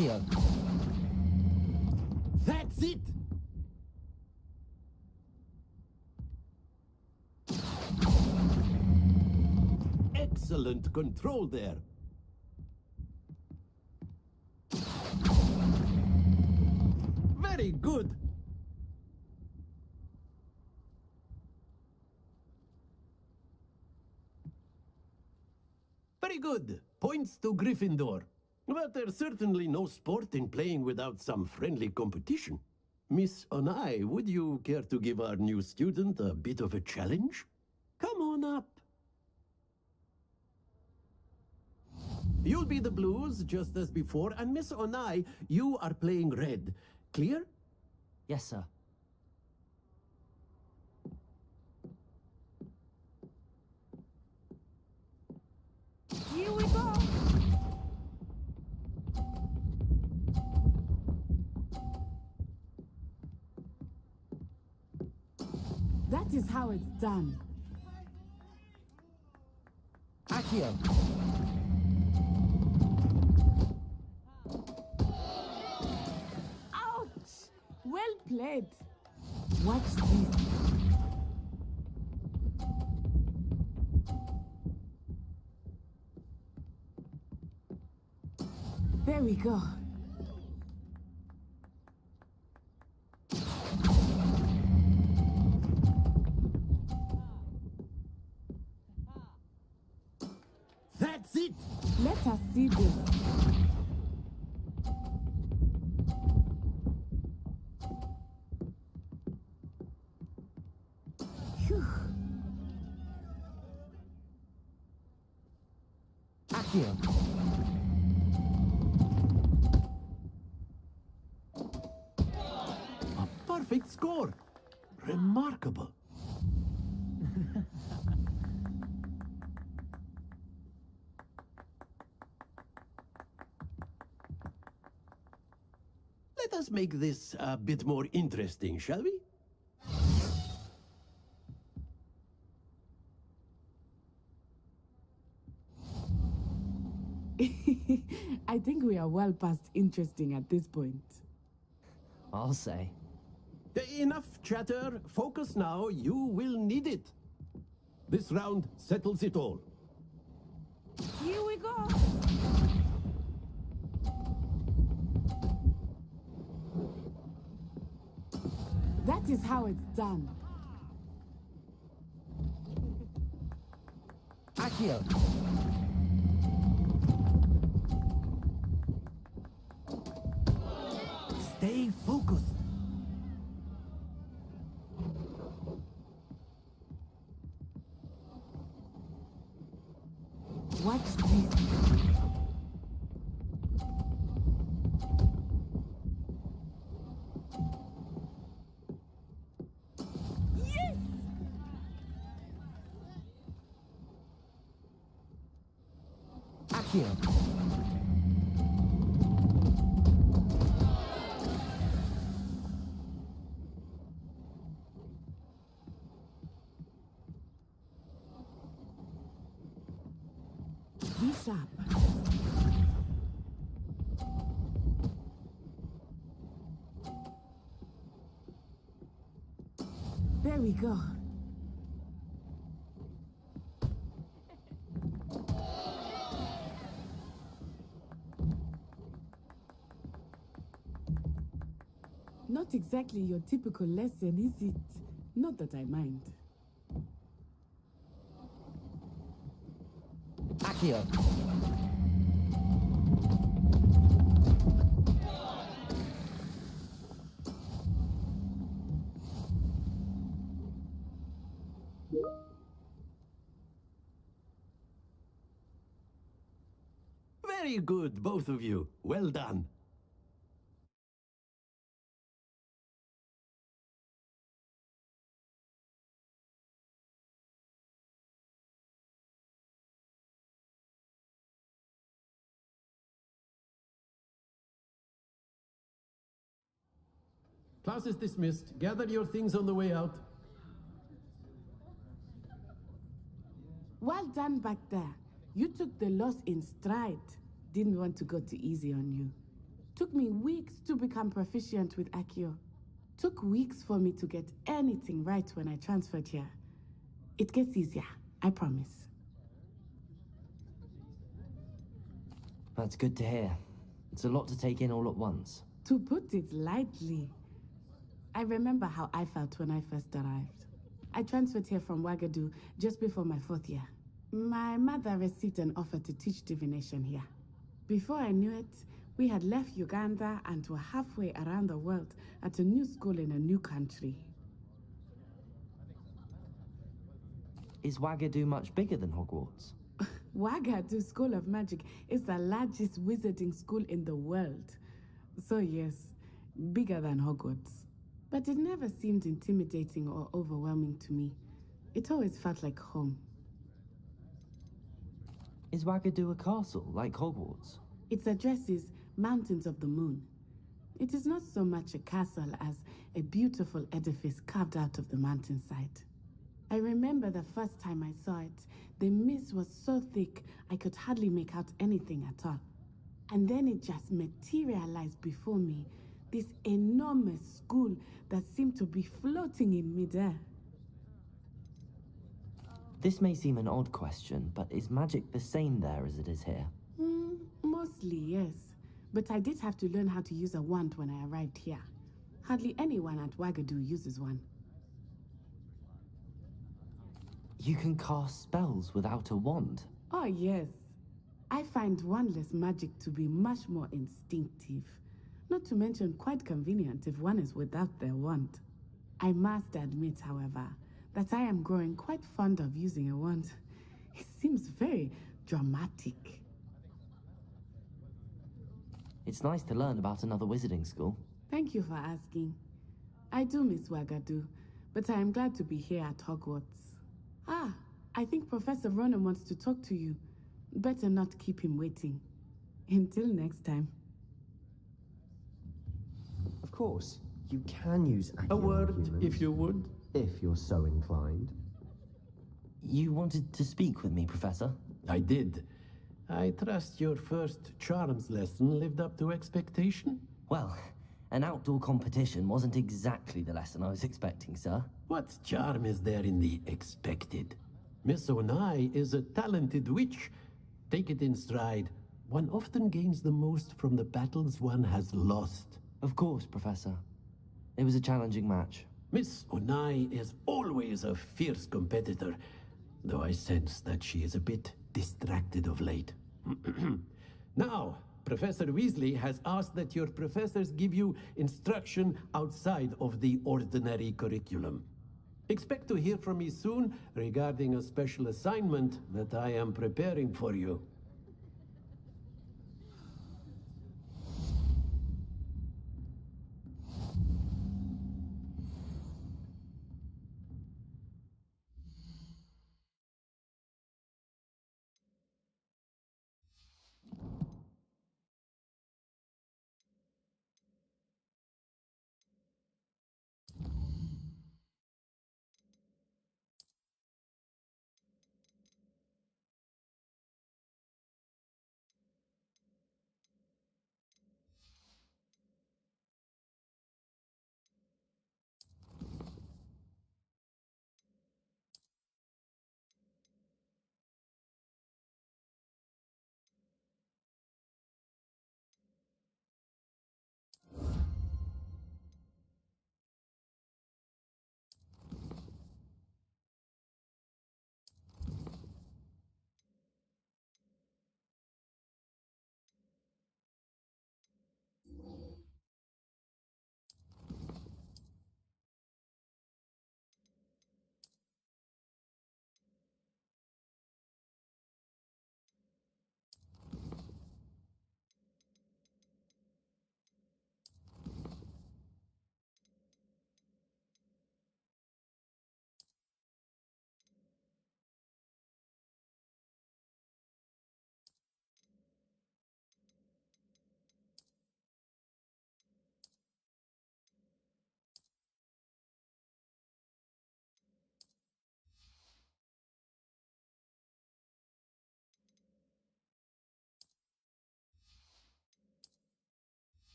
Accio. That's it! Excellent control there. Very good. Very good. Points to Gryffindor. But there's certainly no sport in playing without some friendly competition. Miss Onai, would you care to give our new student a bit of a challenge? Come on up. You'll be the blues, just as before, and Miss Onai, you are playing red. Clear? Yes, sir. Here we go! That is how it's done. Accio. Ouch! Well played. Watch this. There we go. That's it! Let us see this. Phew. Accio. A perfect score. Remarkable. Let us make this a bit more interesting, shall we? I think we are well past interesting at this point. I'll say. Enough chatter. Focus now. You will need it. This round settles it all. Here we go! That is how it's done. Accio. Stay focused. Watch this. Yes! Accio. Be sharp. There we go. Not exactly your typical lesson, is it? Not that I mind. Accio. Very good, both of you. Well done. Class is dismissed. Gather your things on the way out. Well done back there. You took the loss in stride. Didn't want to go too easy on you. Took me weeks to become proficient with Accio. Took weeks for me to get anything right when I transferred here. It gets easier, I promise. That's good to hear. It's a lot to take in all at once. To put it lightly, I remember how I felt when I first arrived. I transferred here from Ouagadougou just before my 4th year. My mother received an offer to teach divination here. Before I knew it, we had left Uganda and were halfway around the world at a new school in a new country. Is Ouagadougou much bigger than Hogwarts? Ouagadougou School of Magic is the largest wizarding school in the world. So yes, bigger than Hogwarts. But it never seemed intimidating or overwhelming to me. It always felt like home. Is Ouagadougou a castle, like Hogwarts? Its address is Mountains of the Moon. It is not so much a castle as a beautiful edifice carved out of the mountainside. I remember the first time I saw it, the mist was so thick I could hardly make out anything at all. And then it just materialized before me, this enormous school that seemed to be floating in midair. This may seem an odd question, but is magic the same there as it is here? Mostly, yes. But I did have to learn how to use a wand when I arrived here. Hardly anyone at Ouagadougou uses one. You can cast spells without a wand? Oh, yes. I find wandless magic to be much more instinctive. Not to mention quite convenient if one is without their wand. I must admit, however, that I am growing quite fond of using a wand. It seems very dramatic. It's nice to learn about another wizarding school. Thank you for asking. I do miss Ouagadougou, but I am glad to be here at Hogwarts. Ah, I think Professor Ronan wants to talk to you. Better not keep him waiting. Until next time. Of course, you can use A Accio on word, humans, if you would. if you're so inclined. You wanted to speak with me, Professor? I did. I trust your first charms lesson lived up to expectation? Well, an outdoor competition wasn't exactly the lesson I was expecting, sir. What charm is there in the expected? Miss Onai is a talented witch. Take it in stride. One often gains the most from the battles one has lost. Of course, Professor. It was a challenging match. Miss Onai is always a fierce competitor, though I sense that she is a bit distracted of late. Now, Professor Weasley has asked that your professors give you instruction outside of the ordinary curriculum. Expect to hear from me soon regarding a special assignment that I am preparing for you.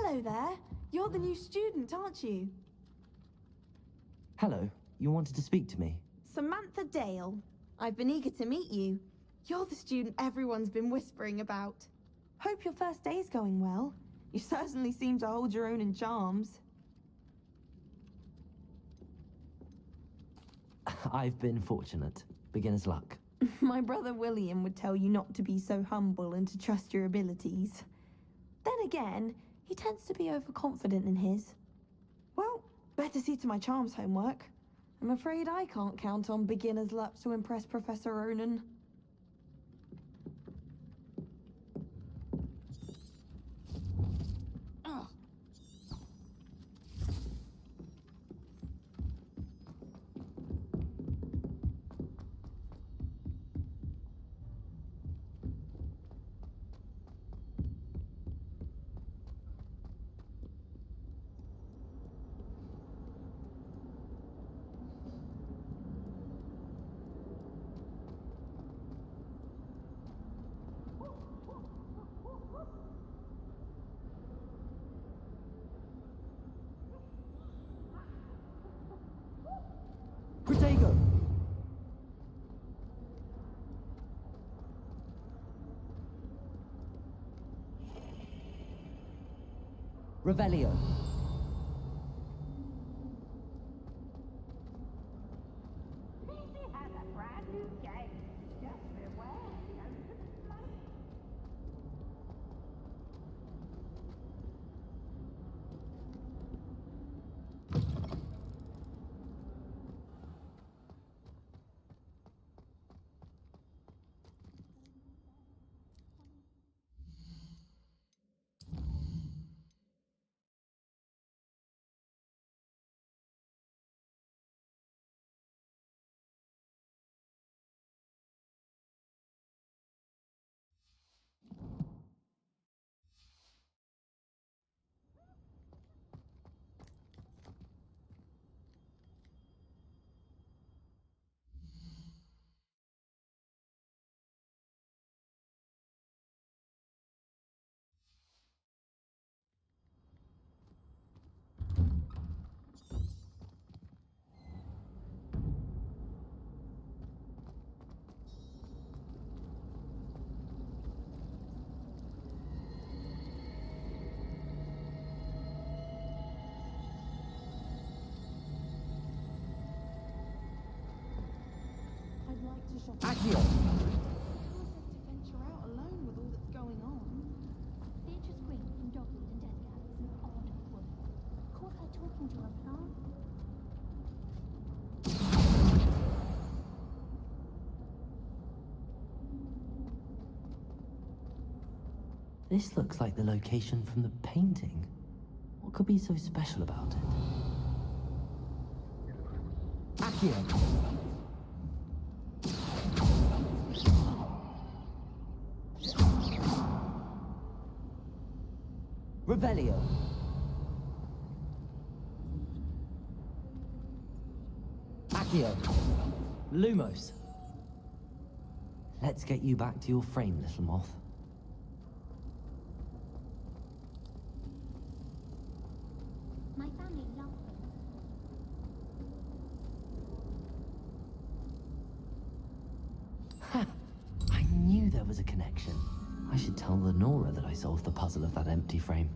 Hello there. You're the new student, aren't you? Hello, you wanted to speak to me? Samantha Dale. I've been eager to meet you. You're the student everyone's been whispering about. Hope your first day's going well. You certainly seem to hold your own in charms. I've been fortunate. Beginner's luck. My brother William would tell you not to be so humble and to trust your abilities. Then again, he tends to be overconfident in his. Well, better see to my charms homework. I'm afraid I can't count on beginner's luck to impress Professor Ronan. Protego! Revelio. has a brand new game. Just beware the open flame. I'd like to shop. Accio! Can't to venture out alone with all that's going on. Beatrice Green from Dogwood and Death Gap is an odd woman. Caught her talking to a plant. This looks like the location from the painting. What could be so special about it? Accio! Revelio. Accio. Lumos. Let's get you back to your frame, little moth. My family loves them. Ha! I knew there was a connection. I should tell Lenora that I solved the puzzle of that empty frame.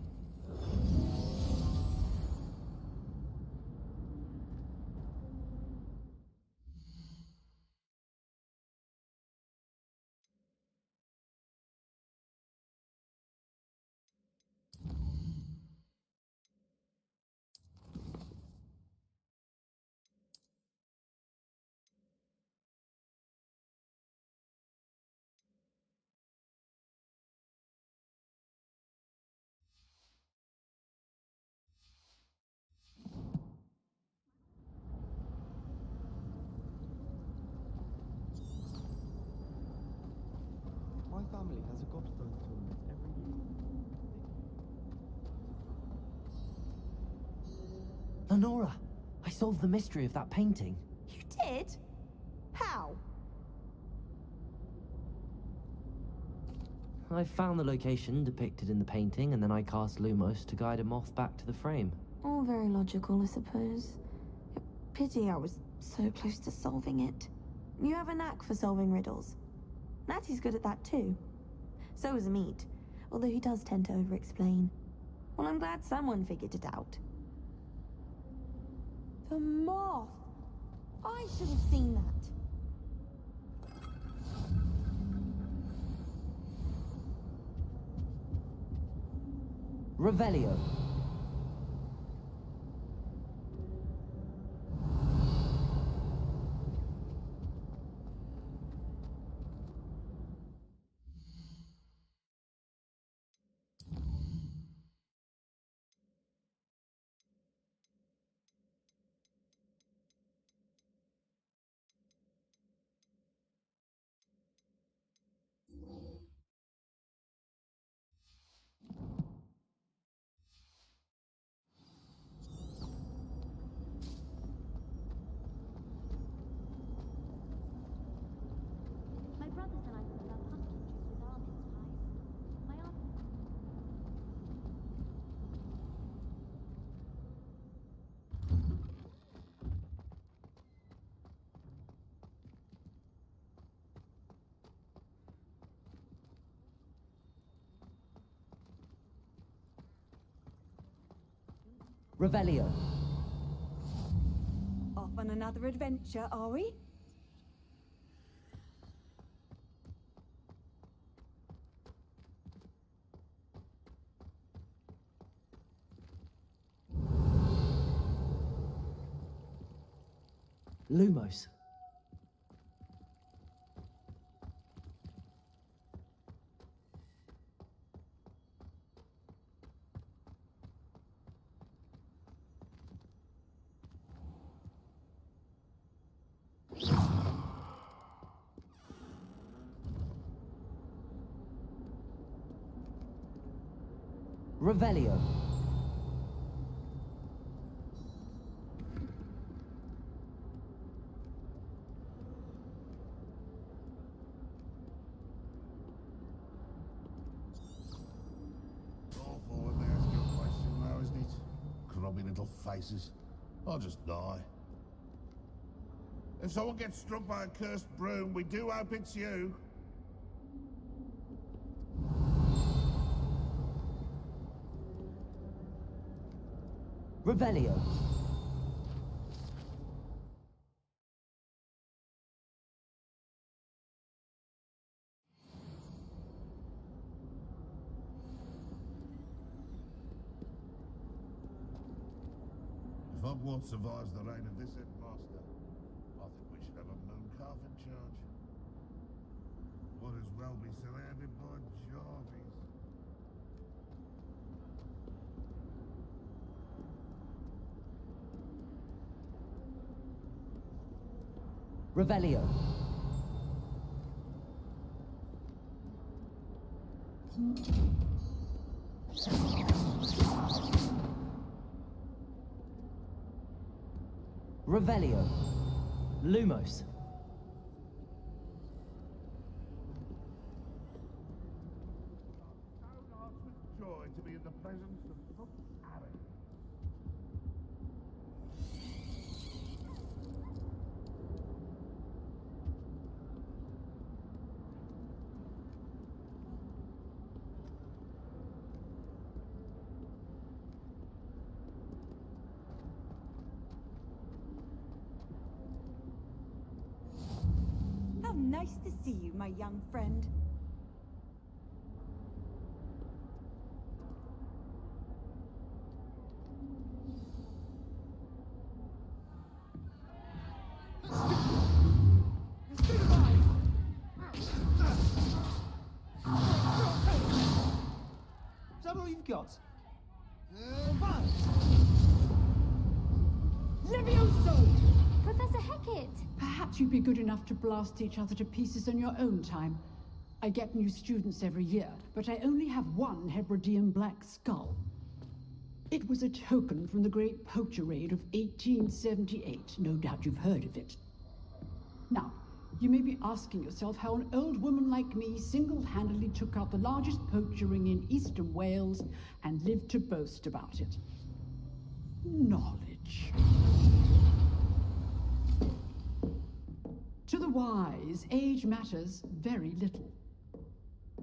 My family has a gobstone tournament every year. Lenora, I solved the mystery of that painting. You did? How? I found the location depicted in the painting, and then I cast Lumos to guide a moth back to the frame. All very logical, I suppose. Pity I was so close to solving it. You have a knack for solving riddles. Natty's good at that too. So is Amit, although he does tend to over-explain. Well, I'm glad someone figured it out. The moth! I should have seen that. Revelio. My brothers and I prefer pumpkin juice with almond pies. My aunt. Revelio. Off on another adventure, are we? Lumos. Revelio. Awful when they ask you a question now, isn't it? Grubby little faces. I'll just die. If someone gets struck by a cursed broom, we do hope it's you. Revelio. If Hogwarts survives the reign of this headmaster, I think we should have a moon calf in charge. Would as well be surrounded by Jarvies. Revelio. Revelio. Lumos. Stone hearts with joy to be in the presence of Cook Harry. How nice to see you, my young friend. Is that all you've got? Levioso! Professor Hecat! Perhaps you'd be good enough to blast each other to pieces in your own time. I get new students every year, but I only have one Hebridean black skull. It was a token from the Great Poacher Raid of 1878. No doubt you've heard of it. Now, You may be asking yourself how an old woman like me single-handedly took out the largest poacher ring in eastern Wales and lived to boast about it. Knowledge. To the wise, age matters very little.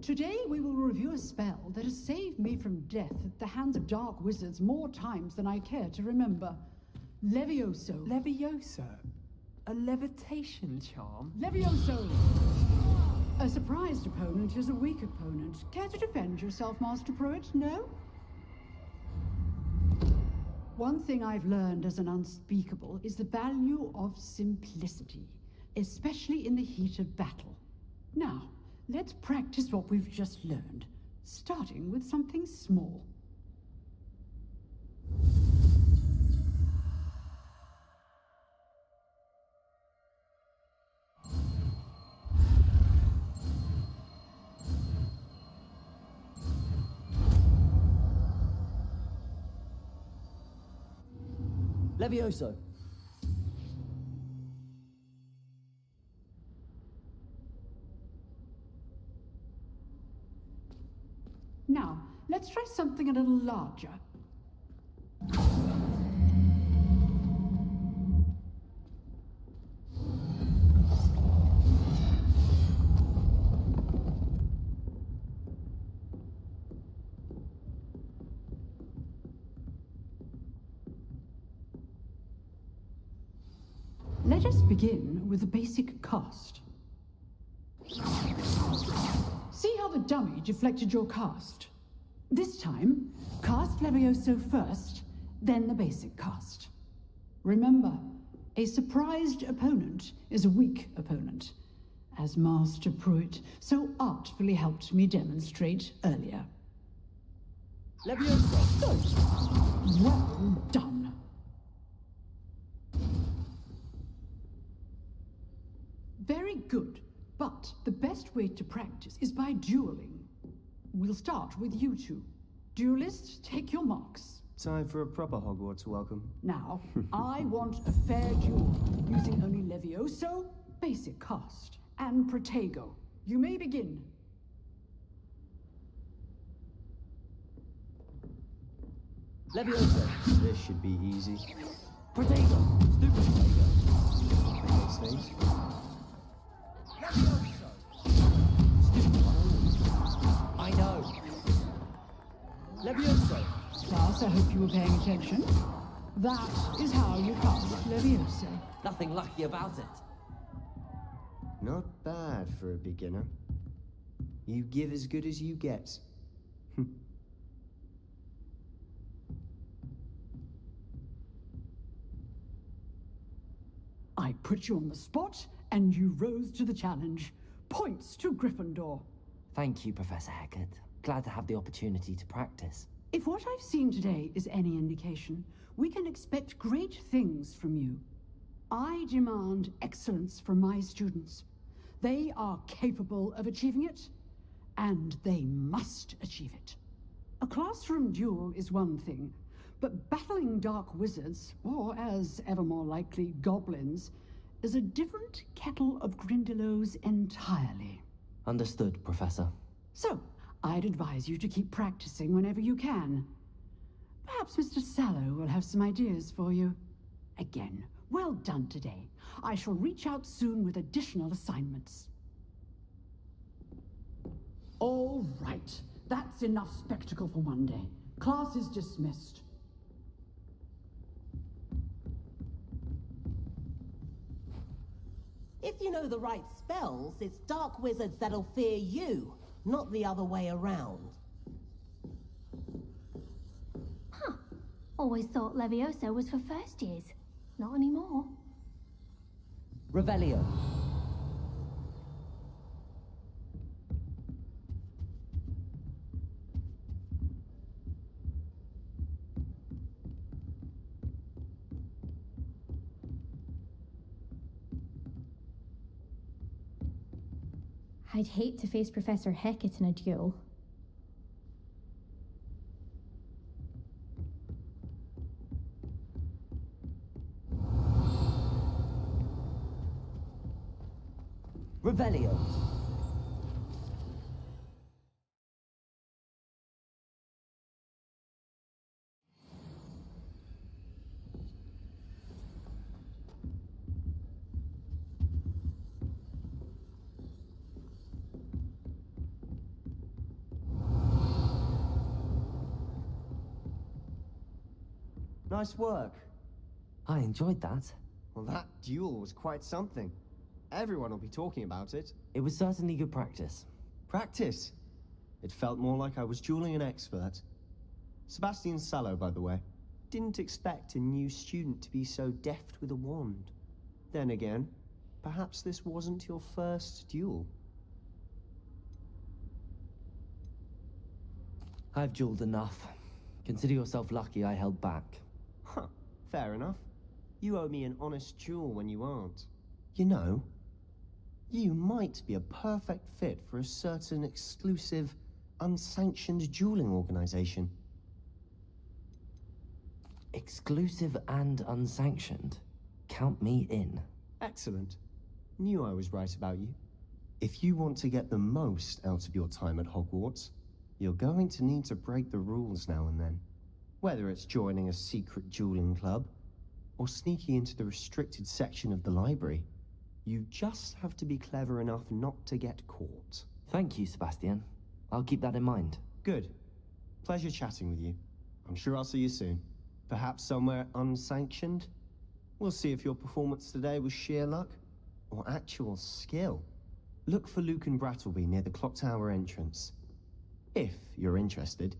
Today we will review a spell that has saved me from death at the hands of dark wizards more times than I care to remember. Levioso. Levioso? A levitation charm? Levioso! A surprised opponent is a weak opponent. Care to defend yourself, Master Pruitt? No? One thing I've learned as an unspeakable is the value of simplicity, especially in the heat of battle. Now, let's practice what we've just learned, starting with something small. Levioso. Now, let's try something a little larger. Let us begin with the basic cast. See how the dummy deflected your cast? This time, cast Levioso first, then the basic cast. Remember, a surprised opponent is a weak opponent, as Master Pruitt so artfully helped me demonstrate earlier. Levioso! Well done. Very good, but the best way to practice is by dueling. We'll start with you two. Duelists, take your marks. Time for a proper Hogwarts welcome. Now, I want a fair duel, using only Levioso, basic cast, and Protego. You may begin. Levioso. This should be easy. Protego. Stupid Protego. Those things. Levioso. Stupid one. I know. Levioso. Class, I hope you were paying attention. That is how you cast Levioso. Nothing lucky about it. Not bad for a beginner. You give as good as you get. I put you on the spot, and you rose to the challenge. Points to Gryffindor. Thank you, Professor Hecat. Glad to have the opportunity to practice. If what I've seen today is any indication, we can expect great things from you. I demand excellence from my students. They are capable of achieving it, and they must achieve it. A classroom duel is one thing, but battling dark wizards, or as ever more likely, goblins, is a different kettle of Grindylows entirely. Understood, Professor. So, I'd advise you to keep practicing whenever you can. Perhaps Mr. Sallow will have some ideas for you. Again, well done today. I shall reach out soon with additional assignments. All right. That's enough spectacle for one day. Class is dismissed. If you know the right spells, it's dark wizards that'll fear you, not the other way around. Huh. Always thought Levioso was for first years. Not anymore. Revelio. I'd hate to face Professor Hecat in a duel. Revelio. Nice work. I enjoyed that. Well, that duel was quite something. Everyone will be talking about it. It was certainly good practice. Practice? It felt more like I was dueling an expert. Sebastian Sallow, by the way. Didn't expect a new student to be so deft with a wand. Then again, perhaps this wasn't your first duel. I've dueled enough. Consider yourself lucky I held back. Huh, fair enough. You owe me an honest duel when you aren't. You know, you might be a perfect fit for a certain exclusive, unsanctioned dueling organization. Exclusive and unsanctioned. Count me in. Excellent. Knew I was right about you. If you want to get the most out of your time at Hogwarts, you're going to need to break the rules now and then. Whether it's joining a secret dueling club, or sneaking into the restricted section of the library, you just have to be clever enough not to get caught. Thank you, Sebastian. I'll keep that in mind. Good. Pleasure chatting with you. I'm sure I'll see you soon. Perhaps somewhere unsanctioned? We'll see if your performance today was sheer luck, or actual skill. Look for Luke and Brattleby near the clock tower entrance. If you're interested.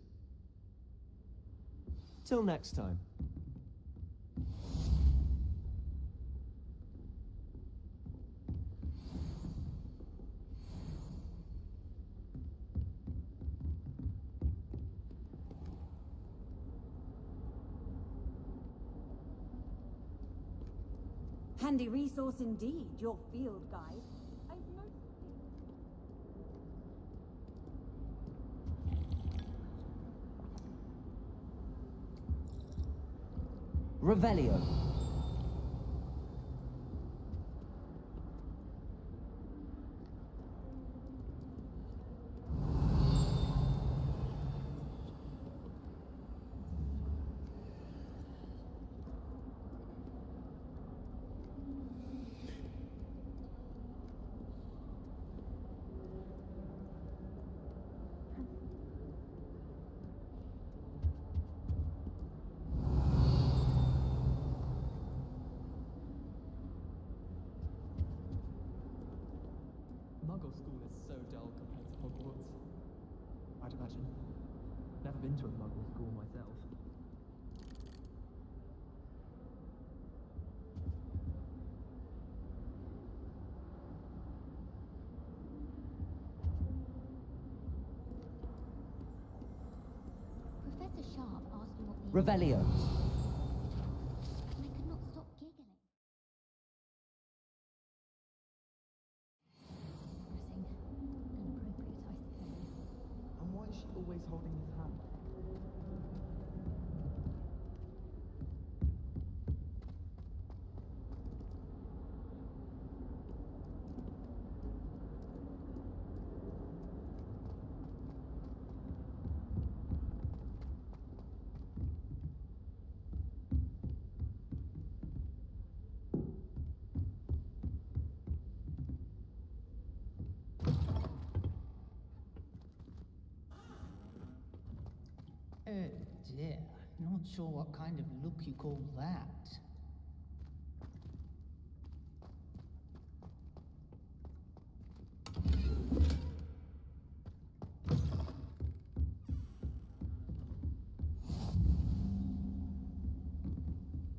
Till next time. Handy resource indeed, your field guide. Revelio. Muggle school is so dull compared to Hogwarts. I'd imagine. Never been to a Muggle school myself. Professor Sharp asked me what the Revelio. and I could not stop giggling. Inappropriate, I suppose. And why is she always holding his hand? Oh dear, not sure what kind of look you call that.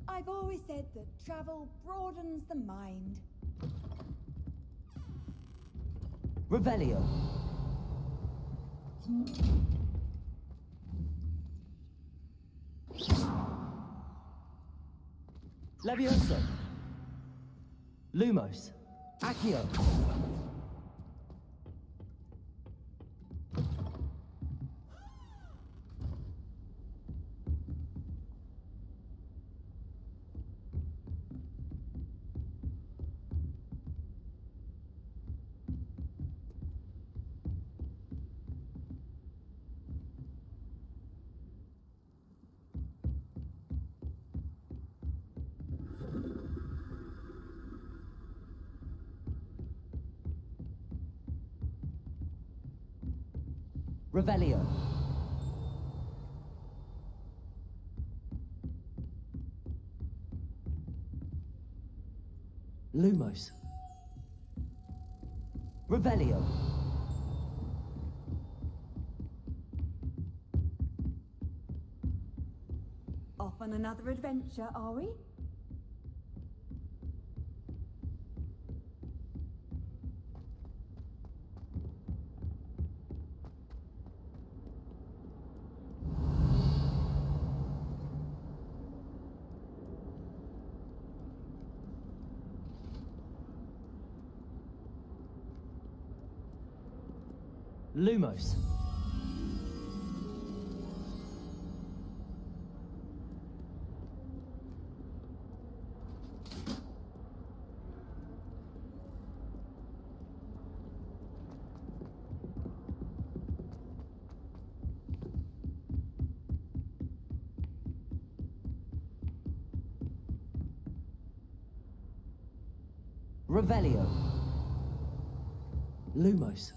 I've always said that travel broadens the mind. Revelio. Levioso. Lumos. Accio. Revelio. Lumos. Revelio. Off on another adventure, are we? Lumos. Revelio. Lumos.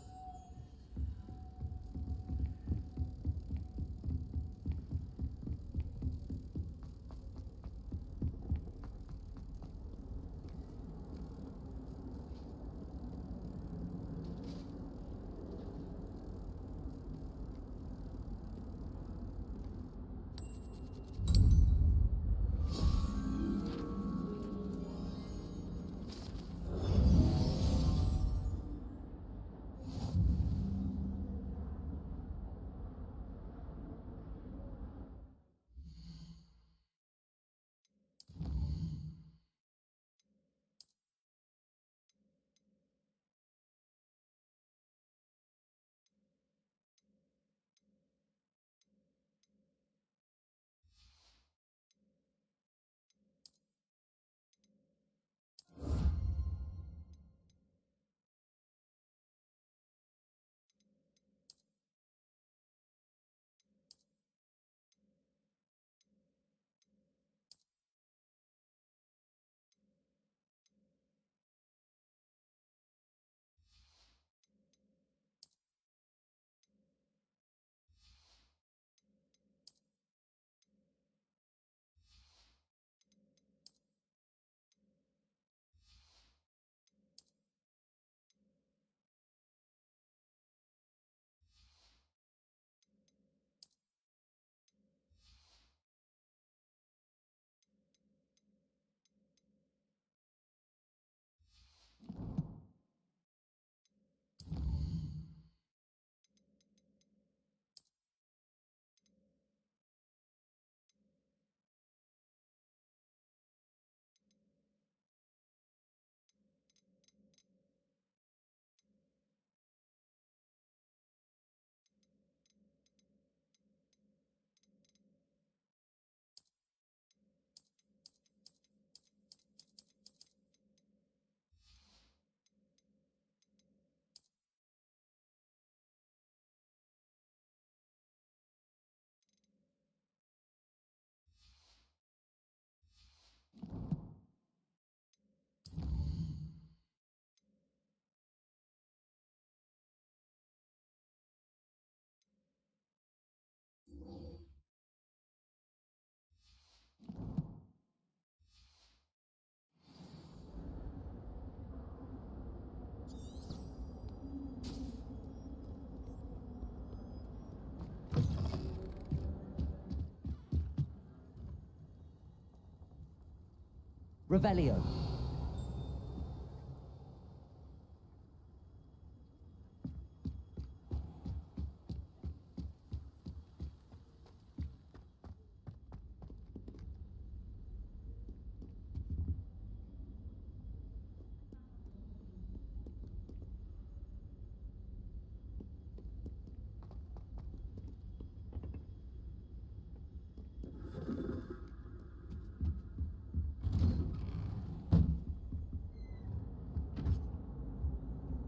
Revelio.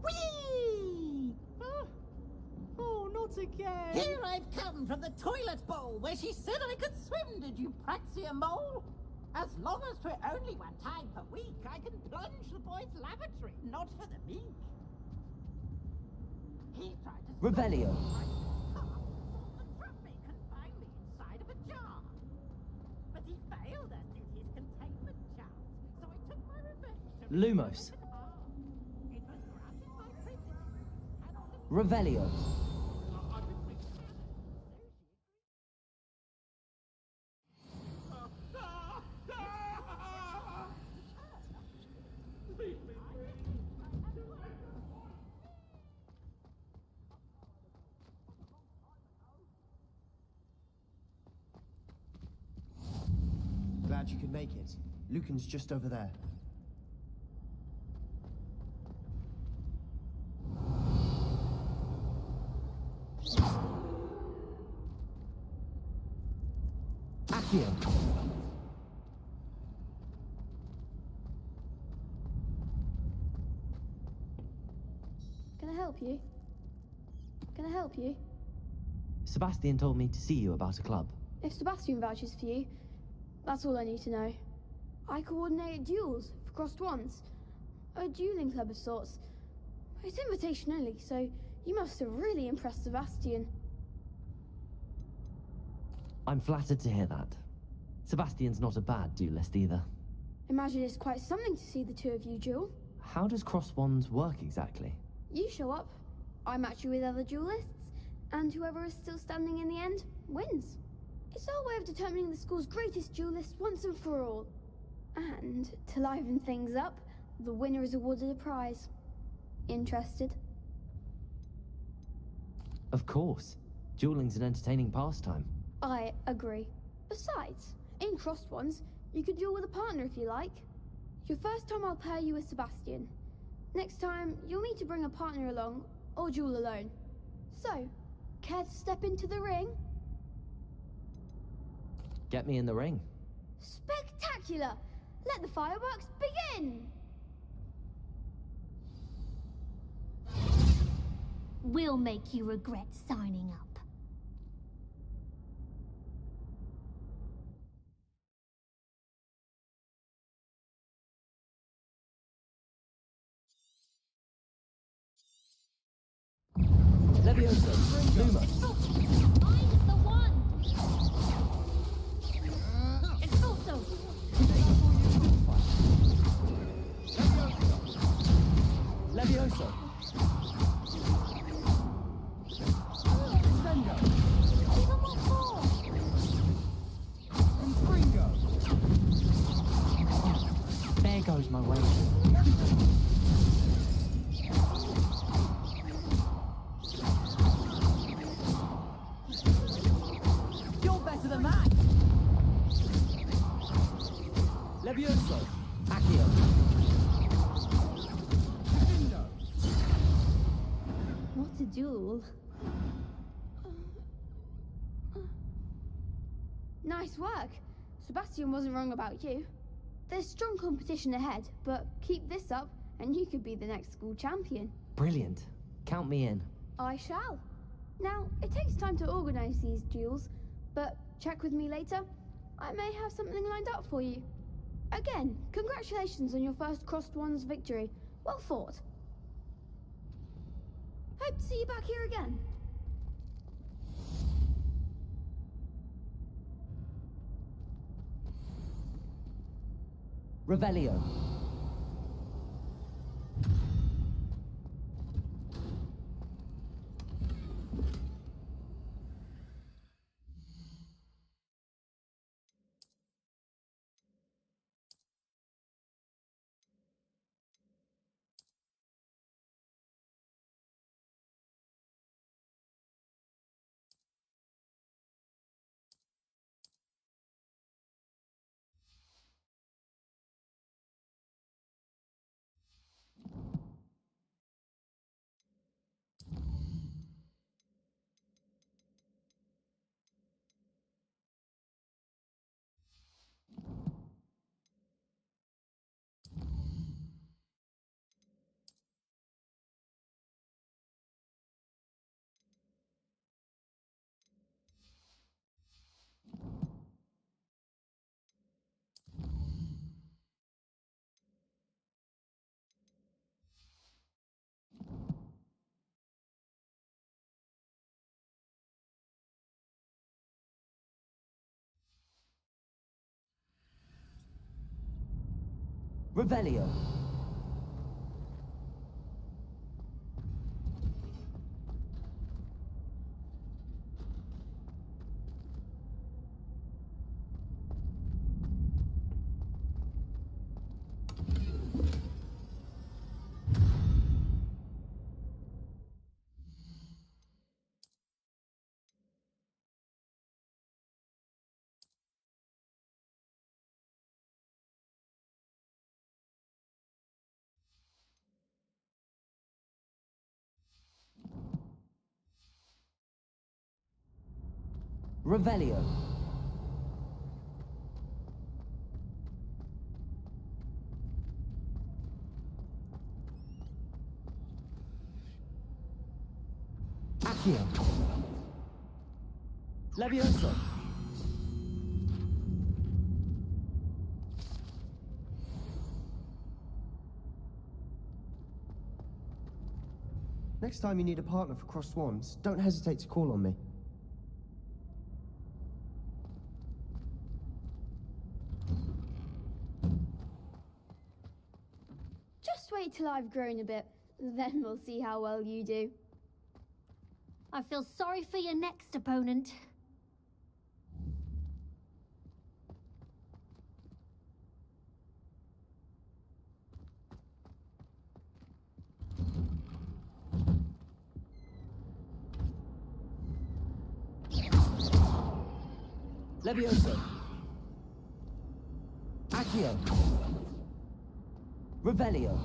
Whee! Oh, not again! Here I've come from the toilet bowl where she said I could swim, did you praxia mole? As long as 'twere only one time per week, I can plunge the boy's lavatory, not for the meek. He tried to... Revelio. Lumos. Revelio. Glad you could make it. Lucan's just over there. Accio. Can I help you? Can I help you? Sebastian told me to see you about a club. If Sebastian vouches for you, that's all I need to know. I coordinate duels for crossed ones. A dueling club of sorts. It's invitation only, so you must have really impressed Sebastian. I'm flattered to hear that. Sebastian's not a bad duelist either. Imagine it's quite something to see the two of you duel. How does cross wands work exactly? You show up, I match you with other duelists, and whoever is still standing in the end wins. It's our way of determining the school's greatest duelist once and for all. And to liven things up, the winner is awarded a prize. Interested? Of course. Dueling's an entertaining pastime. I agree. Besides, in crossed ones, you could duel with a partner if you like. Your first time I'll pair you with Sebastian. Next time, you'll need to bring a partner along, or duel alone. So, care to step into the ring? Get me in the ring. Spectacular! Let the fireworks begin! We'll make you regret signing up. Levioso. Luma. I'm the one! Expulso! Levioso. Sengo. Even more force! And Fringo. There goes my way. You're better than that! Levioso. Accio. What a duel. Nice work. Sebastian wasn't wrong about you. There's strong competition ahead, but keep this up and you could be the next school champion. Brilliant. Count me in. I shall. Now, it takes time to organise these duels, but check with me later. I may have something lined up for you. Again, congratulations on your first crossed ones victory. Well fought. Hope to see you back here again. Revelio. Revelio. Revelio. Accio. Levioso. Next time you need a partner for Crossed Swans, don't hesitate to call on me. Just wait till I've grown a bit, then we'll see how well you do. I feel sorry for your next opponent. Levioso. Accio. Revelio.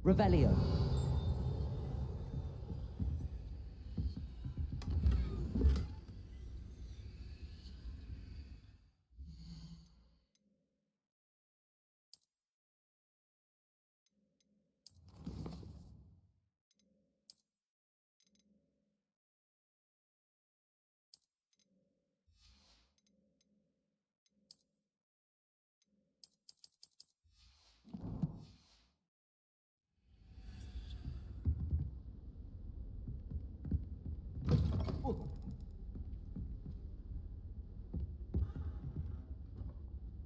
Revelio.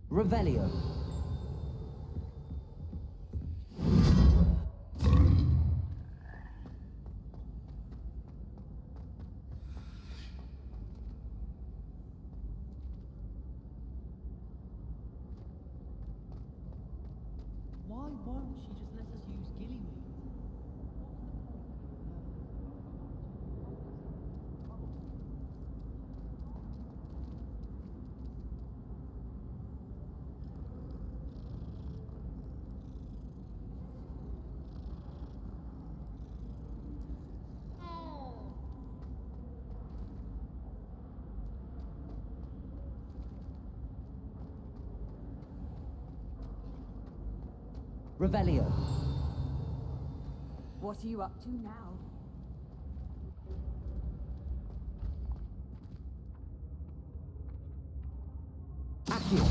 Revelio. Why won't she just let us use Gillyweed? Revelio. What are you up to now? Accio.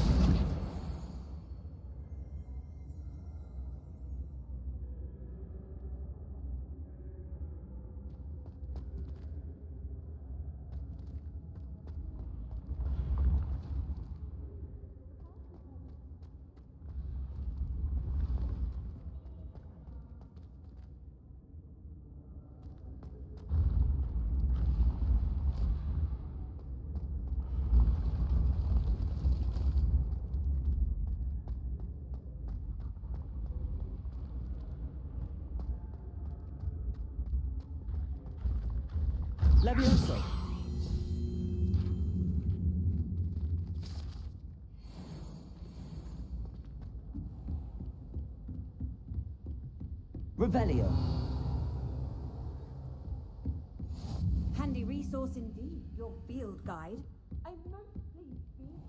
Levioso. Revelio. Handy resource indeed, your field guide. I'm most pleased being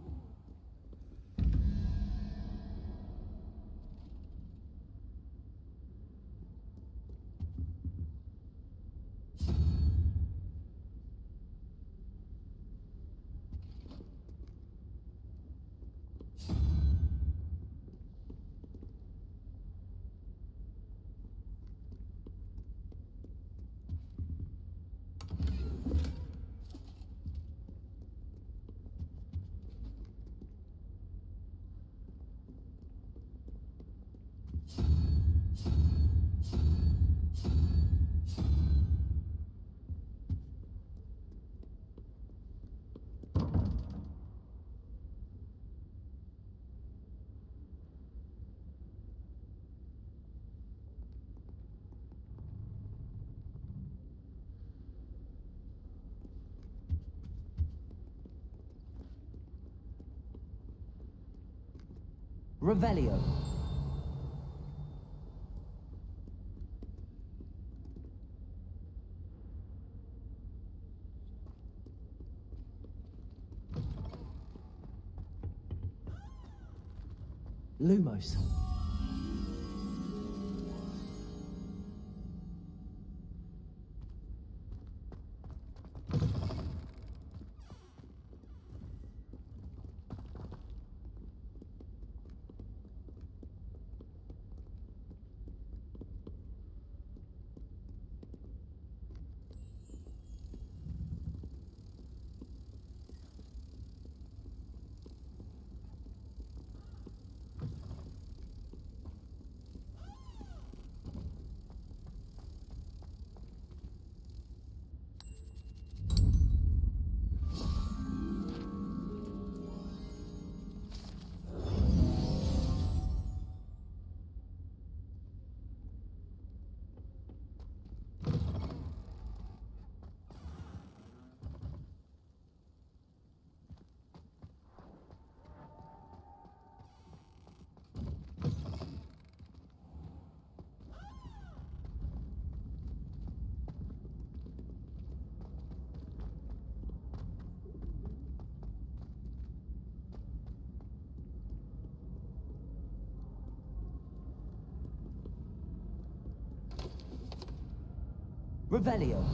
Revelio. Lumos. Revelio.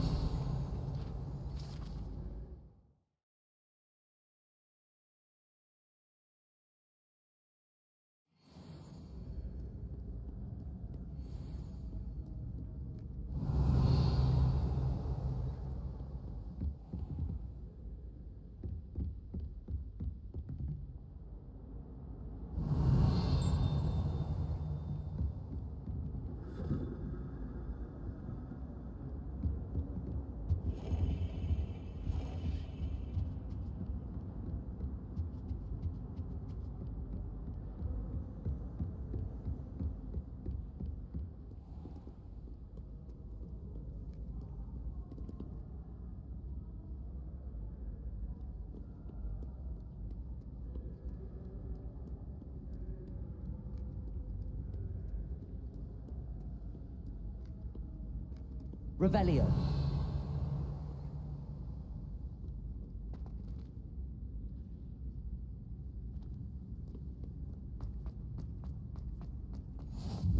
Revelio.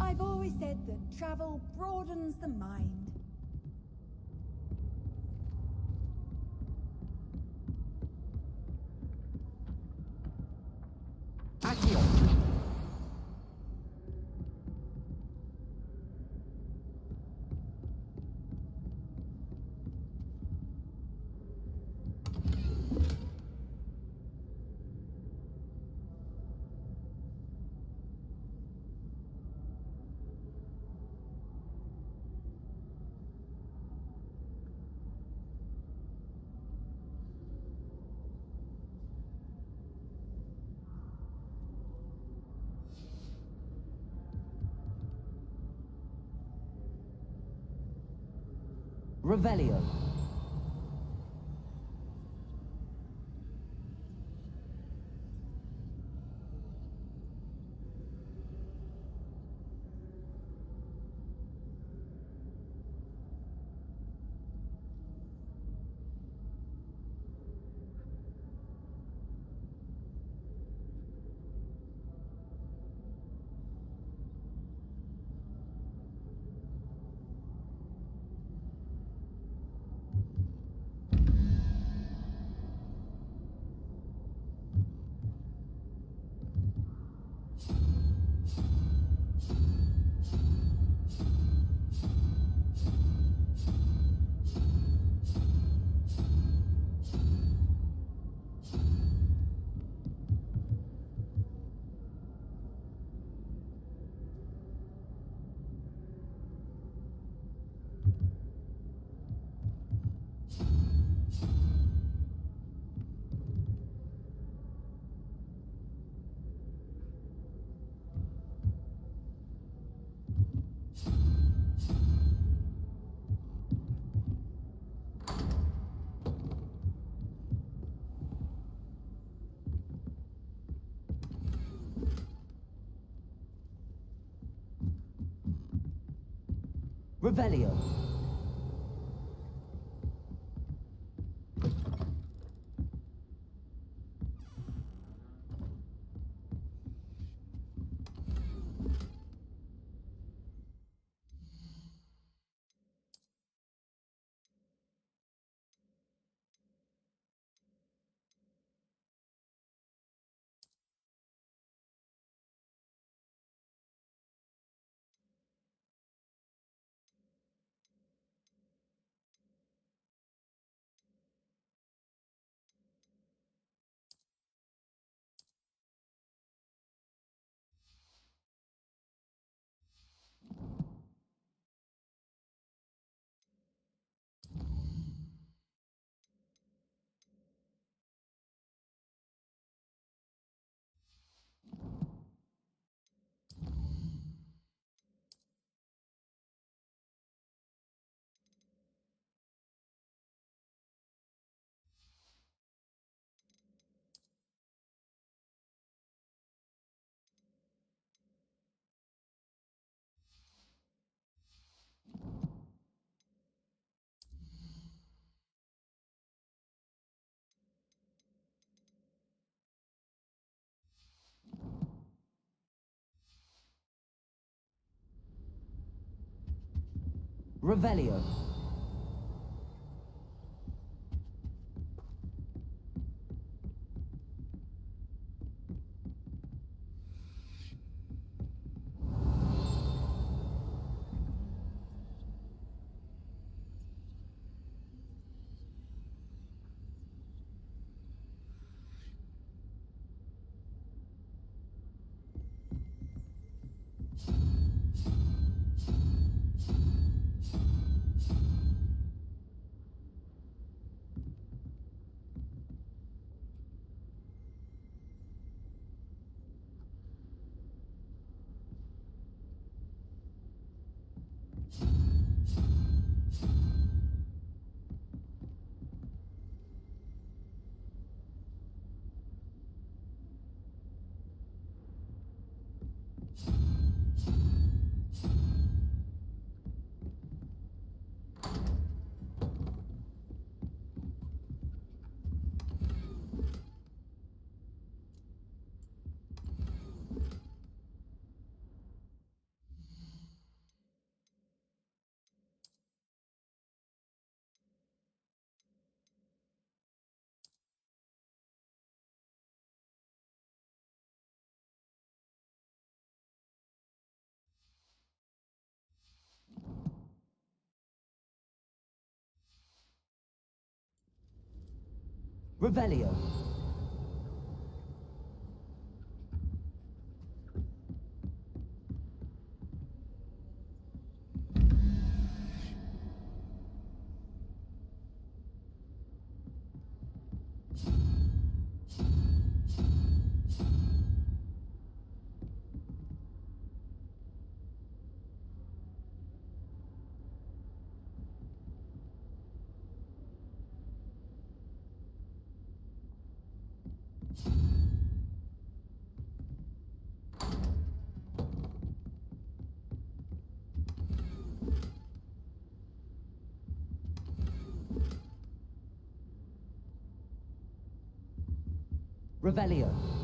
I've always said that travel broadens the mind. Accio. Revelio. Revelio. Revelio. Revelio. Revelio.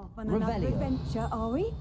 Off on another Revelio. adventure, are we?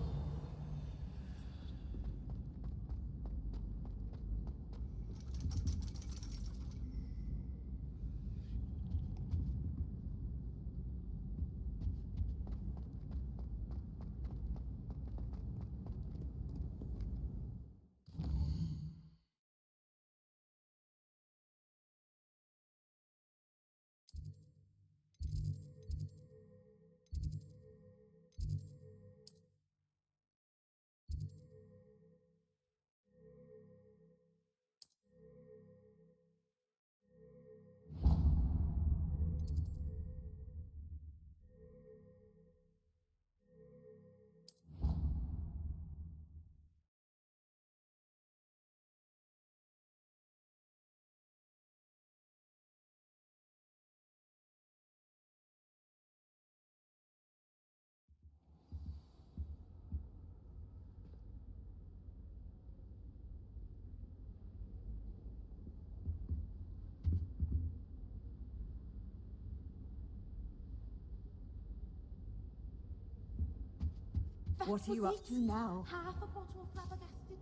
What are you up to now? Half a bottle of flabbergasted leech.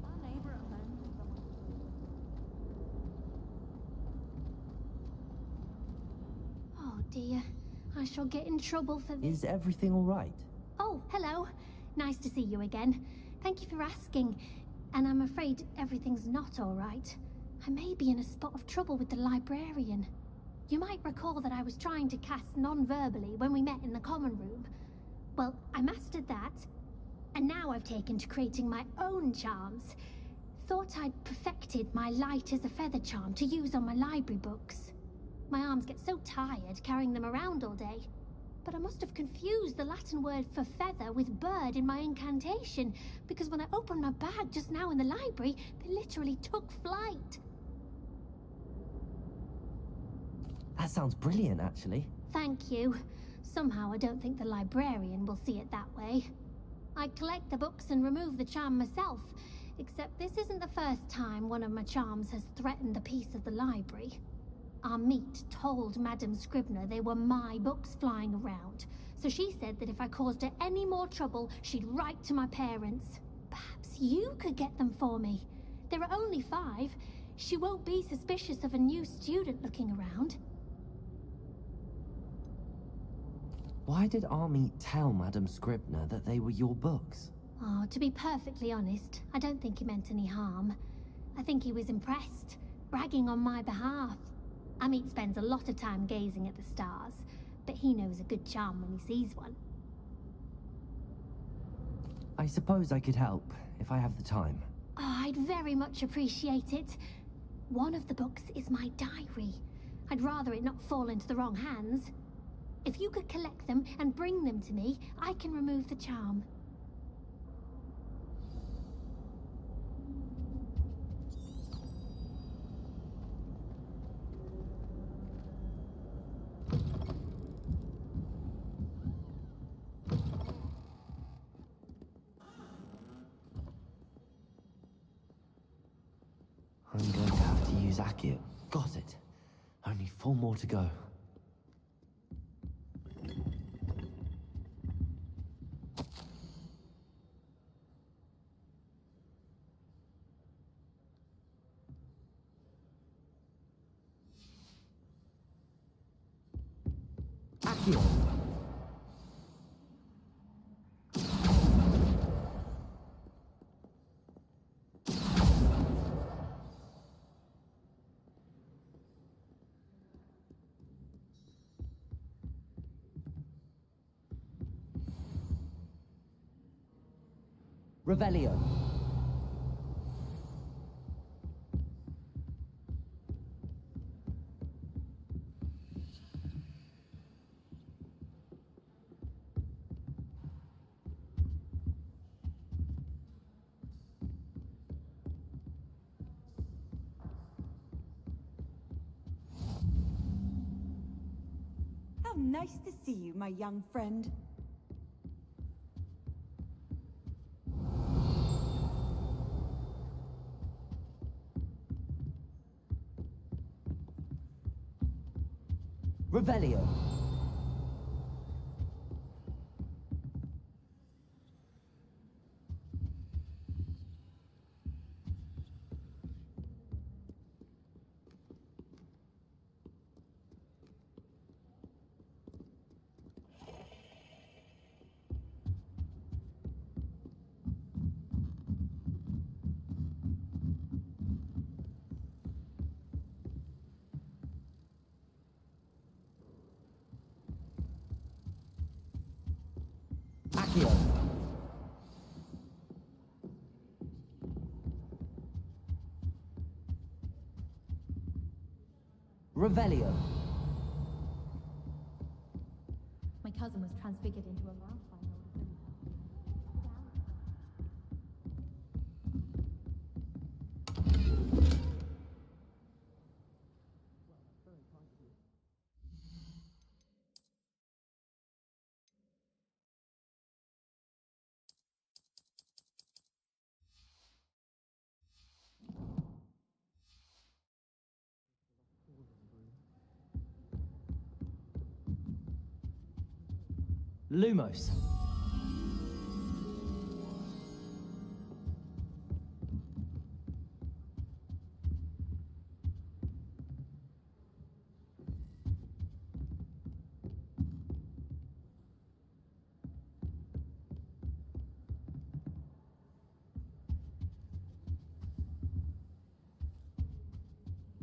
Our neighbour at home. Oh dear, I shall get in trouble for this. Is everything all right? Oh, hello. Nice to see you again. Thank you for asking. And I'm afraid everything's not all right. I may be in a spot of trouble with the librarian. You might recall that I was trying to cast non-verbally when we met in the common room. Well, I mastered that, and now I've taken to creating my own charms. Thought I'd perfected my light as a feather charm to use on my library books. My arms get so tired carrying them around all day. But I must have confused the Latin word for feather with bird in my incantation, because when I opened my bag just now in the library, they literally took flight. That sounds brilliant, actually. Thank you. Somehow I don't think the librarian will see it that way. I collect the books and remove the charm myself, except this isn't the first time one of my charms has threatened the peace of the library. Our meet told Madame Scribner they were my books flying around, so she said that if I caused her any more trouble, she'd write to my parents. Perhaps you could get them for me. There are only 5. She won't be suspicious of a new student looking around. Why did Army tell Madame Scribner that they were your books? Oh, to be perfectly honest, I don't think he meant any harm. I think he was impressed, bragging on my behalf. Amit spends a lot of time gazing at the stars, but he knows a good charm when he sees one. I suppose I could help, if I have the time. Oh, I'd very much appreciate it. One of the books is my diary. I'd rather it not fall into the wrong hands. If you could collect them and bring them to me, I can remove the charm. I'm going to have to use Accio. Got it. Only 4 more to go. Accio. Revelio. How nice to see you, my young friend. Revelio. Accio. Revelio. My cousin was transfigured into a mouse by an older villain. Lumos.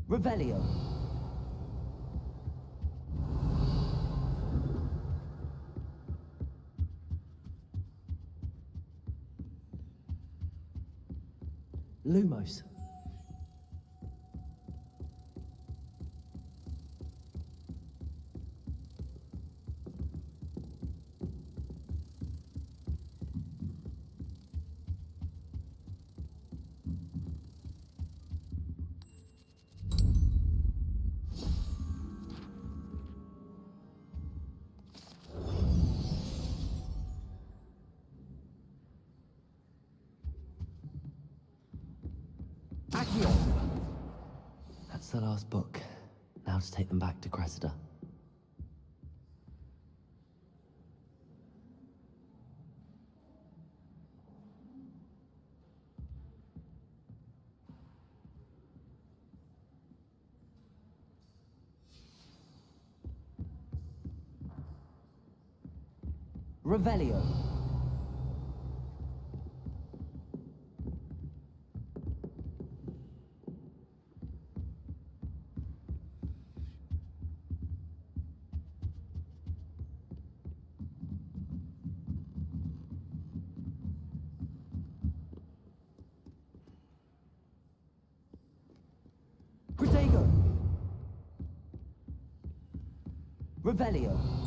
Revelio. Lumos. Accio. That's the last book. Now to take them back to Cressida. Revelio. Protego. Revelio.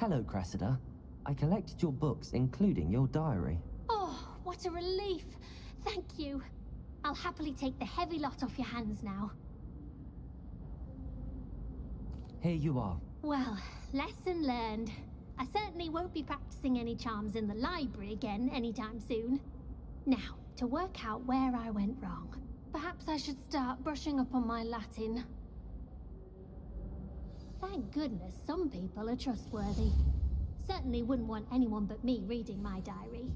Hello, Cressida. I collected your books, including your diary. Oh, what a relief. Thank you. I'll happily take the heavy lot off your hands now. Here you are. Well, lesson learned. I certainly won't be practicing any charms in the library again anytime soon. Now, to work out where I went wrong. Perhaps I should start brushing up on my Latin. Thank goodness some people are trustworthy. Certainly wouldn't want anyone but me reading my diary.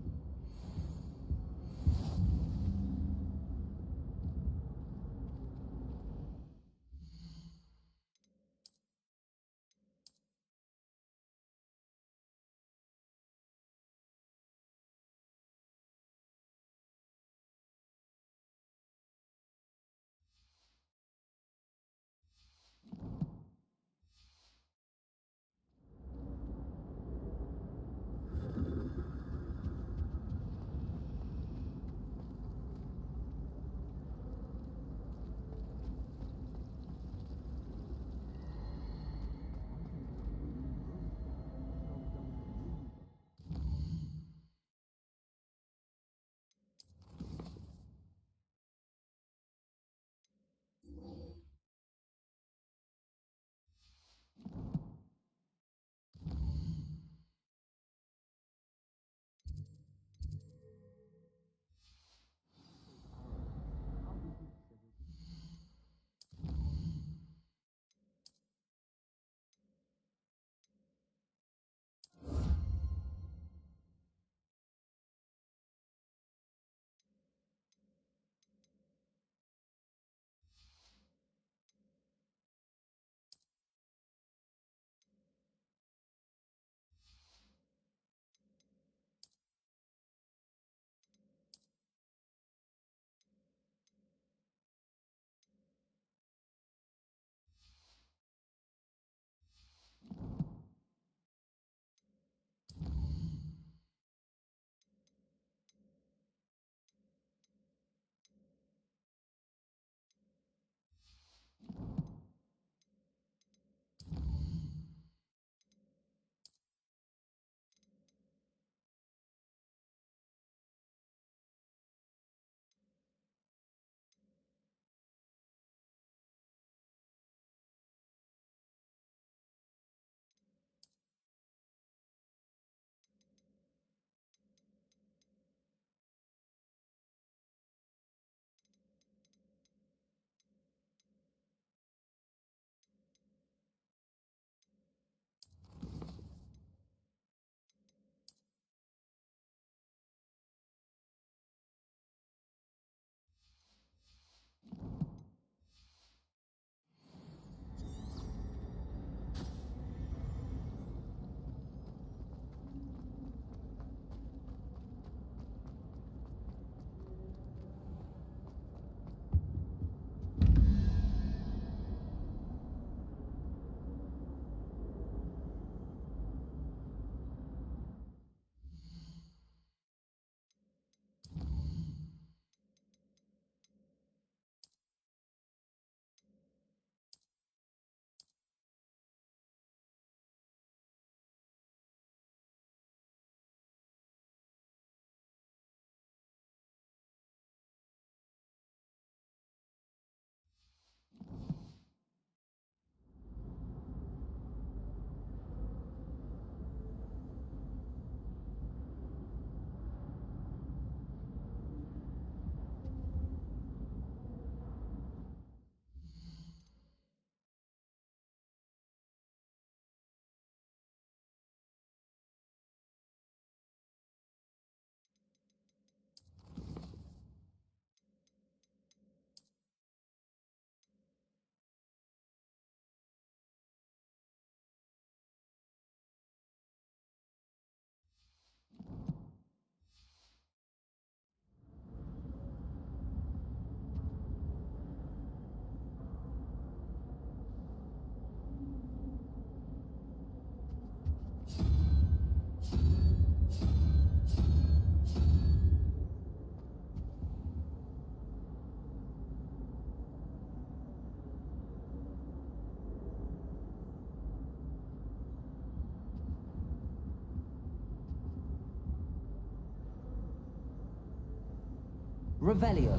Revelio.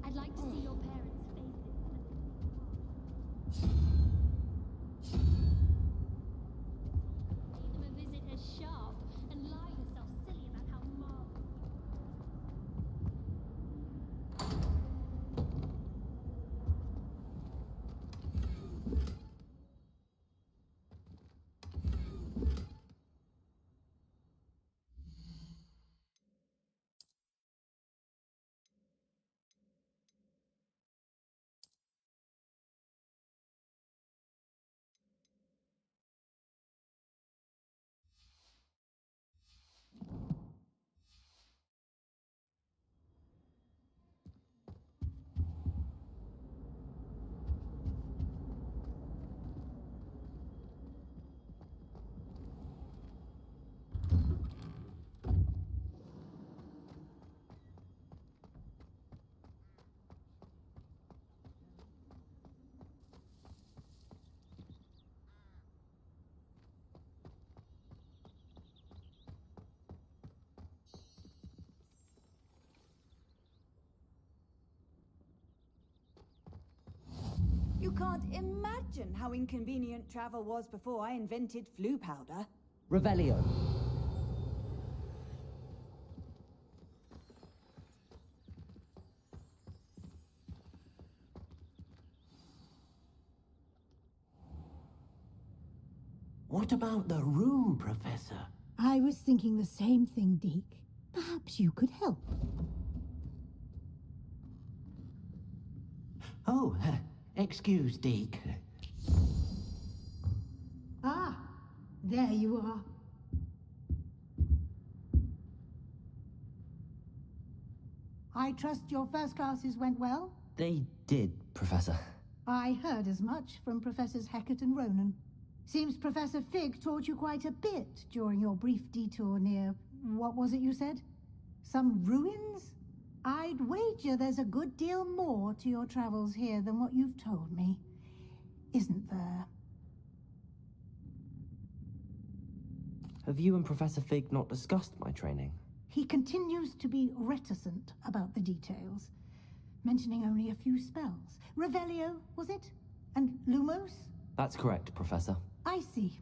I'd like to see your parents' faces. Pay them a visit as sharp and lie yourself silly about how marvelous. You can't imagine how inconvenient travel was before I invented flu powder. Revelio. What about the room, Professor? I was thinking the same thing, Deke. Perhaps you could help. Oh, excuse, Deke. Ah, there you are. I trust your first classes went well? They did, Professor. I heard as much from Professors Hecat and Ronan. Seems Professor Fig taught you quite a bit during your brief detour near... what was it you said? Some ruins? I'd wager there's a good deal more to your travels here than what you've told me. Isn't there? Have you and Professor Fig not discussed my training? He continues to be reticent about the details, mentioning only a few spells. Revelio, was it? And Lumos? That's correct, Professor. I see.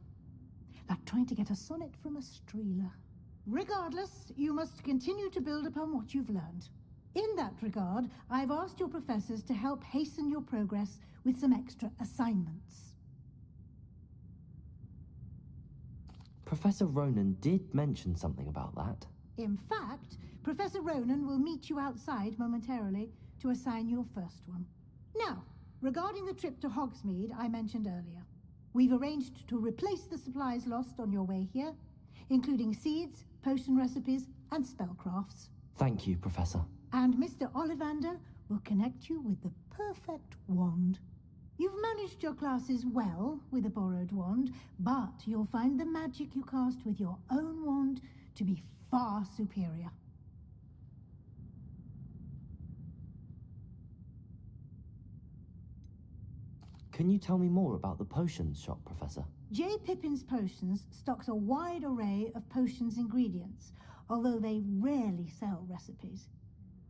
Like trying to get a sonnet from a streeler. Regardless, you must continue to build upon what you've learned. In that regard, I've asked your professors to help hasten your progress with some extra assignments. Professor Ronan did mention something about that. In fact, Professor Ronan will meet you outside momentarily to assign your first one. Now, regarding the trip to Hogsmeade I mentioned earlier, we've arranged to replace the supplies lost on your way here, including seeds, potion recipes, and spellcrafts. Thank you, Professor. And Mr. Ollivander will connect you with the perfect wand. You've managed your classes well with a borrowed wand, but you'll find the magic you cast with your own wand to be far superior. Can you tell me more about the potions shop, Professor? J. Pippin's Potions stocks a wide array of potions ingredients, although they rarely sell recipes.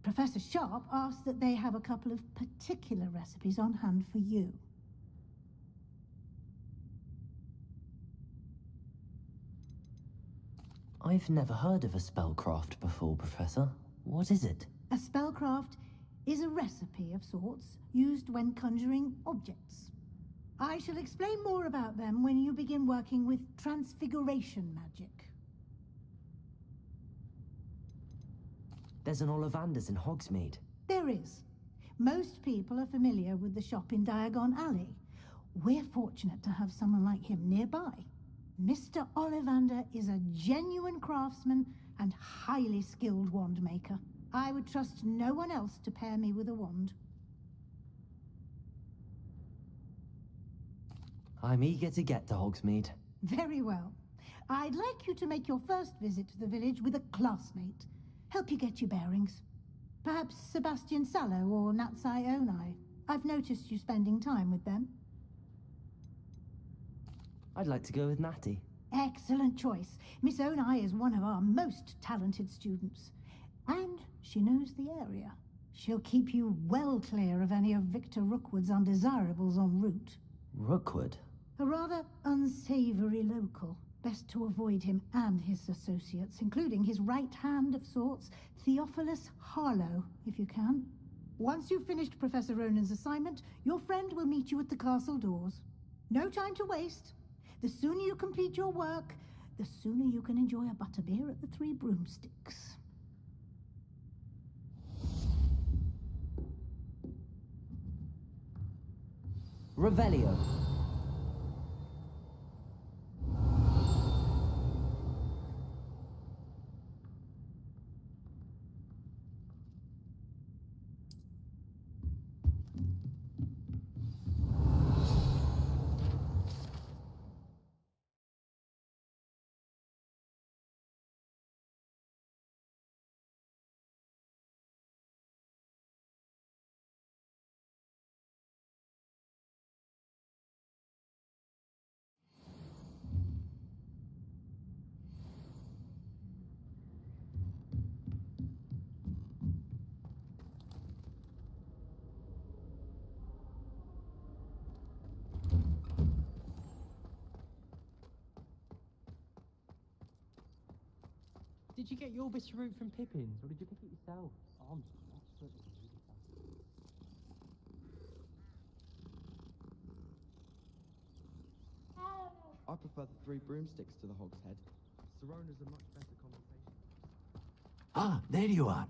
Professor Sharp asked that they have a couple of particular recipes on hand for you. I've never heard of a spellcraft before, Professor. What is it? A spellcraft is a recipe of sorts used when conjuring objects. I shall explain more about them when you begin working with transfiguration magic. There's an Ollivander's in Hogsmeade. There is. Most people are familiar with the shop in Diagon Alley. We're fortunate to have someone like him nearby. Mr. Ollivander is a genuine craftsman and highly skilled wand maker. I would trust no one else to pair me with a wand. I'm eager to get to Hogsmeade. Very well. I'd like you to make your first visit to the village with a classmate. Help you get your bearings. Perhaps Sebastian Sallow or Natsai Onai. I've noticed you spending time with them. I'd like to go with Natty. Excellent choice. Miss Onai is one of our most talented students. And she knows the area. She'll keep you well clear of any of Victor Rookwood's undesirables en route. Rookwood? A rather unsavory local. Best to avoid him and his associates, including his right hand of sorts, Theophilus Harlow, if you can. Once you've finished Professor Ronan's assignment, your friend will meet you at the castle doors. No time to waste. The sooner you complete your work, the sooner you can enjoy a butterbeer at the Three Broomsticks. Revelio. Did you get your root from Pippin's, or did you pick it yourself? I'm absolutely I prefer the Three Broomsticks to the Hog's Head. Sirona's a much better conversation. Ah, there you are.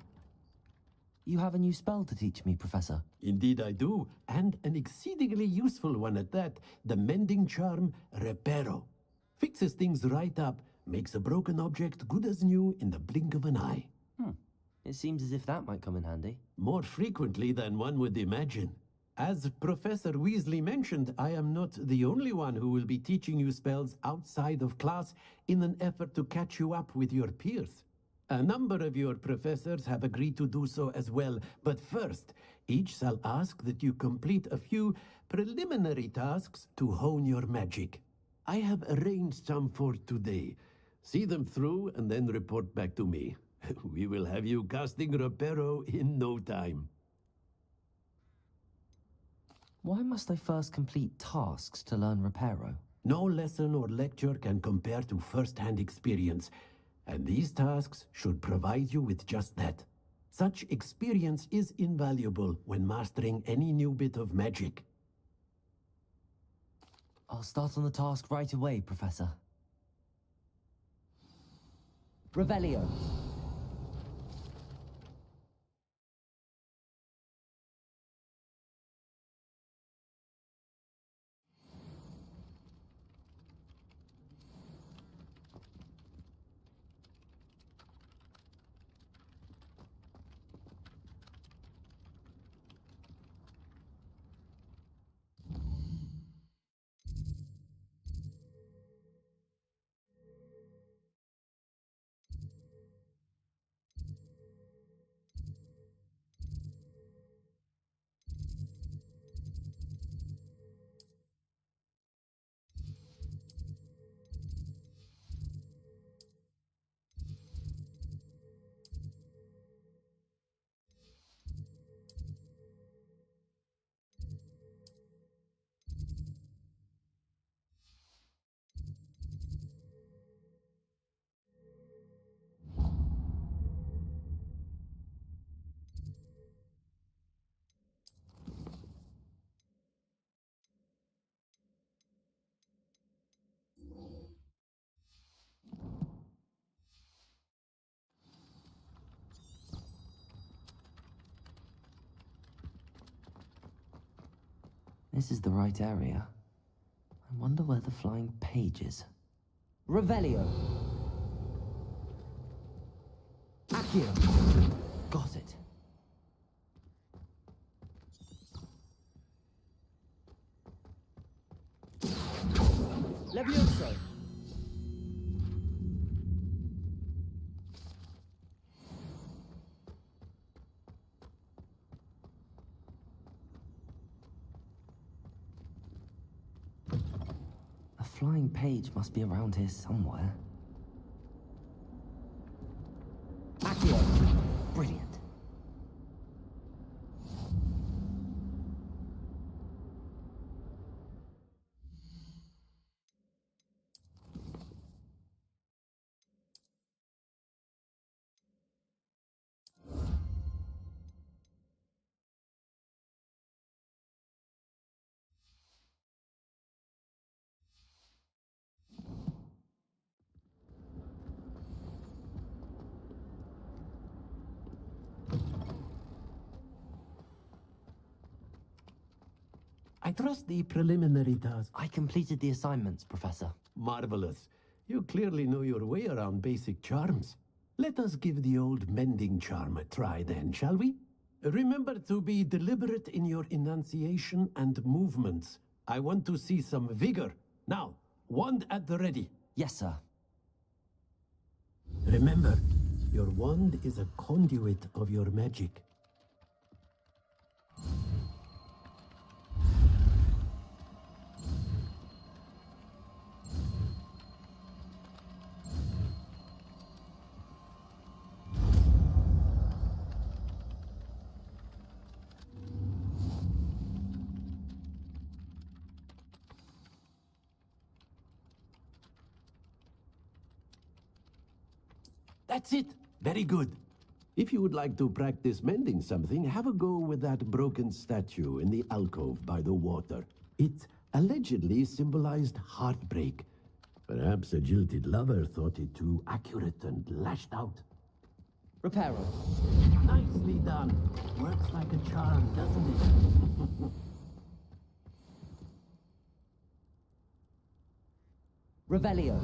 You have a new spell to teach me, Professor. Indeed I do, and an exceedingly useful one at that. The mending charm, Reparo. Fixes things right up, makes a broken object good as new in the blink of an eye. It seems as if that might come in handy. More frequently than one would imagine. As Professor Weasley mentioned, I am not the only one who will be teaching you spells outside of class in an effort to catch you up with your peers. A number of your professors have agreed to do so as well, but first, each shall ask that you complete a few preliminary tasks to hone your magic. I have arranged some for today. See them through and then report back to me. We will have you casting Reparo in no time. Why must I first complete tasks to learn Reparo? No lesson or lecture can compare to first-hand experience, and these tasks should provide you with just that. Such experience is invaluable when mastering any new bit of magic. I'll start on the task right away, Professor. Revelio. This is the right area. I wonder where the flying page is. Revelio. Accio. Got it. flying page must be around here somewhere. Accio! Brilliant. I trust the preliminary task. I completed the assignments, Professor. Marvelous. You clearly know your way around basic charms. Let us give the old mending charm a try then, shall we? Remember to be deliberate in your enunciation and movements. I want to see some vigor. Now, wand at the ready. Yes, sir. Remember, your wand is a conduit of your magic. That's it. Very good. If you would like to practice mending something, have a go with that broken statue in the alcove by the water. It allegedly symbolized heartbreak. Perhaps a jilted lover thought it too accurate and lashed out. Reparo. Nicely done. Works like a charm, doesn't it? Revelio.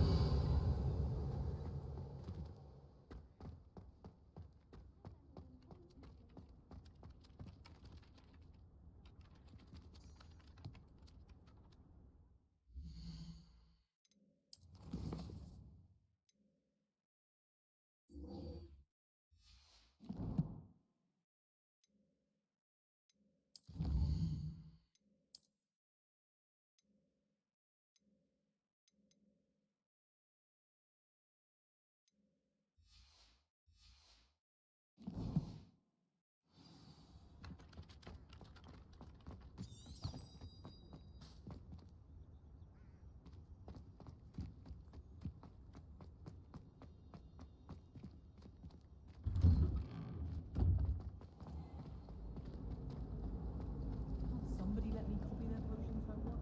Somebody let me copy their potions I want.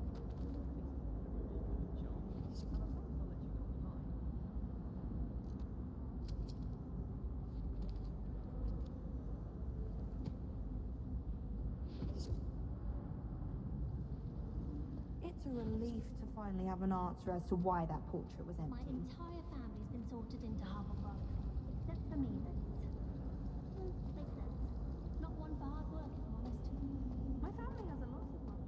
It's a relief to finally have an answer as to why that portrait was My empty. entire family's been sorted into Hufflepuff, except for me, that is. Makes sense. Not one for hard work, if I'm honest. My family has a lot of money.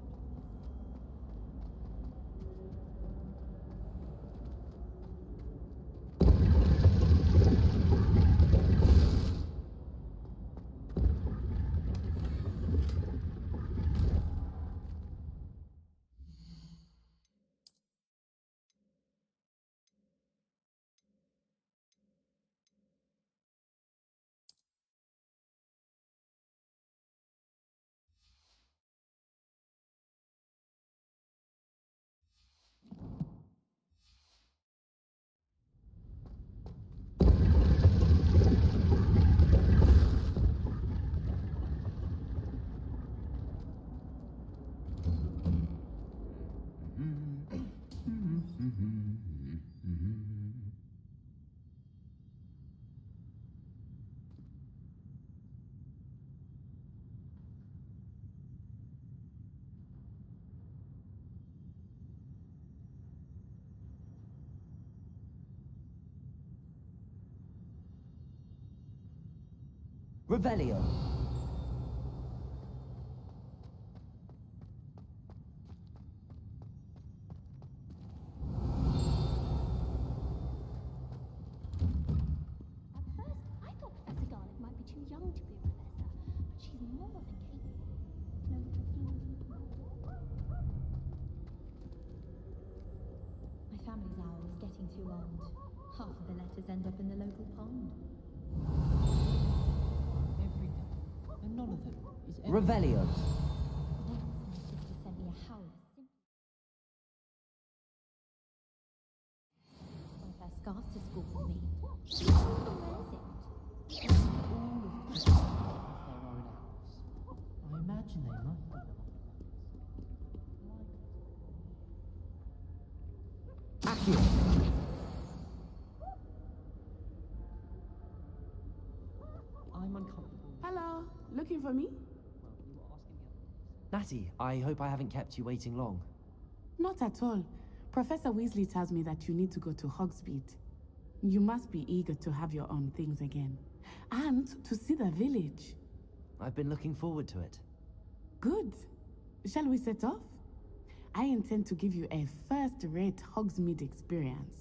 Revelio. At first, I thought Professor Garlick might be too young to be a professor, but she's more than capable. No, getting too old. Half of the letters end up in the local pond. Every day. And none of them is ever... Revelio. Once my sister sent me a howler one of her scarves to school with me. She still wears it. All of the kids have their own owls. I imagine they might be Accio. I'm uncomfortable. Hello, looking for me? Well, you were asking the other ones. Natty, I hope I haven't kept you waiting long. Not at all. Professor Weasley tells me that you need to go to Hogsmeade. You must be eager to have your own things again. And to see the village. I've been looking forward to it. Good. Shall we set off? I intend to give you a first-rate Hogsmeade experience.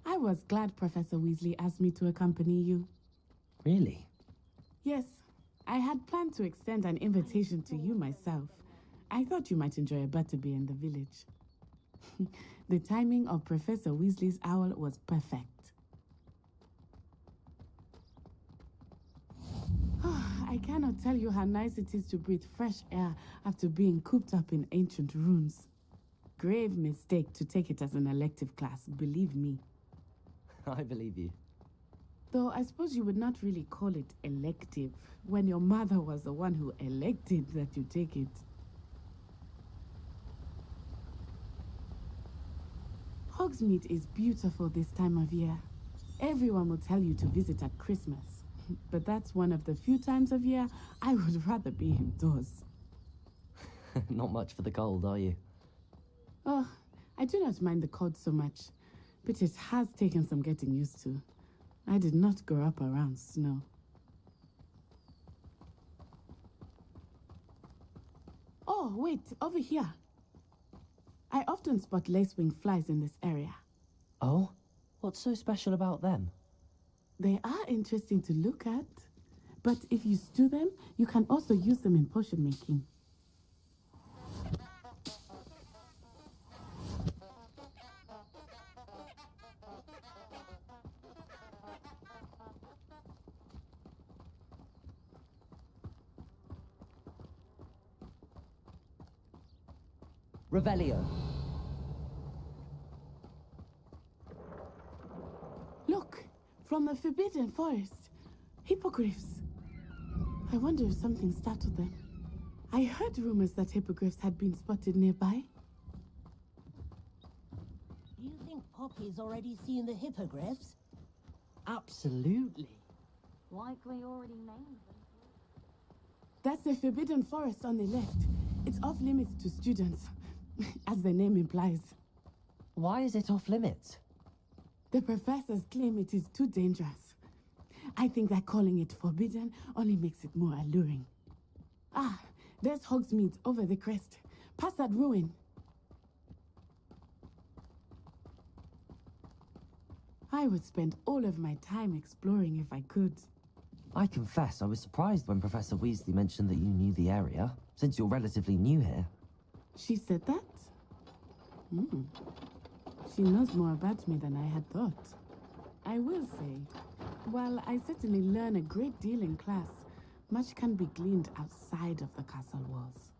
I was glad Professor Weasley asked me to accompany you. Really? Yes, I had planned to extend an invitation to you myself. I thought you might enjoy a butterbeer in the village. The timing of Professor Weasley's owl was perfect. I cannot tell you how nice it is to breathe fresh air after being cooped up in ancient ruins. Grave mistake to take it as an elective class, believe me. I believe you. Though I suppose you would not really call it elective when your mother was the one who elected that you take it. Hogsmeade is beautiful this time of year. Everyone will tell you to visit at Christmas. But that's one of the few times of year I would rather be indoors. Not much for the cold, are you? Oh, I do not mind the cold so much, but it has taken some getting used to. I did not grow up around snow. Oh, wait, over here. I often spot lacewing flies in this area. Oh? What's so special about them? They are interesting to look at, but if you stew them, you can also use them in potion making. Revelio. Look, from the Forbidden Forest. Hippogriffs. I wonder if something startled them. I heard rumors that hippogriffs had been spotted nearby. Do you think Poppy's already seen the hippogriffs? Absolutely. Like we already named them. That's the Forbidden Forest on the left. It's off limits to students, as the name implies. Why is it off limits? The professors claim it is too dangerous. I think that calling it forbidden only makes it more alluring. Ah, there's Hogsmeade over the crest. Past that ruin. I would spend all of my time exploring if I could. I confess I was surprised when Professor Weasley mentioned that you knew the area, since you're relatively new here. She said that? She knows more about me than I had thought. I will say, while I certainly learn a great deal in class, much can be gleaned outside of the castle walls.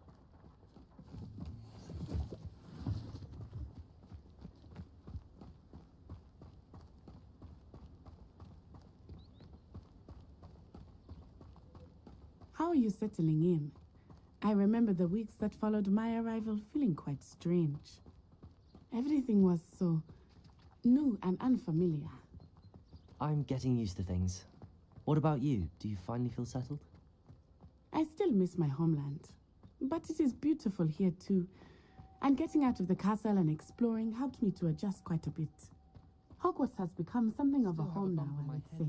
How are you settling in? I remember the weeks that followed my arrival feeling quite strange. Everything was so new and unfamiliar. I'm getting used to things. What about you? Do you finally feel settled? I still miss my homeland, but it is beautiful here too. And getting out of the castle and exploring helped me to adjust quite a bit. Hogwarts has become something of a home now, I would say.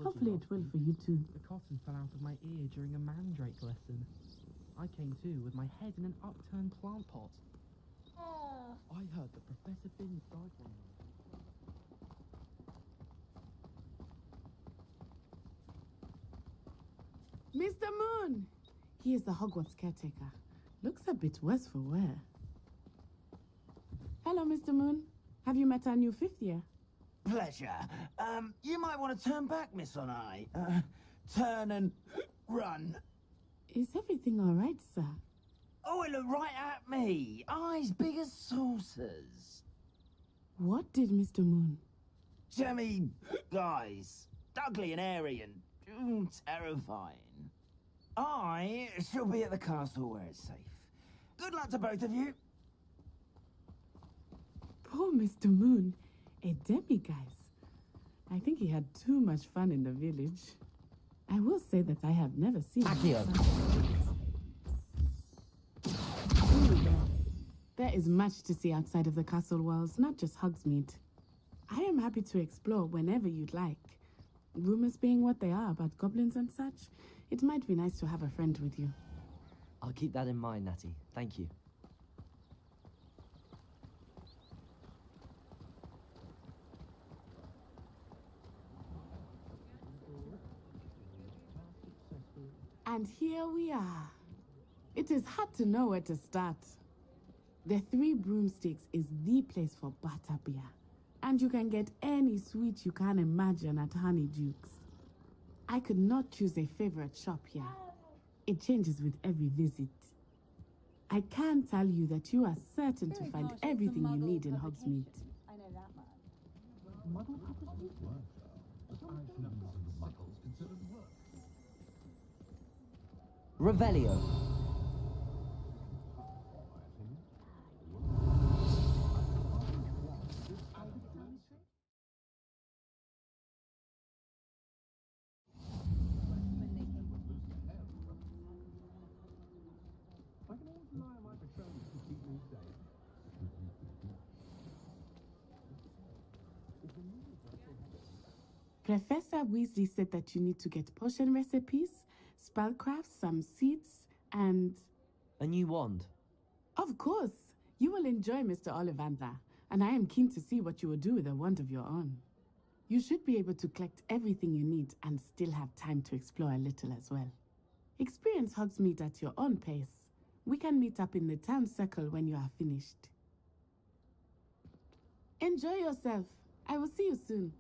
Hopefully it will for you too. The cotton fell out of my ear during a mandrake lesson. I came to with my head in an upturned plant pot. I heard that Professor Binns died one night. Mr. Moon! He is the Hogwarts caretaker. Looks a bit worse for wear. Hello, Mr. Moon. Have you met our new 5th year? Pleasure. You might want to turn back, Miss Onai. Turn and run. Is everything all right, sir? Oh, it looked right at me. Eyes big as saucers. What did Mr. Moon? Jemmy, guys. Ugly and airy and terrifying. I shall be at the castle where it's safe. Good luck to both of you. Poor Mr. Moon. A demiguise. I think he had too much fun in the village. I will say that I have never seen Accio. There is much to see outside of the castle walls, not just Hogsmeade. I am happy to explore whenever you'd like. Rumors being what they are about goblins and such, it might be nice to have a friend with you. I'll keep that in mind, Natty. Thank you. And here we are. It is hard to know where to start. The Three Broomsticks is the place for butterbeer. And you can get any sweet you can imagine at Honeyduke's. I could not choose a favorite shop here. It changes with every visit. I can tell you that you are certain to find everything you need in Hogsmeade. I know that much. Revelio. Professor Weasley said that you need to get potion recipes, spellcrafts, some seeds, and... A new wand. Of course! You will enjoy Mr. Ollivander, and I am keen to see what you will do with a wand of your own. You should be able to collect everything you need and still have time to explore a little as well. Experience Hogsmeade at your own pace. We can meet up in the town circle when you are finished. Enjoy yourself. I will see you soon.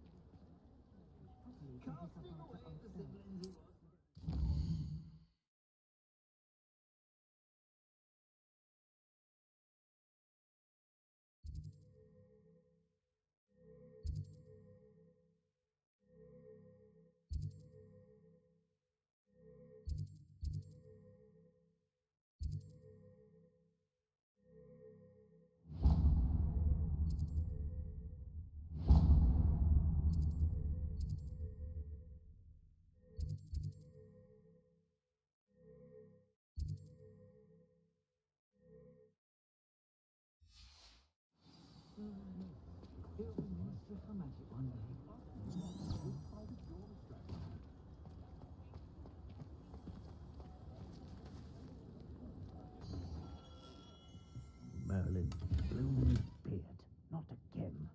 Merlin, bloom his beard, not again.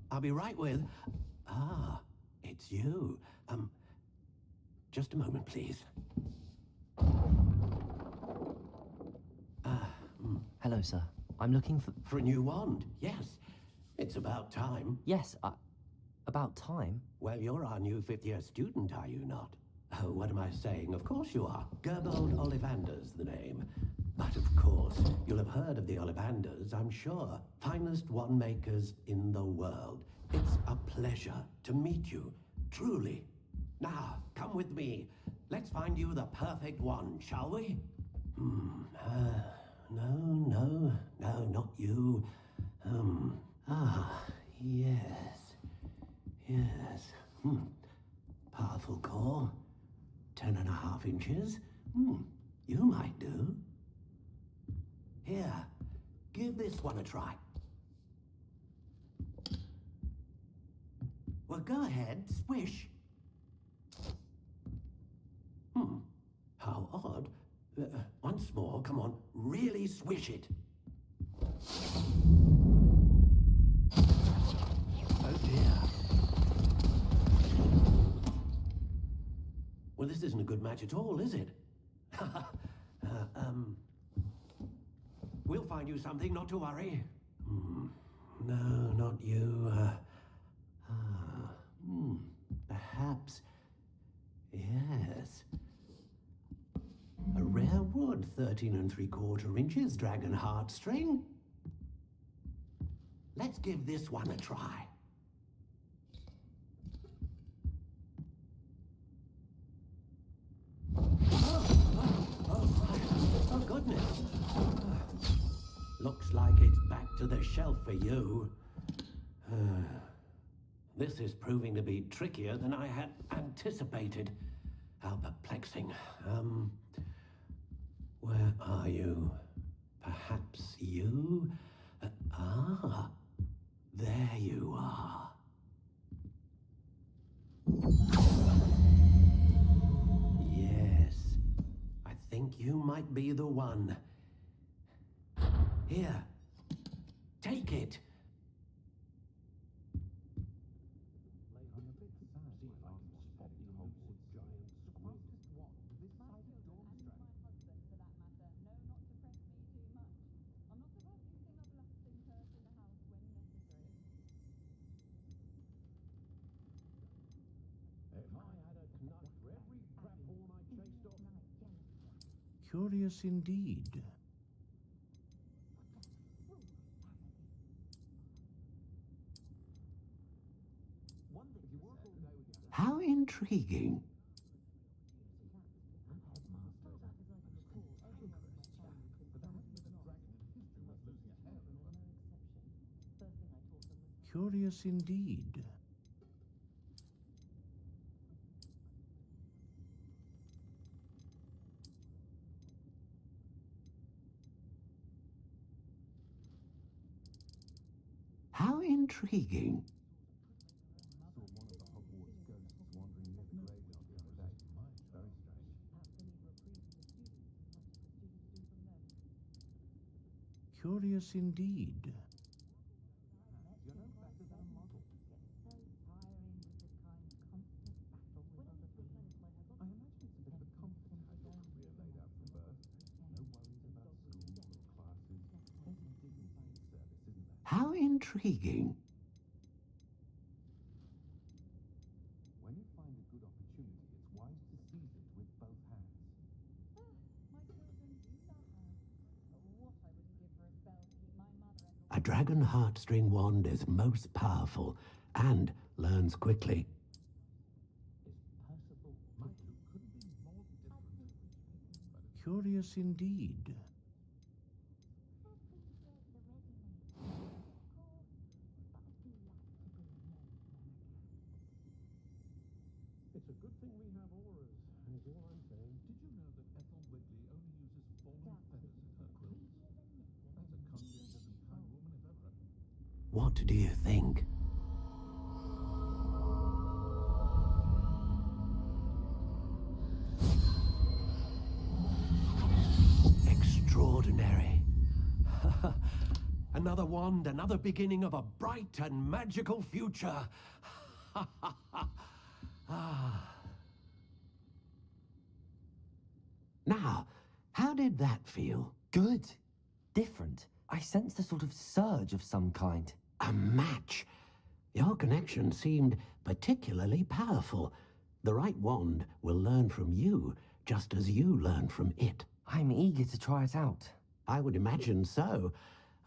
I'll be right with... Ah, it's you. Just a moment, please. Hello, sir. I'm looking for... For a new wand, yes. It's about time. Yes, about time? Well, you're our new 5th-year student, are you not? Oh, what am I saying? Of course you are. Gerbold Ollivander's the name. But of course, you'll have heard of the Ollivanders, I'm sure. Finest wand makers in the world. It's a pleasure to meet you, truly. Now, come with me. Let's find you the perfect wand, shall we? No, not you. Yes. Powerful core. 10.5 inches. You might do. Here, give this one a try. Well, go ahead, swish. How odd. Once more, come on, really swish it. Oh dear. Well, this isn't a good match at all, is it? We'll find you something, not to worry. No, not you. Perhaps. Yes. A rare wood, 13 3/4 inches, dragon heartstring. Let's give this one a try. Oh, goodness. Looks like it's back to the shelf for you. This is proving to be trickier than I had anticipated. How perplexing. Where are you? Perhaps you? There you are. Yes, I think you might be the one. Here, take it. Curious indeed. How intriguing. Curious indeed. How intriguing. Curious indeed. How intriguing. When you find a good opportunity, it's wise to seize it with both hands. A dragon heartstring wand is most powerful and learns quickly. Curious indeed. It's a good thing we have auras, is all I'm saying. Did you know that Ethel Wigley only uses fallen feathers in her quilts? That's a conscientious and kind woman if ever. What do you think? Extraordinary. Another wand, another beginning of a bright and magical future. Now, how did that feel? Good. Different. I sensed a sort of surge of some kind. A match. Your connection seemed particularly powerful. The right wand will learn from you, just as you learn from it. I'm eager to try it out. I would imagine so.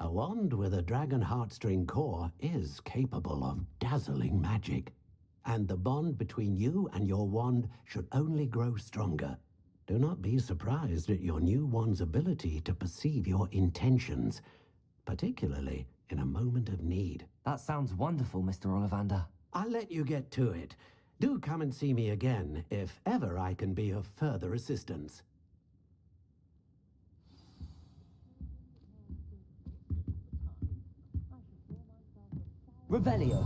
A wand with a dragon heartstring core is capable of dazzling magic. And the bond between you and your wand should only grow stronger. Do not be surprised at your new wand's ability to perceive your intentions, particularly in a moment of need. That sounds wonderful, Mr. Ollivander. I'll let you get to it. Do come and see me again if ever I can be of further assistance. Revelio.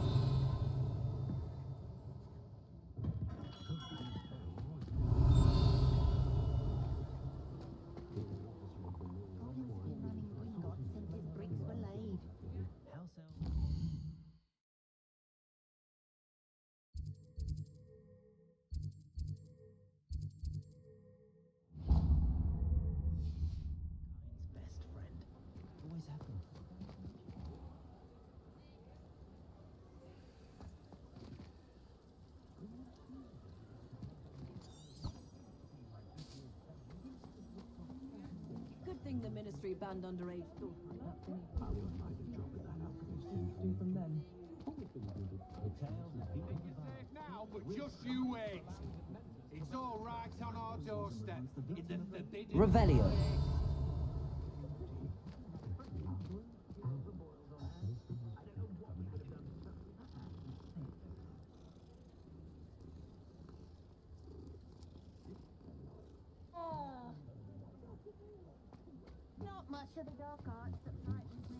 Best friend. Always happens. Good thing the Ministry banned underage thought. Do from them. Now, but just you wait. It's all right on our doorstep. In the forbidden... Revelio. Not much of the dark arts that frightens me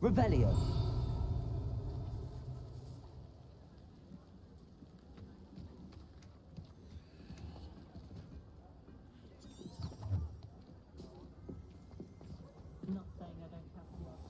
Revelio. Not saying I don't have to ask.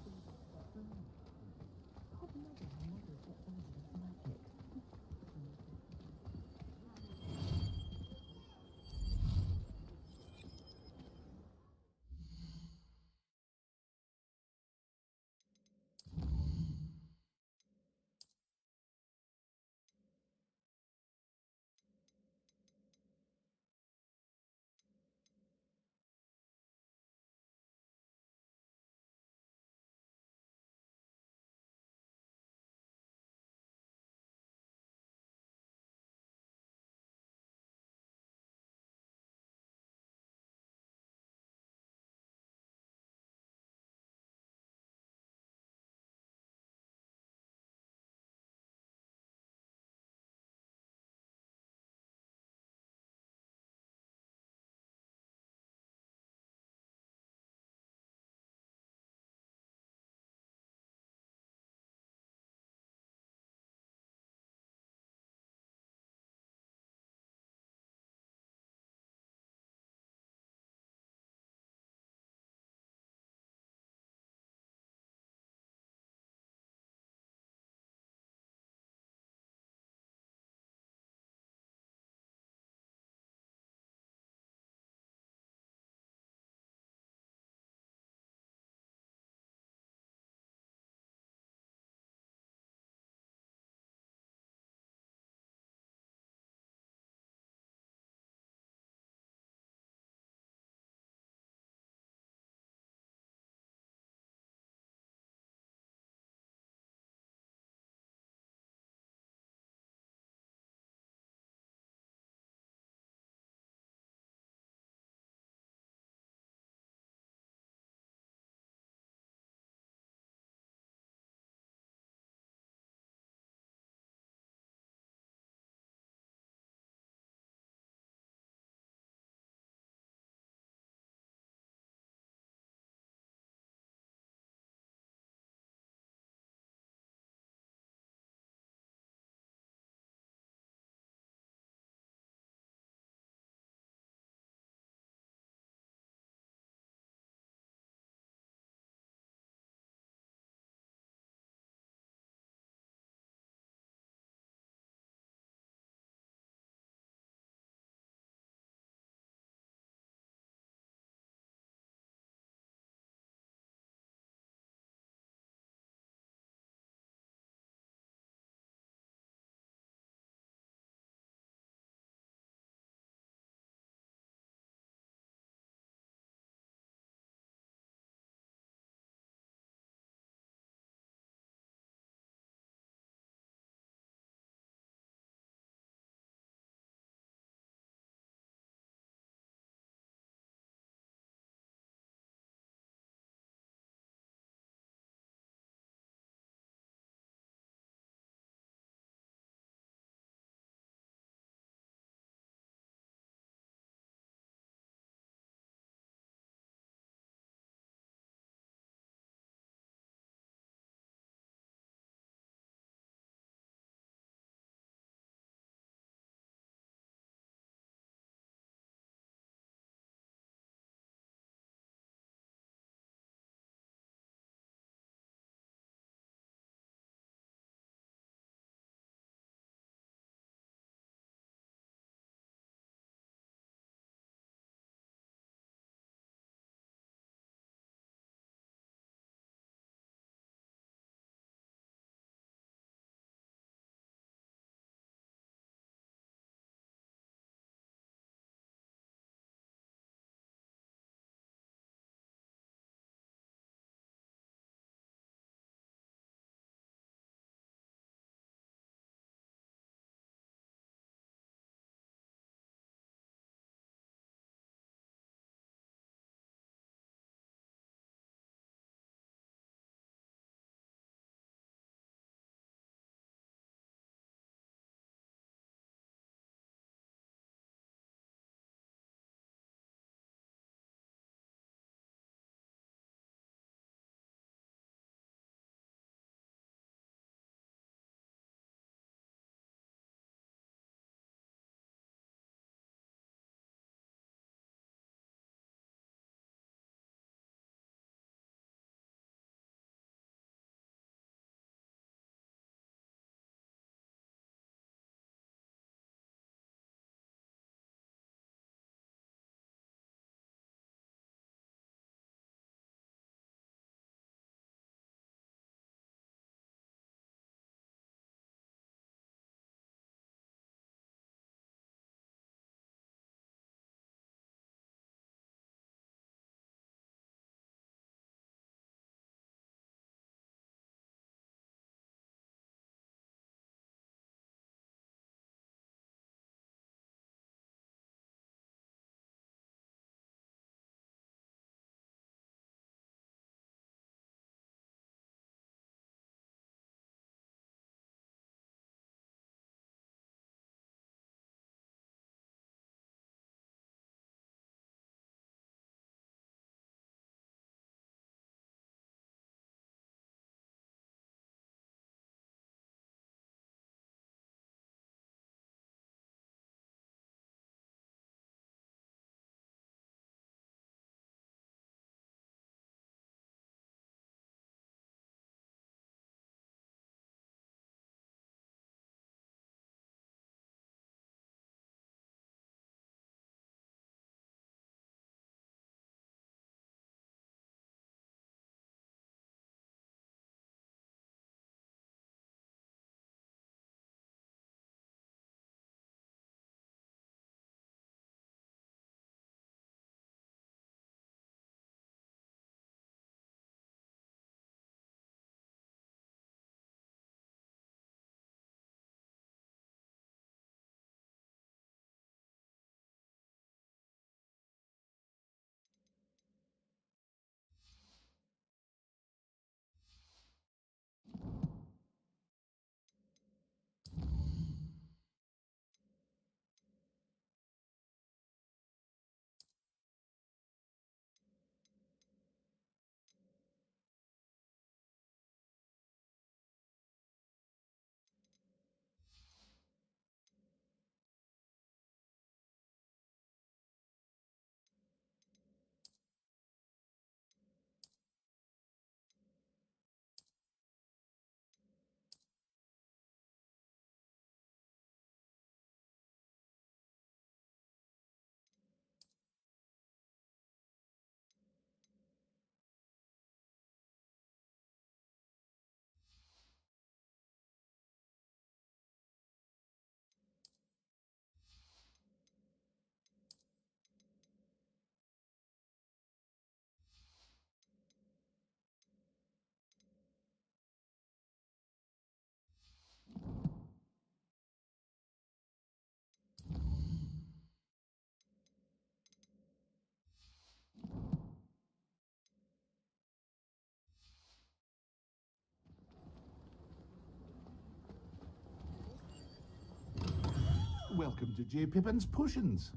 welcome to J. Pippin's Potions.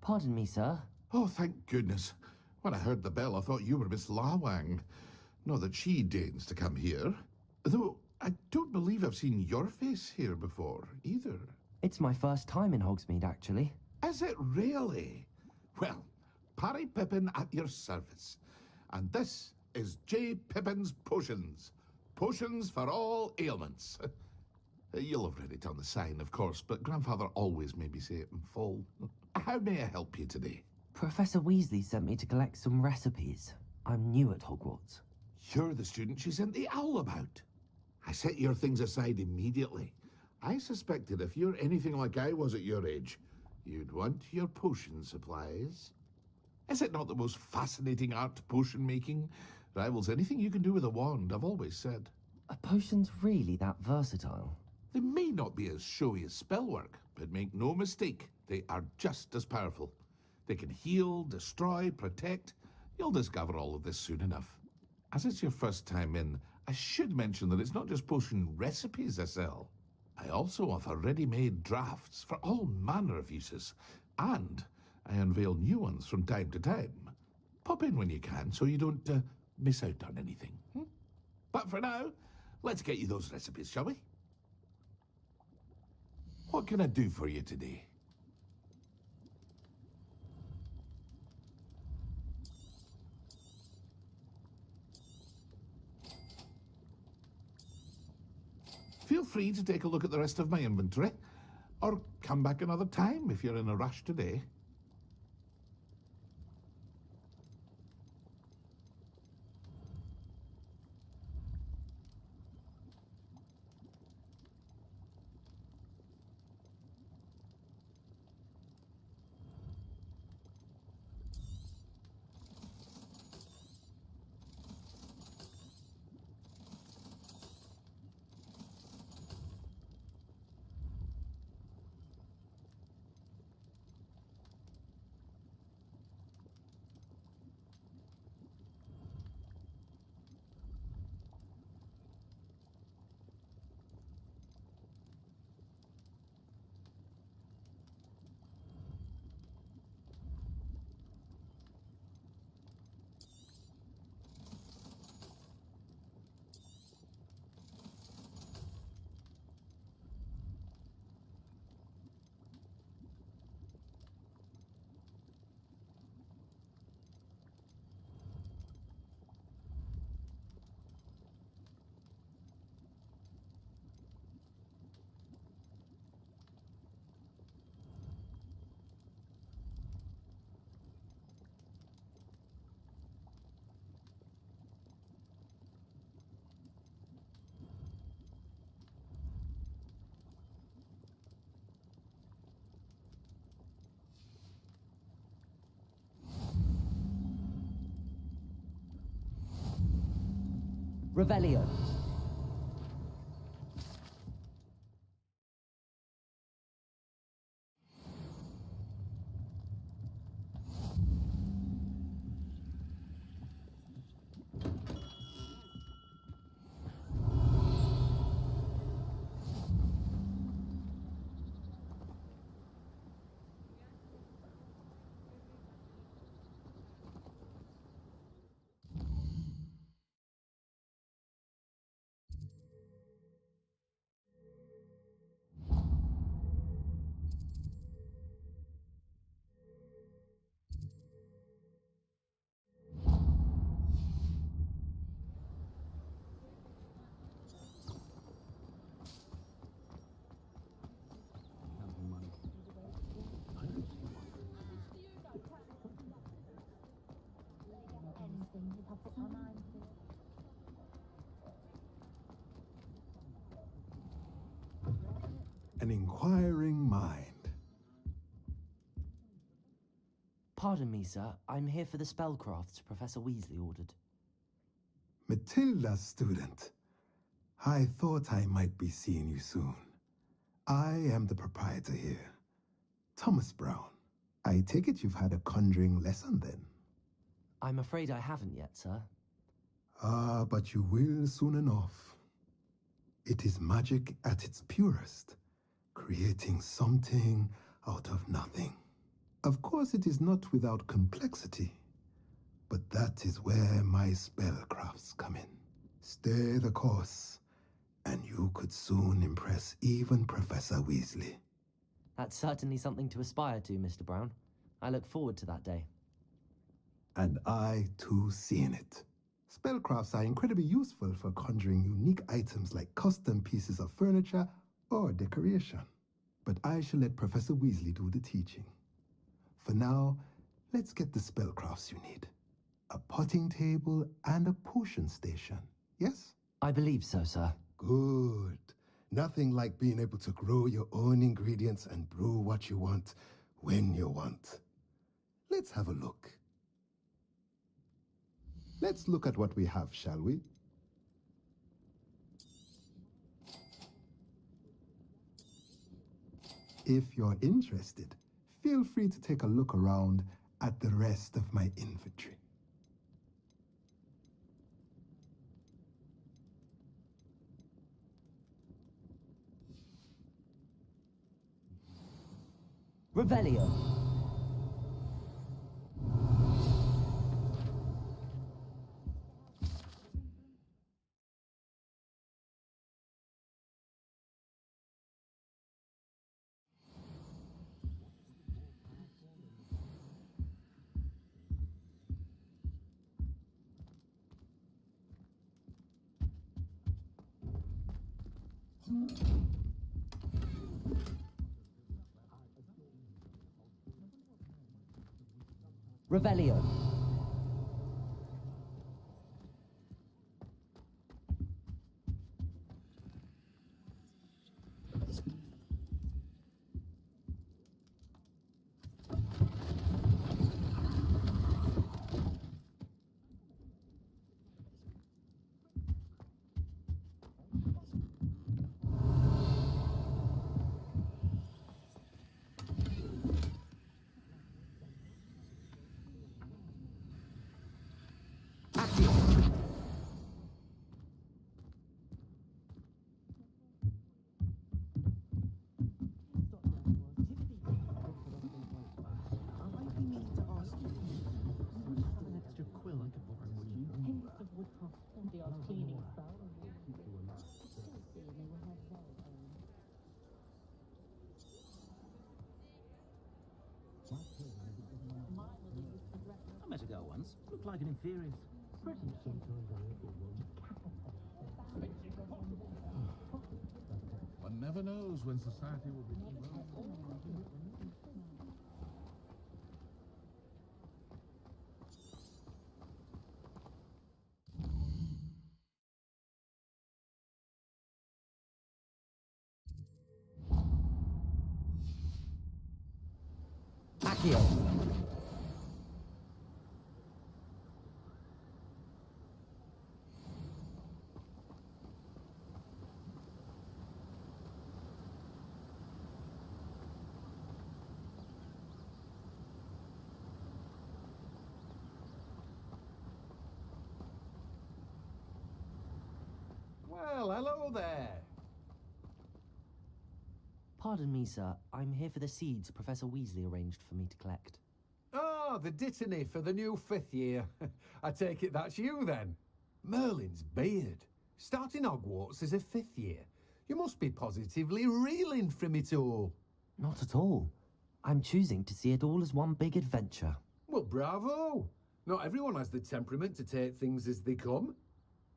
Pardon me, sir. Oh, thank goodness. When I heard the bell, I thought you were Miss Lawang. Not that she deigns to come here. Though, I don't believe I've seen your face here before, either. It's my first time in Hogsmeade, actually. Is it really? Well, Parry Pippin at your service. And this is J. Pippin's Potions. Potions for all ailments. You'll have read it on the sign, of course, but Grandfather always made me say it in full. How may I help you today? Professor Weasley sent me to collect some recipes. I'm new at Hogwarts. You're the student she sent the owl about. I set your things aside immediately. I suspected if you're anything like I was at your age, you'd want your potion supplies. Is it not the most fascinating art, potion making? Rivals anything you can do with a wand, I've always said. Are potions really that versatile? They may not be as showy as spellwork, but make no mistake, they are just as powerful. They can heal, destroy, protect. You'll discover all of this soon enough. As it's your first time in, I should mention that it's not just potion recipes I sell. I also offer ready-made drafts for all manner of uses, and I unveil new ones from time to time. Pop in when you can so you don't miss out on anything. But for now, let's get you those recipes, shall we? What can I do for you today? Feel free to take a look at the rest of my inventory, or come back another time if you're in a rush today. Revelio. An inquiring mind. Pardon me, sir. I'm here for the spellcrafts Professor Weasley ordered. Matilda, student. I thought I might be seeing you soon. I am the proprietor here, Thomas Brown. I take it you've had a conjuring lesson then? I'm afraid I haven't yet, sir. Ah, but you will soon enough. It is magic at its purest, creating something out of nothing. Of course, it is not without complexity, but that is where my spellcrafts come in. Stay the course, and you could soon impress even Professor Weasley. That's certainly something to aspire to, Mr. Brown. I look forward to that day. And I, too, see in it. Spellcrafts are incredibly useful for conjuring unique items like custom pieces of furniture or decoration. But I shall let Professor Weasley do the teaching. For now, let's get the spellcrafts you need. A potting table and a potion station, yes? I believe so, sir. Good. Nothing like being able to grow your own ingredients and brew what you want when you want. Let's have a look. Let's look at what we have, shall we? If you're interested, feel free to take a look around at the rest of my inventory. Revelio. Revelio. I met a girl once. Looked like an inferior. One never knows when society will be. Accio. Well, hello there. Pardon me, sir. I'm here for the seeds Professor Weasley arranged for me to collect. Oh, the dittany for the new 5th year. I take it that's you then. Merlin's beard. Starting Hogwarts as a 5th year. You must be positively reeling from it all. Not at all. I'm choosing to see it all as one big adventure. Well, bravo. Not everyone has the temperament to take things as they come.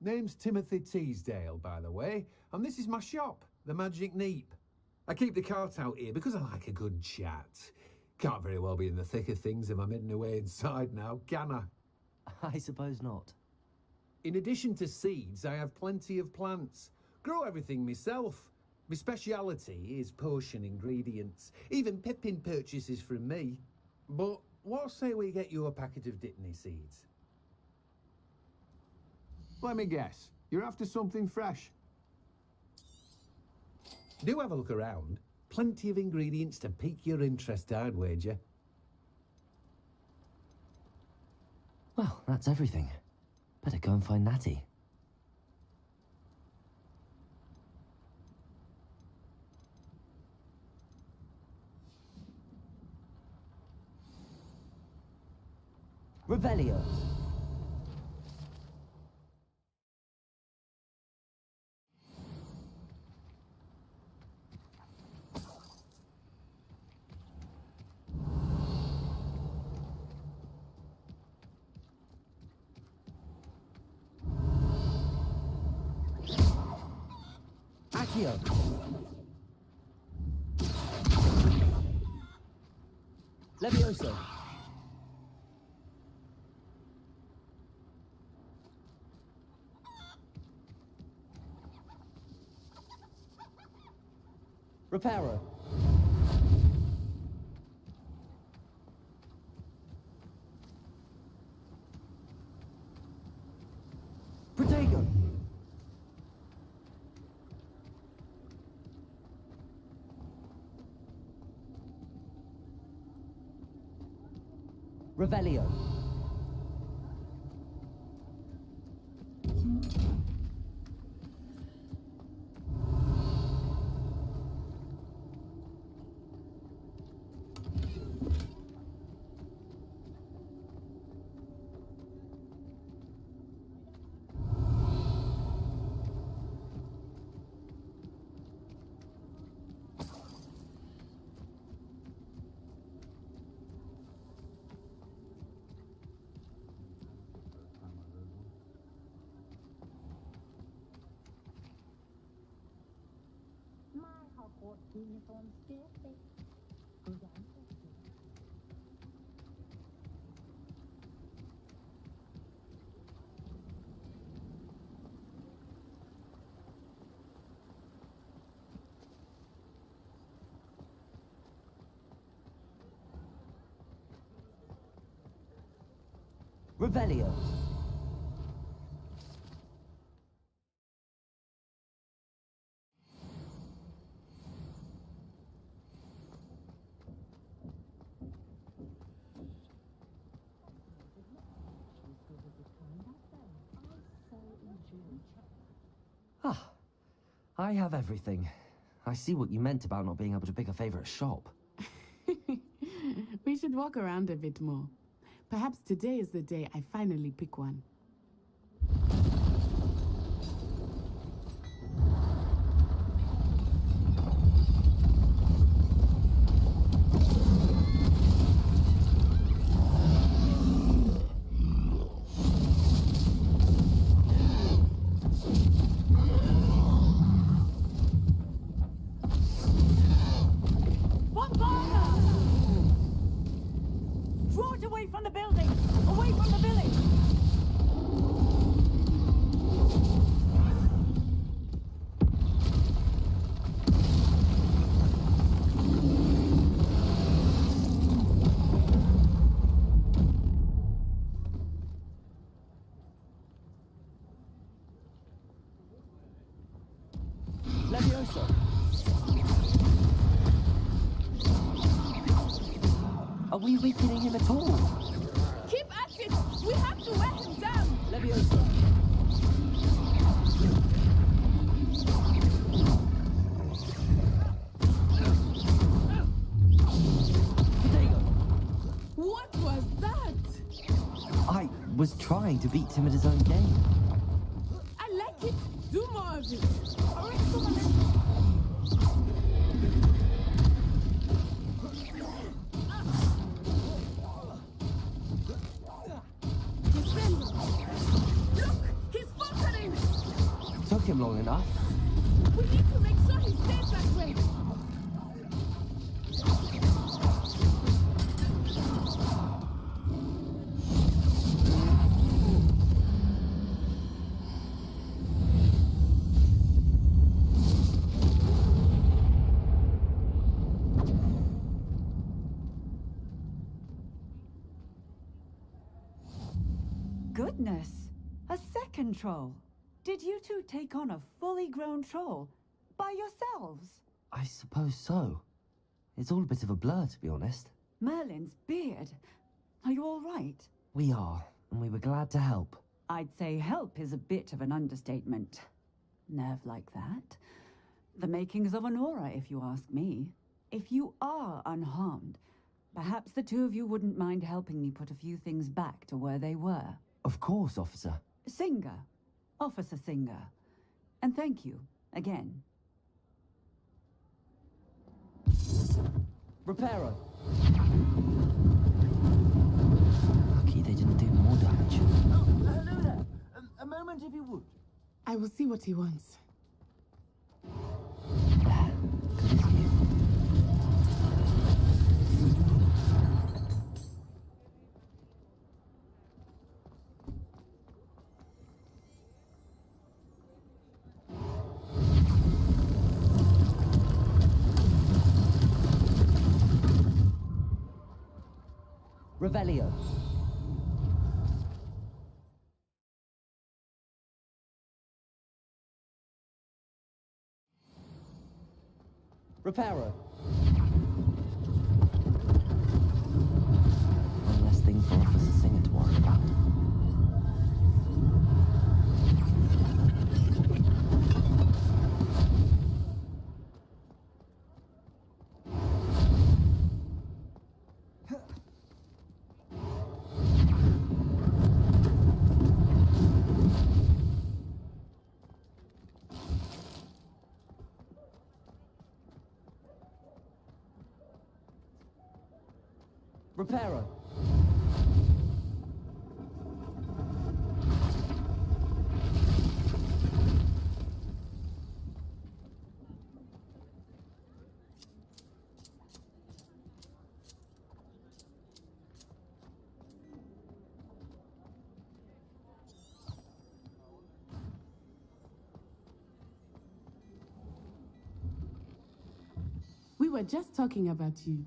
Name's Timothy Teasdale, by the way, and this is my shop, the Magic Neep. I keep the cart out here because I like a good chat. Can't very well be in the thick of things if I'm hidden away inside now, can I? I suppose not. In addition to seeds, I have plenty of plants. Grow everything myself. My speciality is potion ingredients. Even Pippin purchases from me. But what say we get you a packet of Dittany seeds? Let me guess. You're after something fresh. Do have a look around. Plenty of ingredients to pique your interest, I'd wager. Well, that's everything. Better go and find Natty. Revelio. Accio. Levioso. Reparo. Protego. Revelio. My Hogwarts uniform still fits. Good answer. Revelio. Ah, I have everything. I see what you meant about not being able to pick a favorite shop. We should walk around a bit more. Perhaps today is the day I finally pick one. Draw it away from the building! Away from the village! Levioso. Are we weakening him at all? Keep at it! We have to wear him down! Levioso. What was that? I was trying to beat him at his own game. I like it! Do more of it! Look! He's faltering! Took him long enough. We need to make sure he stays that way! Goodness! A second troll! Did you two take on a fully grown troll? By yourselves? I suppose so. It's all a bit of a blur, to be honest. Merlin's beard. Are you all right? We are, and we were glad to help. I'd say help is a bit of an understatement. Nerve like that. The makings of an aura, if you ask me. If you are unharmed, Perhaps the two of you wouldn't mind helping me put a few things back to where they were. Of course, officer. Singer. Officer Singer. And thank you, again. Reparo. Lucky they didn't do more damage. Oh, hello there. A moment if you would. I will see what he wants. Good as new. Revelio. Reparo. One less thing for Officer Singer to worry about. Reparo. We were just talking about you.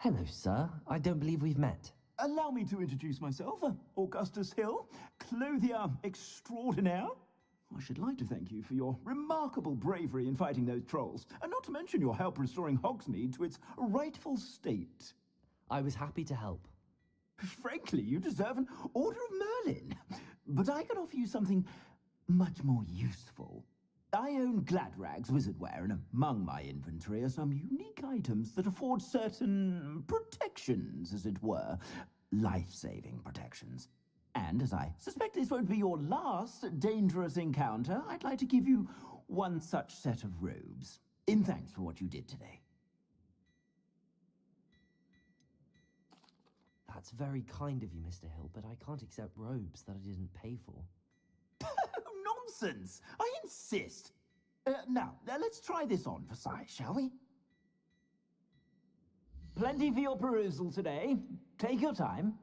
Hello, sir. I don't believe we've met. Allow me to introduce myself, Augustus Hill, clothier extraordinaire. I should like to thank you for your remarkable bravery in fighting those trolls, and not to mention your help restoring Hogsmeade to its rightful state. I was happy to help. Frankly, you deserve an Order of Merlin. But I can offer you something much more useful. I own Gladrag's wizardware, and among my inventory are some unique items that afford certain protections, as it were. Life-saving protections. And as I suspect this won't be your last dangerous encounter, I'd like to give you one such set of robes, in thanks for what you did today. That's very kind of you, Mr. Hill, but I can't accept robes that I didn't pay for. Nonsense! I insist! Now, let's try this on for size, shall we? Plenty for your perusal today. Take your time.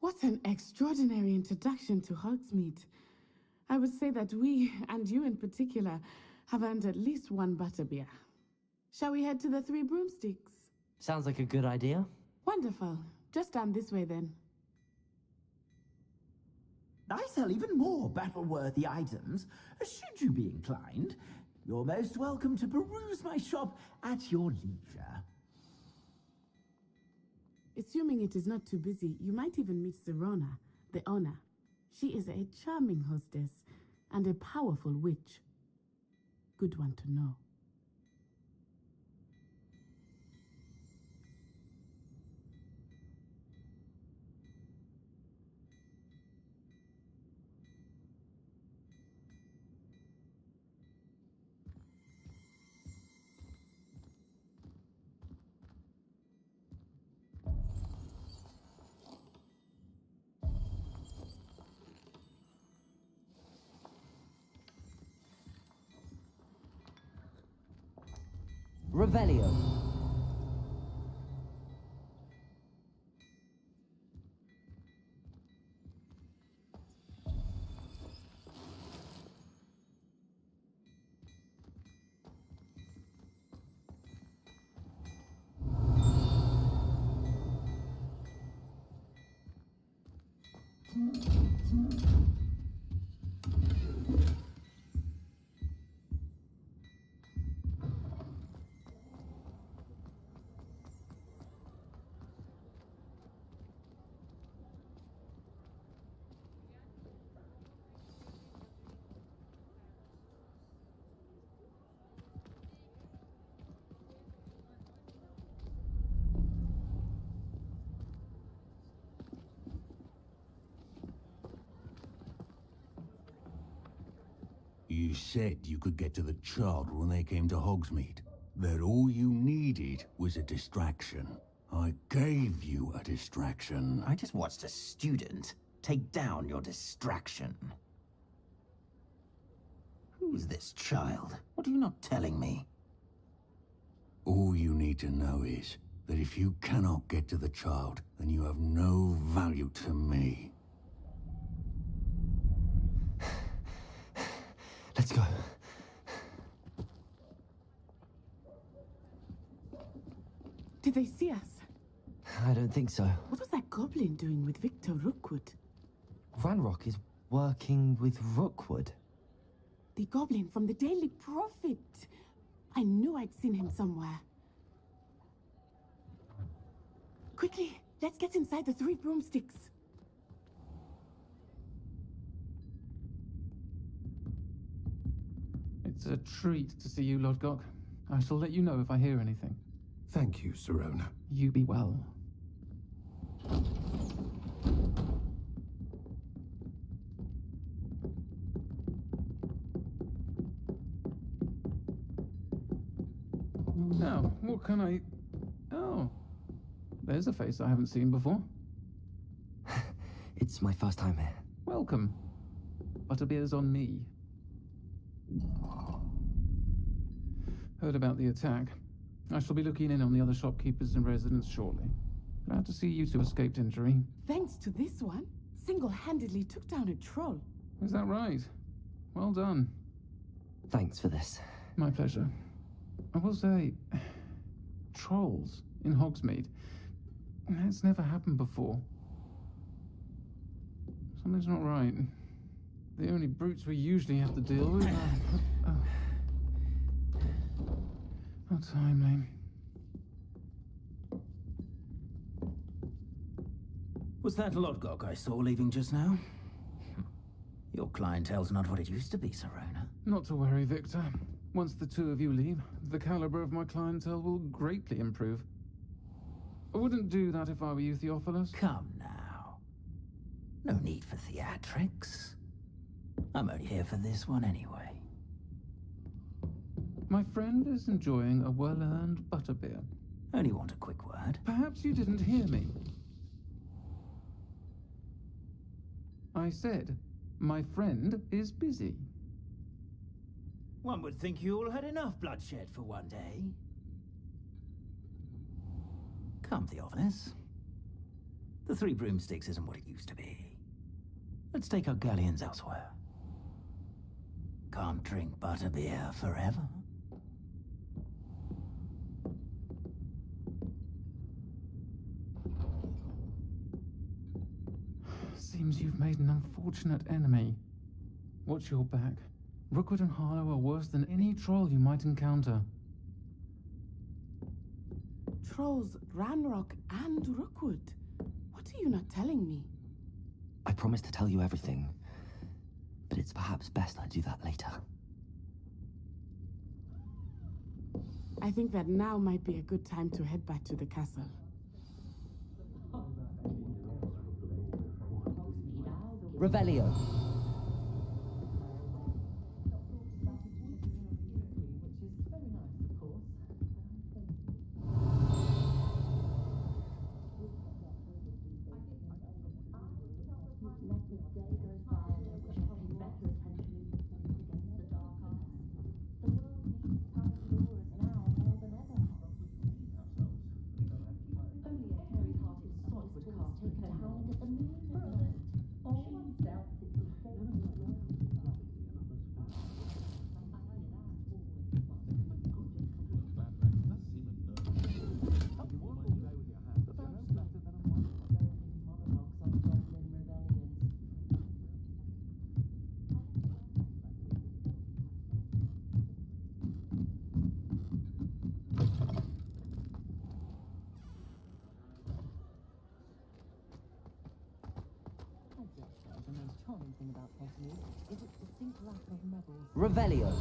What an extraordinary introduction to Hogsmeade. I would say that we, and you in particular, have earned at least one butterbeer. Shall we head to the Three Broomsticks? Sounds like a good idea. Wonderful. Just down this way then. I sell even more battle-worthy items. Should you be inclined, you're most welcome to peruse my shop at your leisure. Assuming it is not too busy, you might even meet Sirona, the owner. She is a charming hostess and a powerful witch. Good one to know. Revelio. You said you could get to the child when they came to Hogsmeade. That all you needed was a distraction. I gave you a distraction. I just watched a student take down your distraction. Who's this child? What are you not telling me? All you need to know is that if you cannot get to the child, then you have no value to me. Let's go. Did they see us? I don't think so. What was that goblin doing with Victor Rookwood? Ranrock is working with Rookwood. The goblin from the Daily Prophet. I knew I'd seen him somewhere. Quickly, let's get inside the 3 broomsticks. It's a treat to see you, Lodgok. I shall let you know if I hear anything. Thank you, Sirona. You be well. Now, what can I... Oh, there's a face I haven't seen before. It's my first time here. Welcome. Butterbeer's on me. Heard about the attack. I shall be looking in on the other shopkeepers and residents shortly. Glad to see you two escaped injury. Thanks to this one, single-handedly took down a troll. Is that right? Well done. Thanks for this. My pleasure. I will say, trolls in Hogsmeade. That's never happened before. Something's not right. The only brutes we usually have to deal with are... How timely. Was that Lodgok I saw leaving just now? Your clientele's not what it used to be, Sirona. Not to worry, Victor. Once the two of you leave, the caliber of my clientele will greatly improve. I wouldn't do that if I were you, Theophilus. Come now. No need for theatrics. I'm only here for this one anyway. My friend is enjoying a well-earned butterbeer. Only want a quick word. Perhaps you didn't hear me. I said, my friend is busy. One would think you all had enough bloodshed for one day. Come, Theophilus. The 3 broomsticks isn't what it used to be. Let's take our galleons elsewhere. Can't drink butterbeer forever. Seems you've made an unfortunate enemy. Watch your back. Rookwood and Harlow are worse than any troll you might encounter. Trolls, Ranrock, and Rookwood. What are you not telling me? I promised to tell you everything, but it's perhaps best I do that later. I think that now might be a good time to head back to the castle. Revelio. Revelio.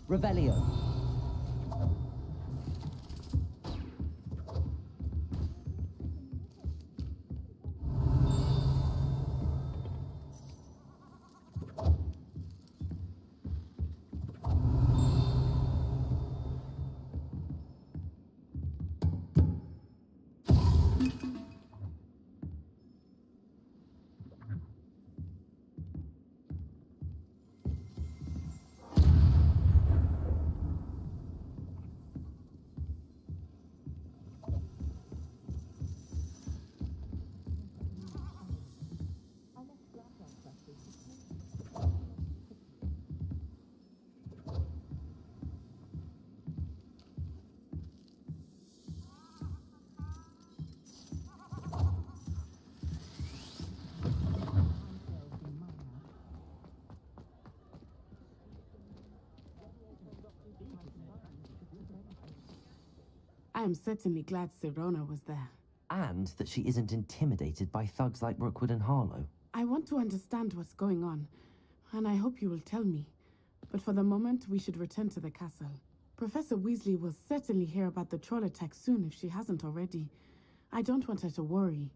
Revelio. I am certainly glad Sirona was there. And that she isn't intimidated by thugs like Rookwood and Harlow. I want to understand what's going on, and I hope you will tell me. But for the moment, we should return to the castle. Professor Weasley will certainly hear about the troll attack soon if she hasn't already. I don't want her to worry.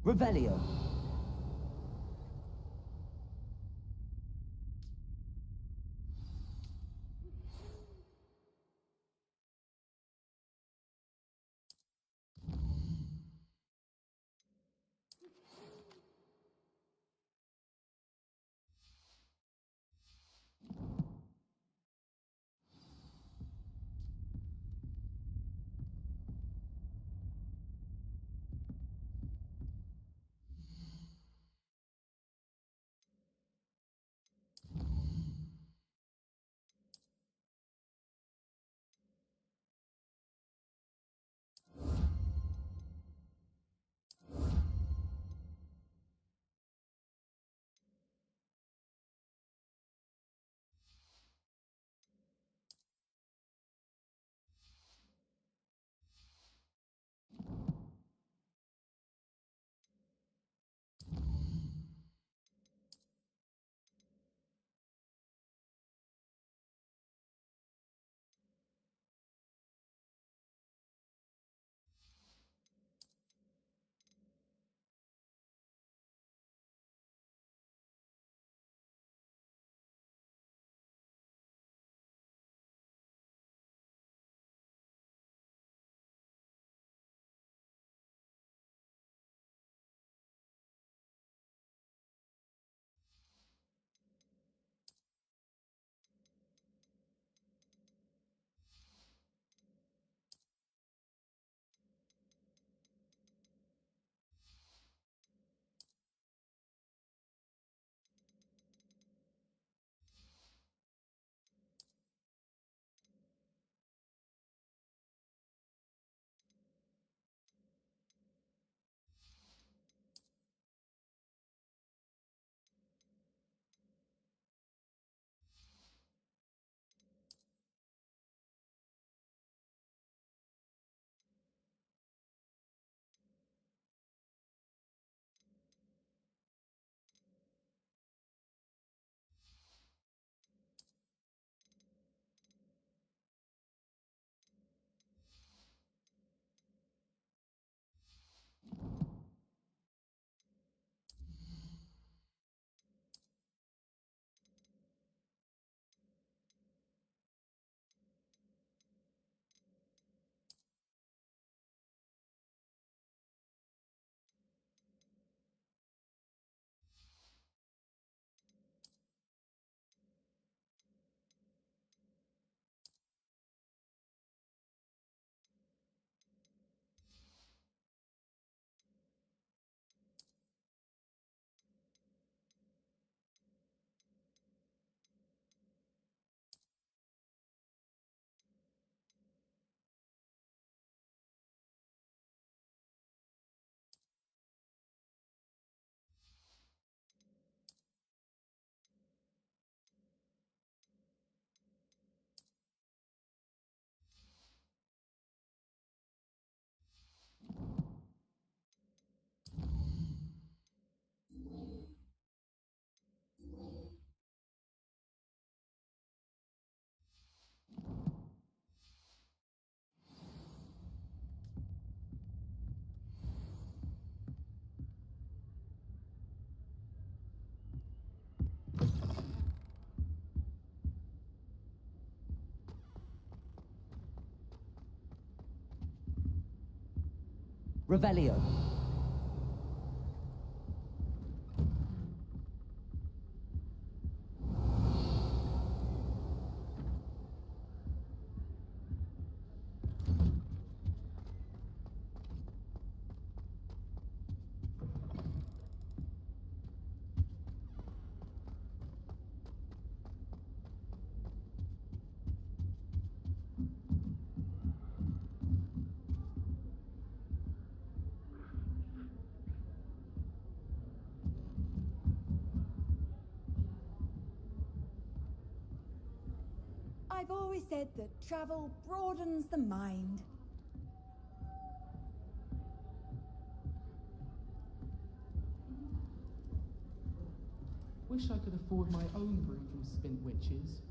Revelio. Revelio. I've always said that travel broadens the mind. Wish I could afford my own broom from Spint Witches.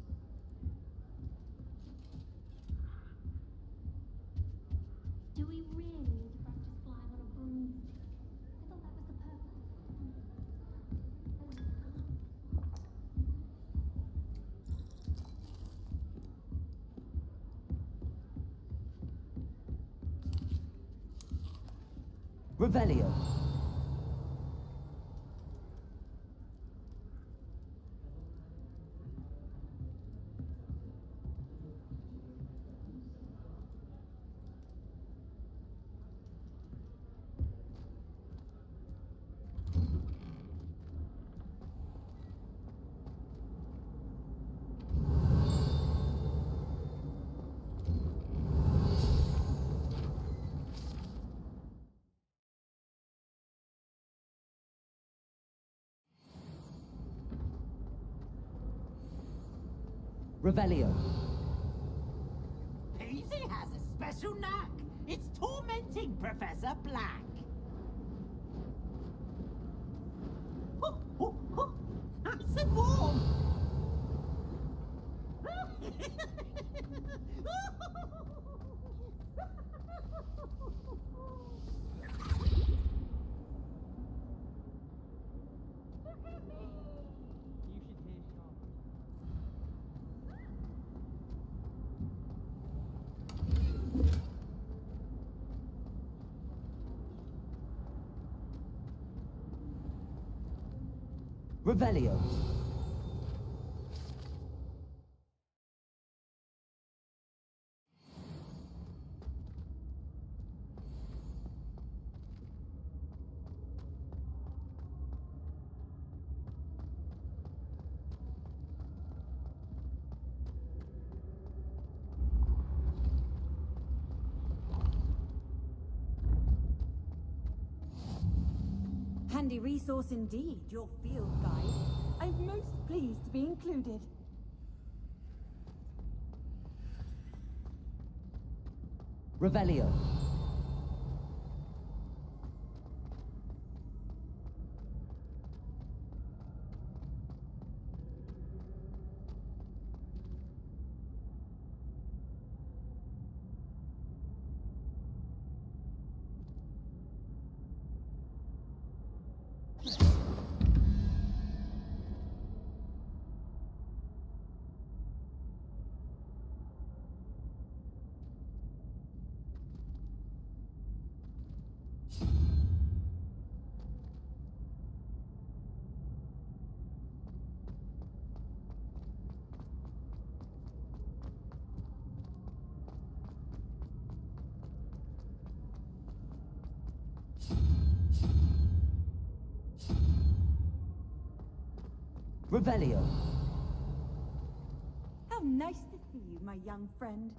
Do we really need to practice flying on a broomstick? I thought that was the purpose. Revelio. Revelio. Paisley has a special knack. It's tormenting Professor Black. Oh, oh, oh. Nice and warm. Revelio. Handy resource indeed, your field guide. I'm most pleased to be included. Revelio. Revelio. How nice to see you, my young friend.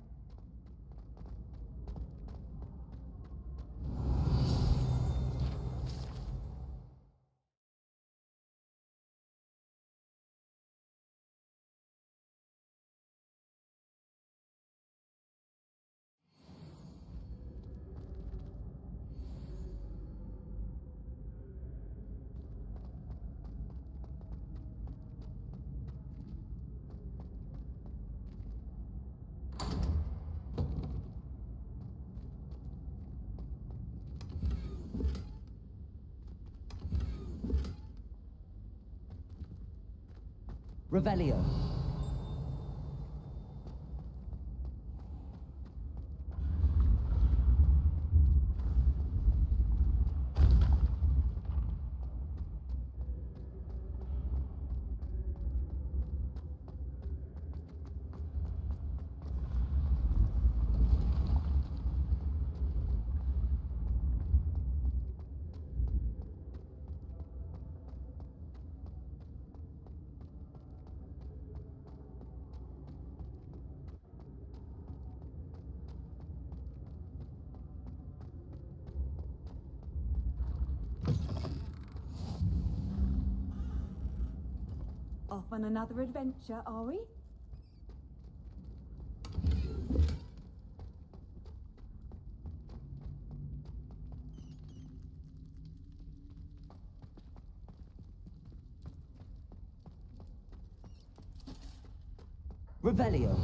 Revelio. on another adventure, are we? Revelio.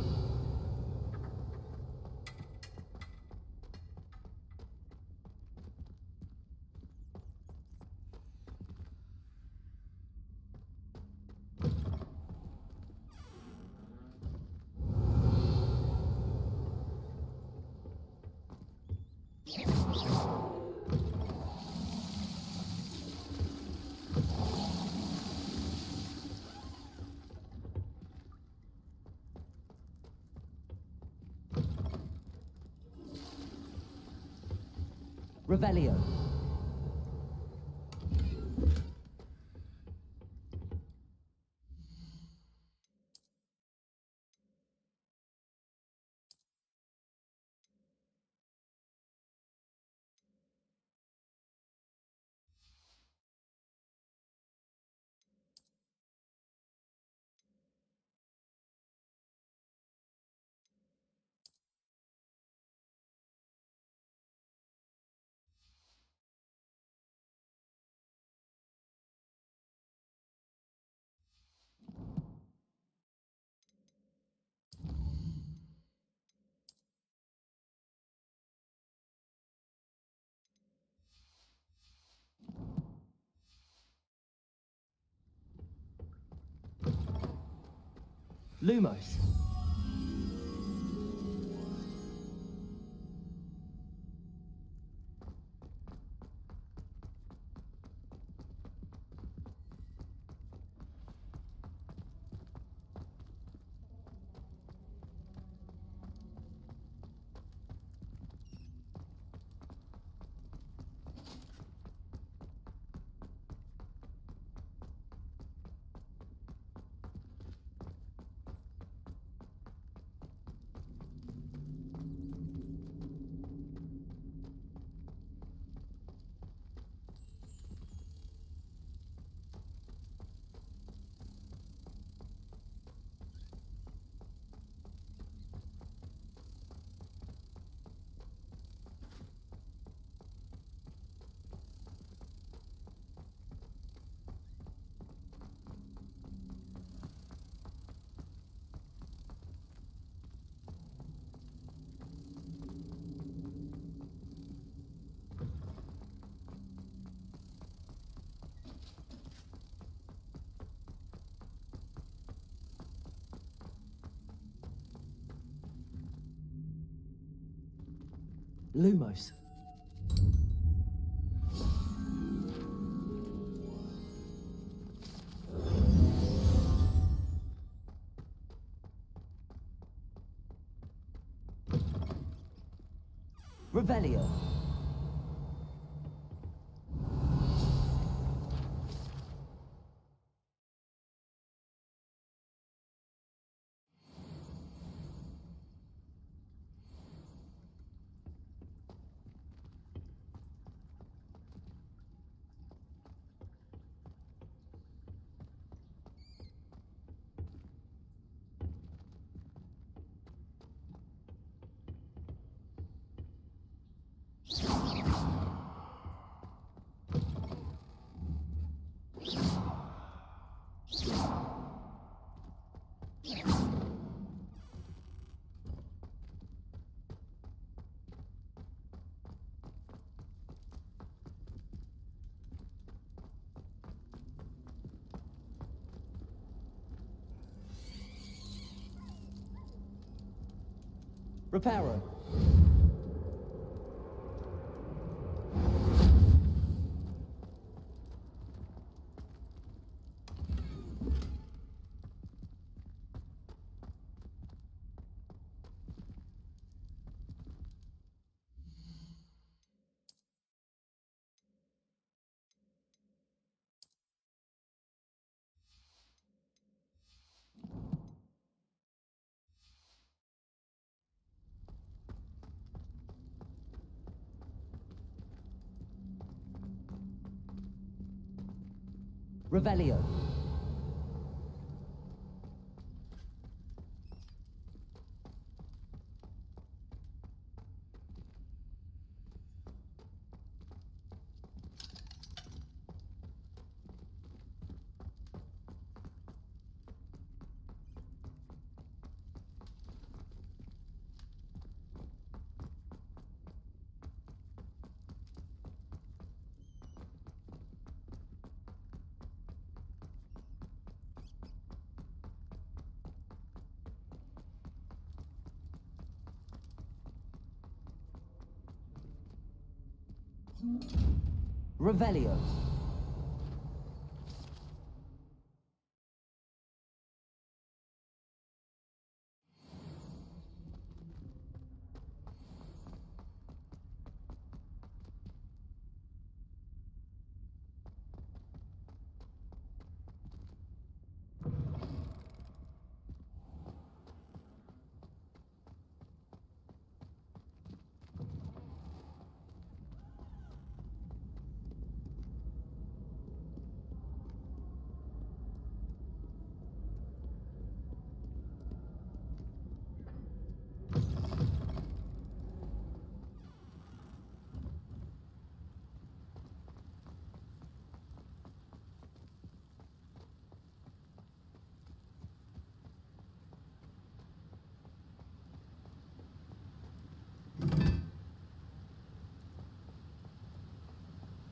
Revelio. Lumos. Lumos. Revelio. Reparo. Revelio. Revelio.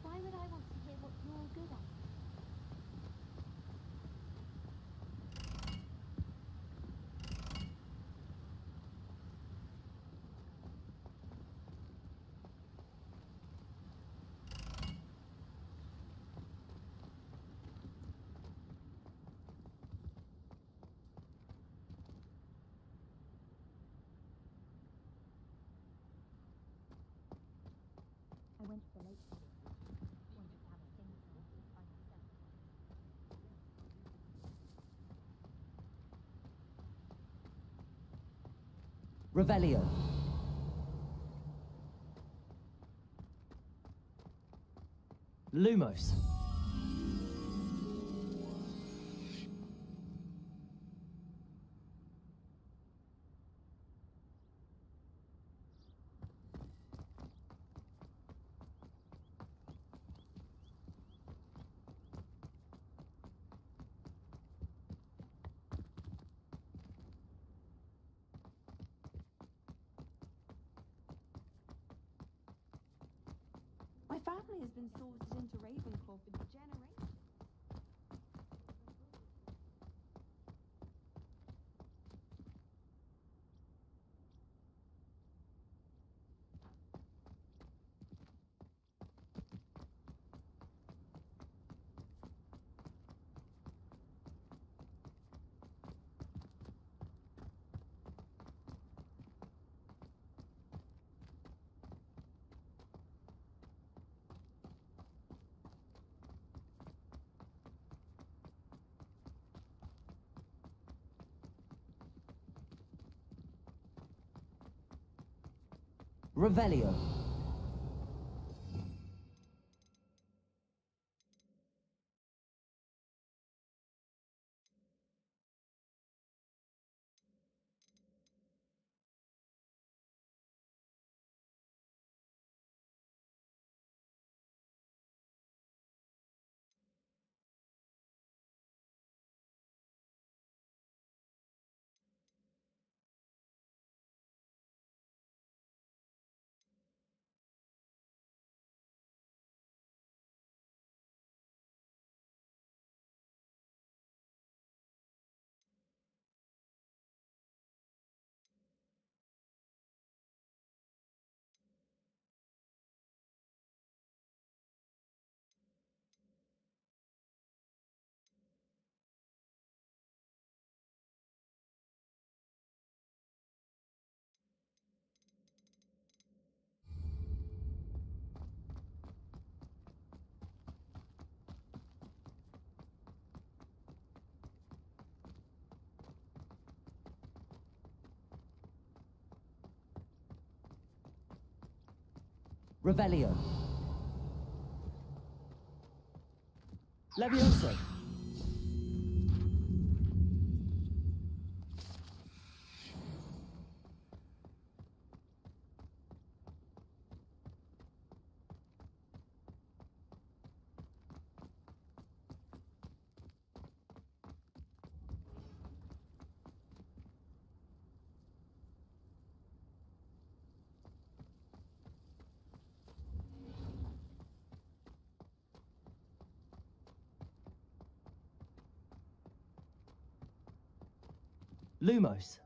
Why would I want to hear what you're good at? I went to the lake today. Wanted to have a think by myself. Revelio. Lumos. My family has been sorted into Ravenclaw for generations. Revelio. Revelio. Levioso. Lumos.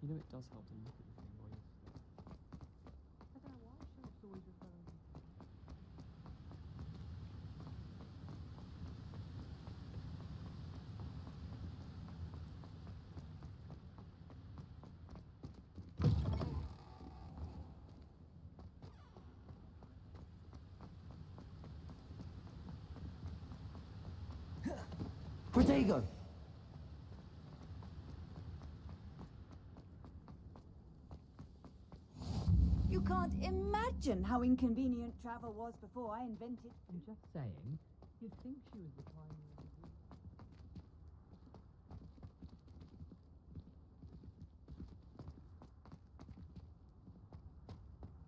You know, it does help to look at the thing while you're asleep. I don't know why shelves always refer to. Protego! You can't imagine how inconvenient travel was before I invented. I'm just saying, you'd think she was replying.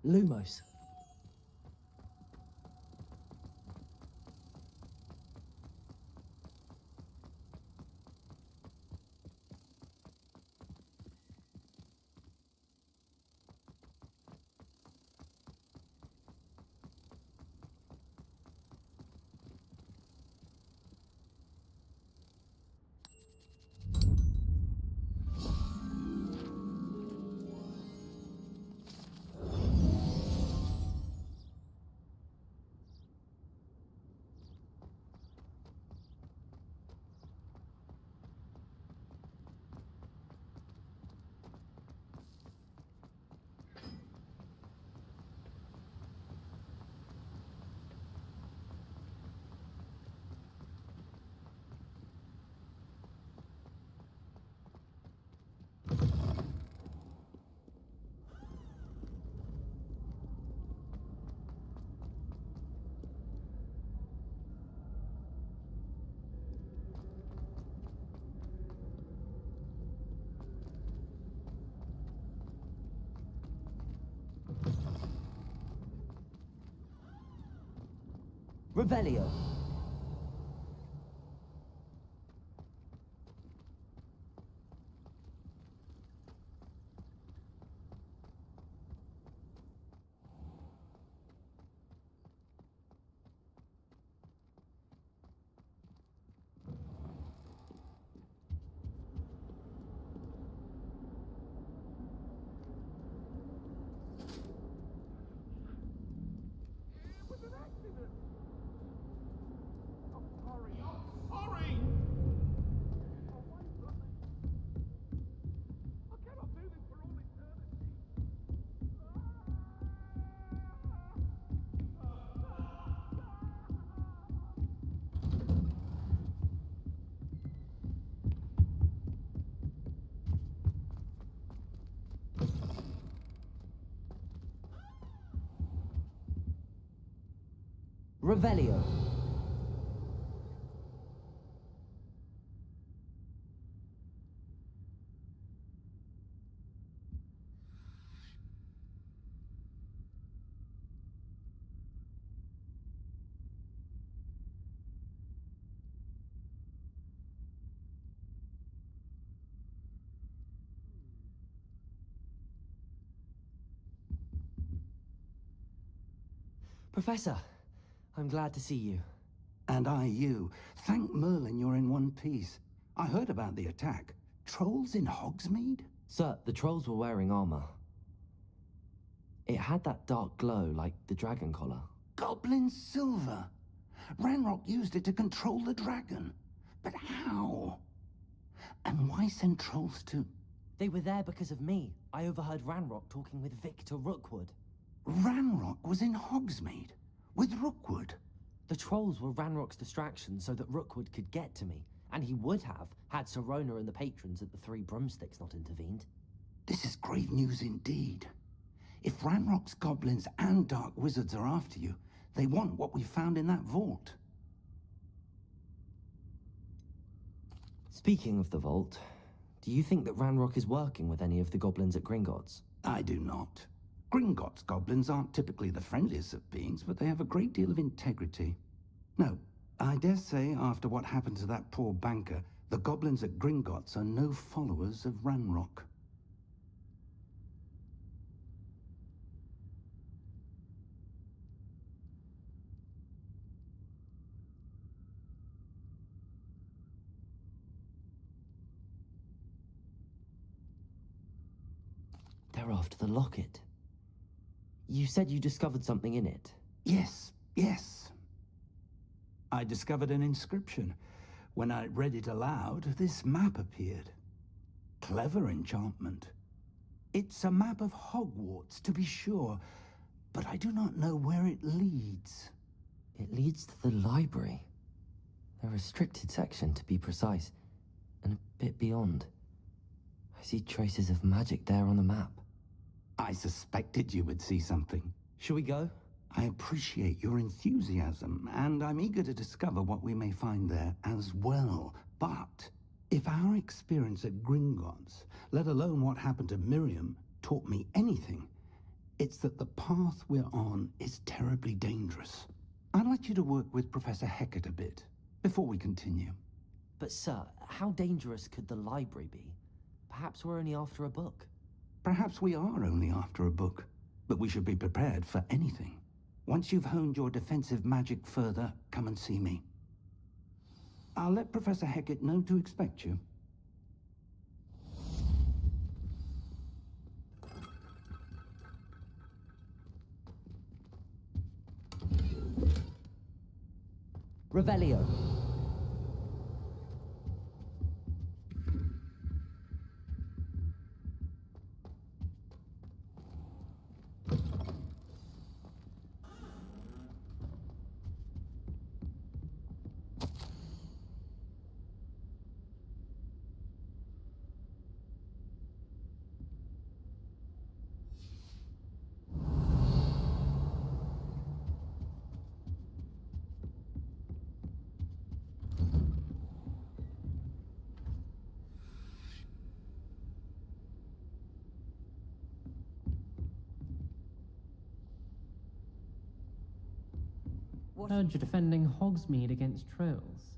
Lumos. Revelio. Revelio. Professor, I'm glad to see you. And I you. Thank Merlin you're in one piece. I heard about the attack. Trolls in Hogsmeade? Sir, the trolls were wearing armor. It had that dark glow like the dragon collar. Goblin silver. Ranrock used it to control the dragon. But how? And why send trolls to... They were there because of me. I overheard Ranrock talking with Victor Rookwood. Ranrock was in Hogsmeade? With Rookwood? The trolls were Ranrock's distraction so that Rookwood could get to me. And he would have, had Sirona and the patrons at the Three Broomsticks not intervened. This is grave news indeed. If Ranrock's goblins and dark wizards are after you, they want what we found in that vault. Speaking of the vault, do you think that Ranrock is working with any of the goblins at Gringotts? I do not. Gringotts goblins aren't typically the friendliest of beings, but they have a great deal of integrity. No, I dare say after what happened to that poor banker, the goblins at Gringotts are no followers of Ranrock. They're after the locket. You said you discovered something in it. Yes, yes. I discovered an inscription. When I read it aloud, this map appeared. Clever enchantment. It's a map of Hogwarts, to be sure, but I do not know where it leads. It leads to the library. The restricted section, to be precise, and a bit beyond. I see traces of magic there on the map. I suspected you would see something. Shall we go? I appreciate your enthusiasm, and I'm eager to discover what we may find there as well. But if our experience at Gringotts, let alone what happened to Miriam, taught me anything, it's that the path we're on is terribly dangerous. I'd like you to work with Professor Hecat a bit before we continue. But sir, how dangerous could the library be? Perhaps we're only after a book. Perhaps we are only after a book, but we should be prepared for anything. Once you've honed your defensive magic further, come and see me. I'll let Professor Hecat know to expect you. Revelio. Heard you're defending Hogsmeade against trolls.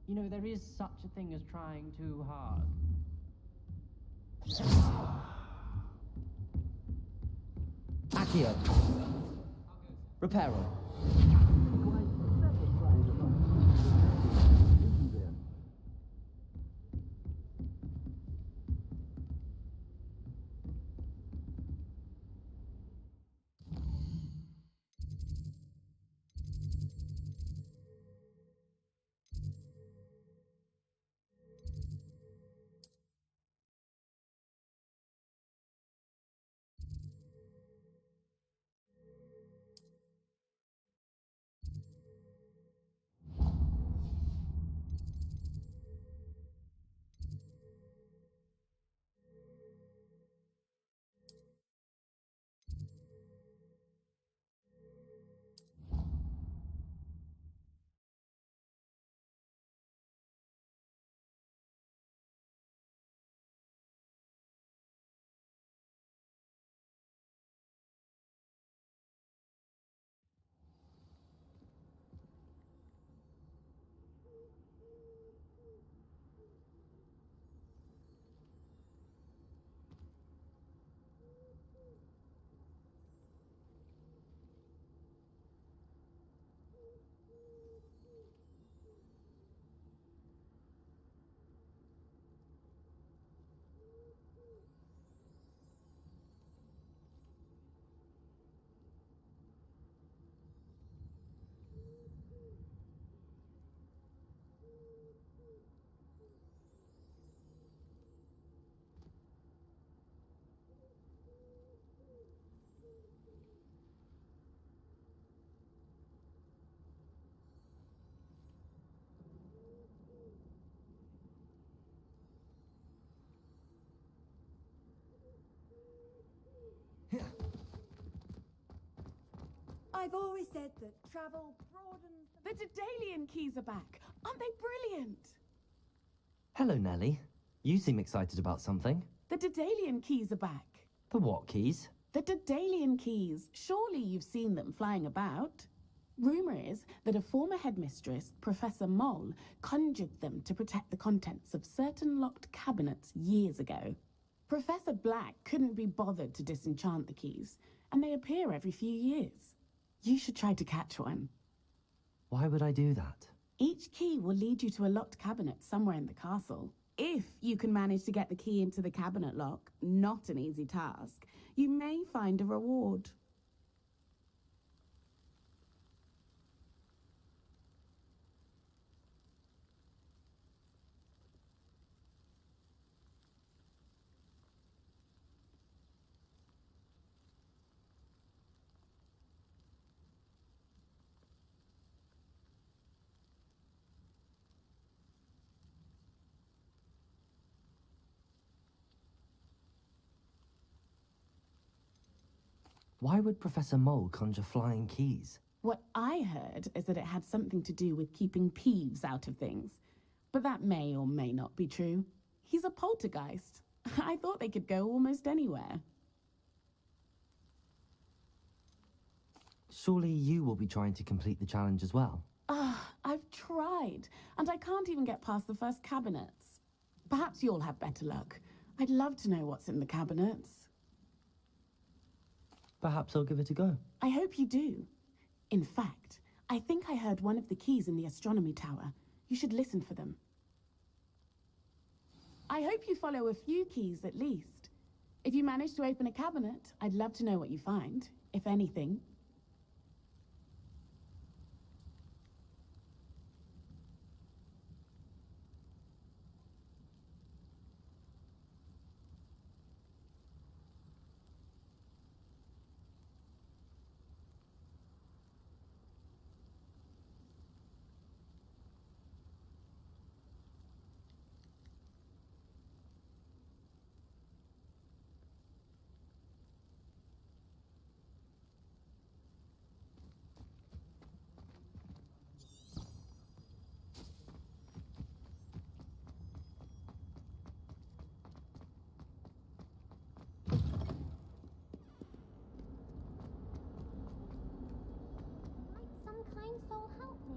You know, there is such a thing as trying too hard. Accio. Reparo. I've always said that travel broadens... The Daedalian keys are back. Aren't they brilliant? Hello, Nellie. You seem excited about something. The Daedalian keys are back. The what keys? The Daedalian keys. Surely you've seen them flying about. Rumour is that a former headmistress, Professor Moll, conjured them to protect the contents of certain locked cabinets years ago. Professor Black couldn't be bothered to disenchant the keys, and they appear every few years. You should try to catch one. Why would I do that? Each key will lead you to a locked cabinet somewhere in the castle. If you can manage to get the key into the cabinet lock, not an easy task, you may find a reward. Why would Professor Mole conjure flying keys? What I heard is that it had something to do with keeping Peeves out of things. But that may or may not be true. He's a poltergeist. I thought they could go almost anywhere. Surely you will be trying to complete the challenge as well. I've tried, and I can't even get past the first cabinets. Perhaps you'll have better luck. I'd love to know what's in the cabinets. Perhaps I'll give it a go. I hope you do. In fact, I think I heard one of the keys in the astronomy tower. You should listen for them. I hope you follow a few keys at least. If you manage to open a cabinet, I'd love to know what you find, if anything. Might some kind soul help me?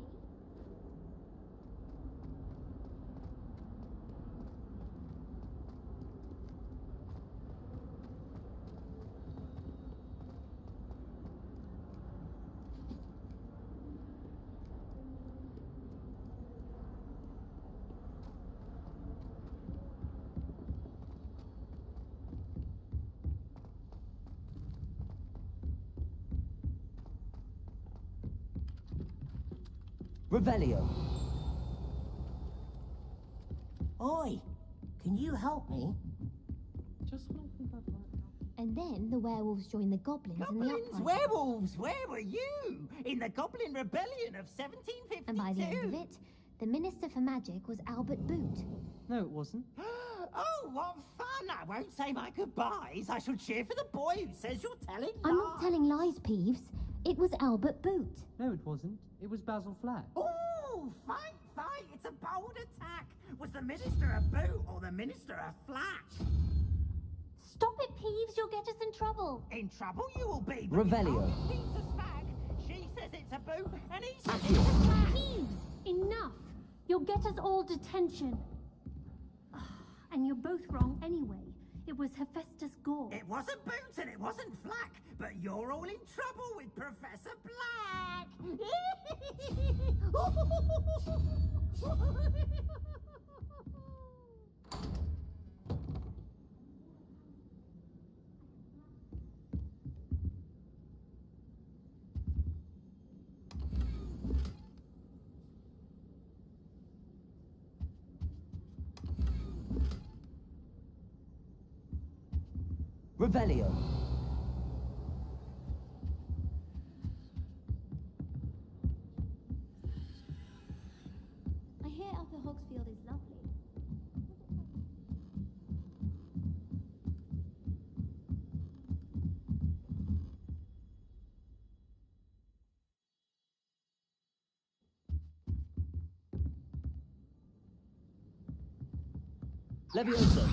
Revelio. Oi, can you help me? Just when I think I'd like help. And then the werewolves joined the goblins in the Goblins, uprising. werewolves, where were you? In the Goblin Rebellion of 1752. And by the end of it, the Minister for Magic was Albert Boot. No, it wasn't. Oh, what fun! I won't say my goodbyes. I shall cheer for the boy who says you're telling lies. I'm not telling lies, Peeves. It was Albert Boot. No, it wasn't. It was Basil Flack. Oh, fight, fight! It's a bold attack. Was the Minister a boot or the Minister a flack? Stop it, Peeves. You'll get us in trouble. In trouble you will be. Revelio. He's a spag. She says it's a boot, and he says it's a flack. Peeves, enough. You'll get us all detention. And you're both wrong anyway. It was Hephaestus Gore. It wasn't Boot and it wasn't Flack, but you're all in trouble with Professor Black. Revelio. I hear Upper Hogsfield is lovely. Levioso.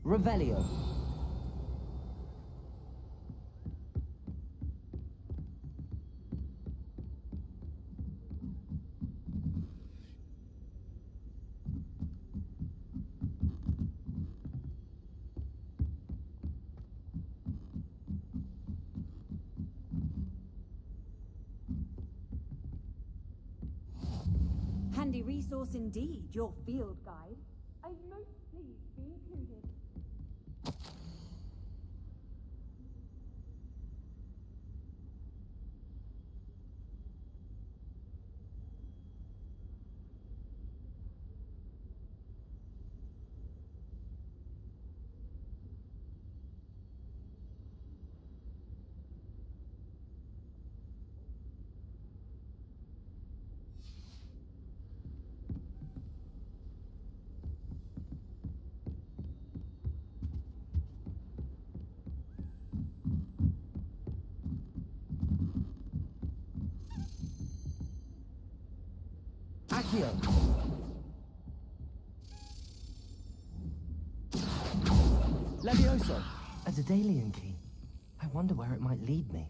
Revelio. handy resource indeed, your field guide. I'm most pleased to be included. Accio! Levioso! A Daedalian key. I wonder where it might lead me.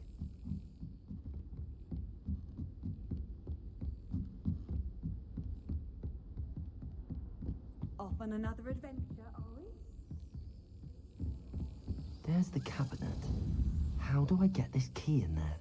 Off on another adventure, are we? There's the cabinet. How do I get this key in there?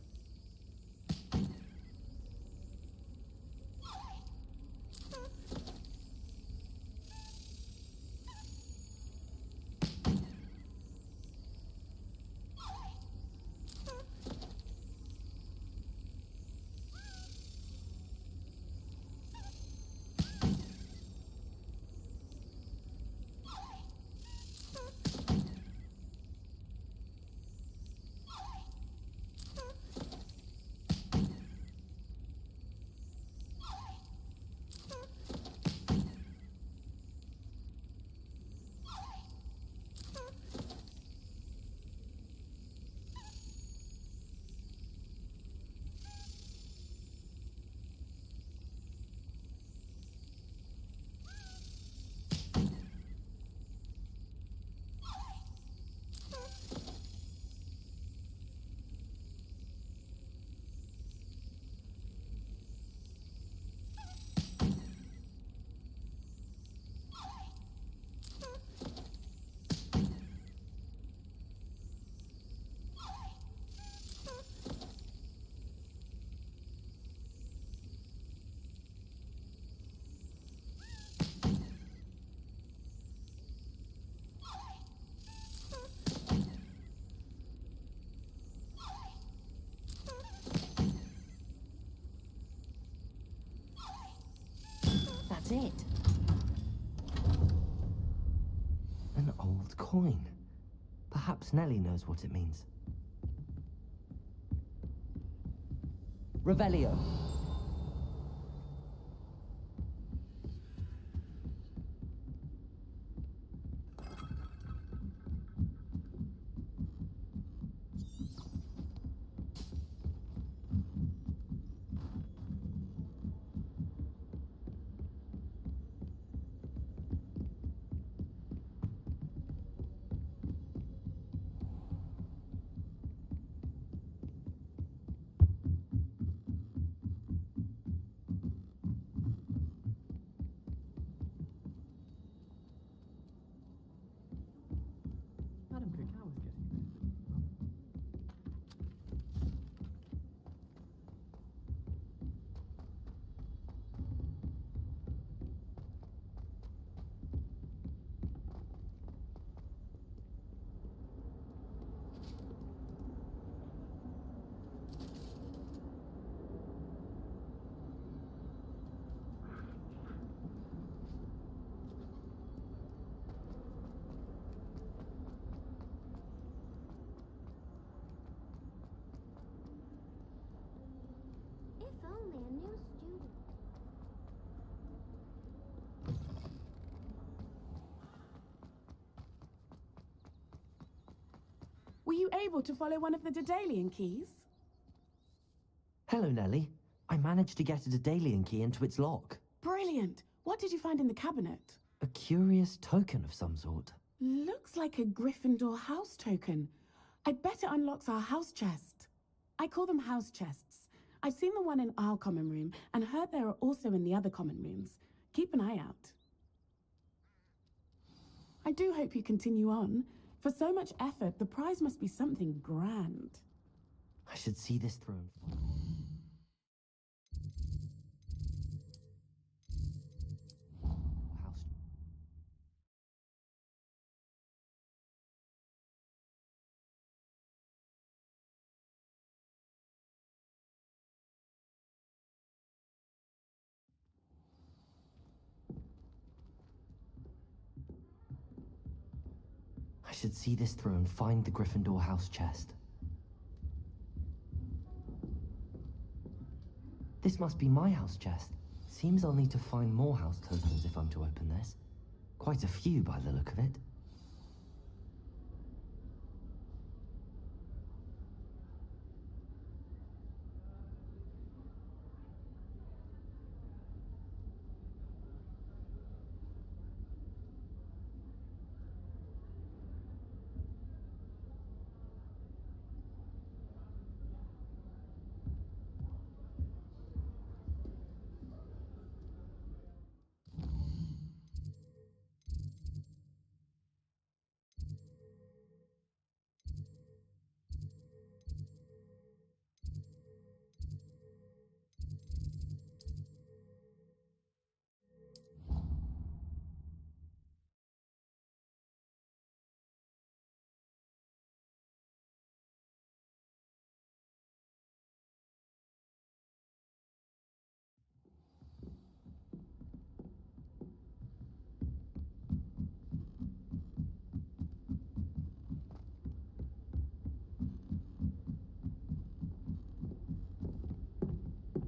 That's it. An old coin. Perhaps Nellie knows what it means. Revelio. Madam Cacao is getting there. If only a new student. Were you able to follow one of the Daedalian keys? Hello, Nellie. I managed to get a Daedalian key into its lock. Brilliant! What did you find in the cabinet? A curious token of some sort. Looks like a Gryffindor house token. I bet it unlocks our house chest. I call them house chests. I've seen the one in our common room and heard there are also in the other common rooms. Keep an eye out. I do hope you continue on. For so much effort, the prize must be something grand. I should see this through. I should see this through and find the Gryffindor house chest. This must be my house chest. Seems I'll need to find more house tokens if I'm to open this. Quite a few by the look of it.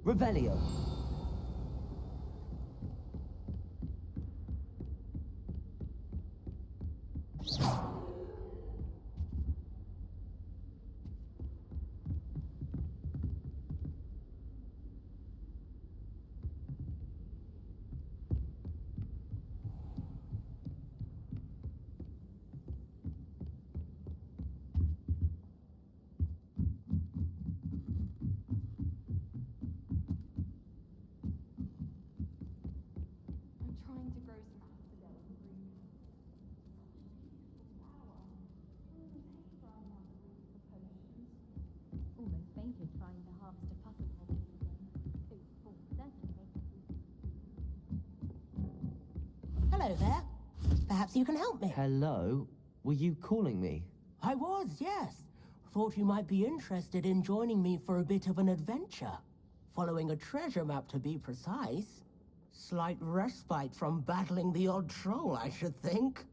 Revelio. I'm trying to grow some apples today. Almost fainted trying to harvest a puzzle problem again. Food for certainly. Hello there. Perhaps you can help me. Hello? Were you calling me? I was, yes. Thought you might be interested in joining me for a bit of an adventure. Following a treasure map, to be precise. Slight respite from battling the odd troll, I should think.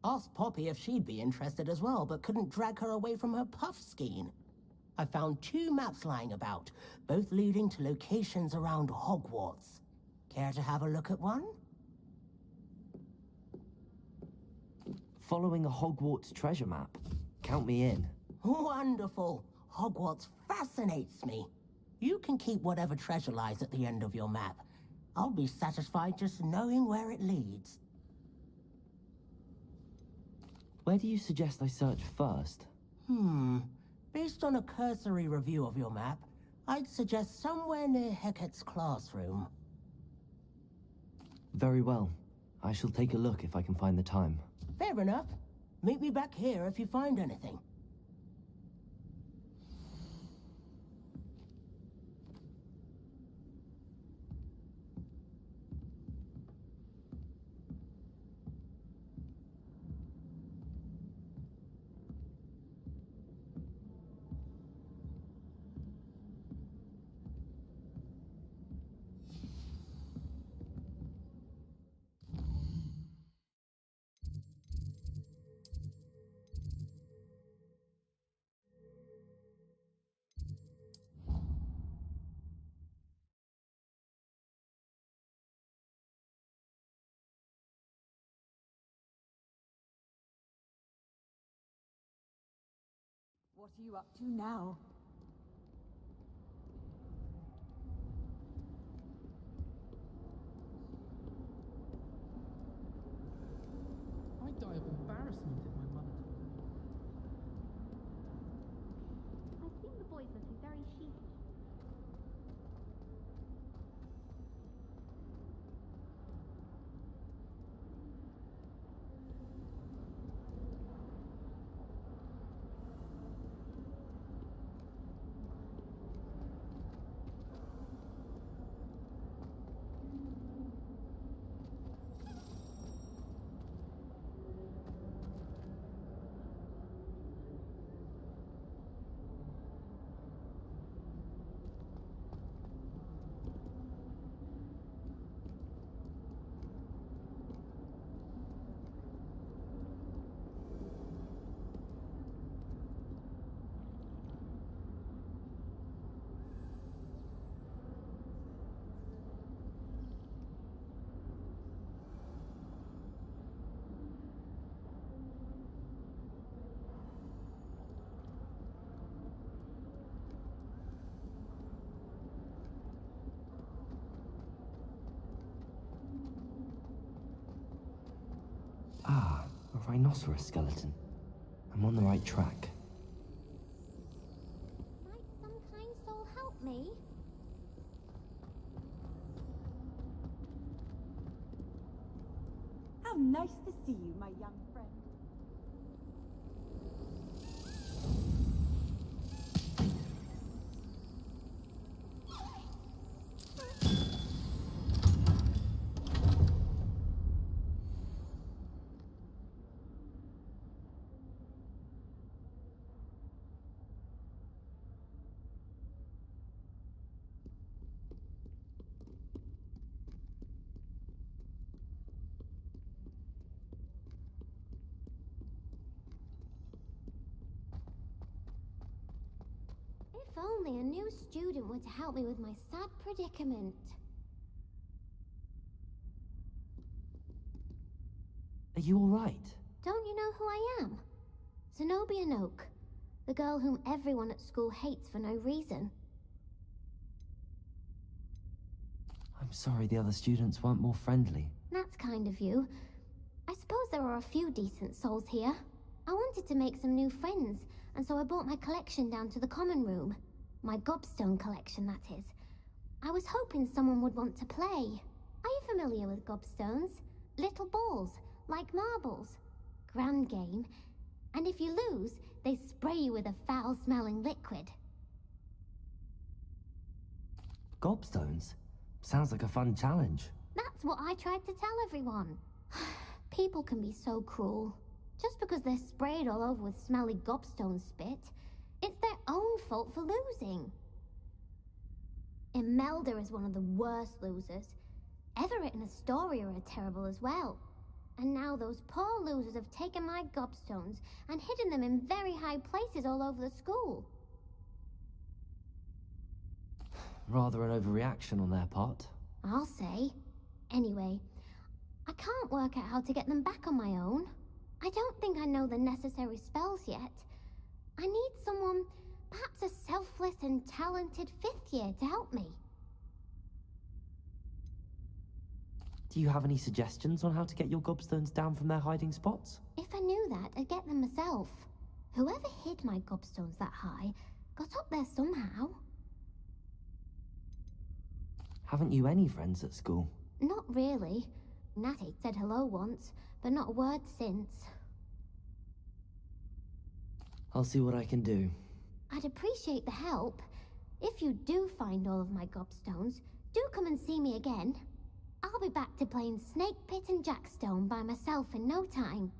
Asked Poppy if she'd be interested as well, but couldn't drag her away from her puff skein. I found 2 maps lying about, both leading to locations around Hogwarts. Care to have a look at one? Following a Hogwarts treasure map. Count me in. Wonderful. Hogwarts fascinates me. You can keep whatever treasure lies at the end of your map. I'll be satisfied just knowing where it leads. Where do you suggest I search first? Based on a cursory review of your map, I'd suggest somewhere near Hecat's classroom. Very well. I shall take a look if I can find the time. Fair enough. Meet me back here if you find anything. What are you up to now? I'd die of embarrassment if my mother told me. I've seen the boys looking very sheepish. rhinoceros skeleton. I'm on the right track. Might some kind soul help me? How nice to see you, my young friend. If only a new student were to help me with my sad predicament. Are you alright? Don't you know who I am? Zenobia Noak, the girl whom everyone at school hates for no reason. I'm sorry the other students weren't more friendly. That's kind of you. I suppose there are a few decent souls here. I wanted to make some new friends, and so I brought my collection down to the common room. My gobstone collection, that is. I was hoping someone would want to play. Are you familiar with gobstones? Little balls, like marbles. Grand game. And if you lose, they spray you with a foul-smelling liquid. Gobstones? Sounds like a fun challenge. That's what I tried to tell everyone. People can be so cruel. Just because they're sprayed all over with smelly gobstone spit, it's their own fault for losing. Imelda is one of the worst losers. Everett and Astoria are terrible as well. And now those poor losers have taken my gobstones and hidden them in very high places all over the school. Rather an overreaction on their part. I'll say. Anyway, I can't work out how to get them back on my own. I don't think I know the necessary spells yet. I need someone, perhaps a selfless and talented 5th year to help me. Do you have any suggestions on how to get your gobstones down from their hiding spots? If I knew that, I'd get them myself. Whoever hid my gobstones that high got up there somehow. Haven't you any friends at school? Not really. Natty said hello once, but not a word since. I'll see what I can do. I'd appreciate the help. If you do find all of my gobstones, do come and see me again. I'll be back to playing Snake Pit and Jackstone by myself in no time.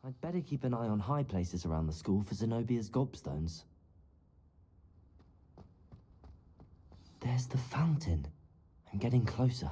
I'd better keep an eye on high places around the school for Zenobia's gobstones. There's the fountain. I'm getting closer.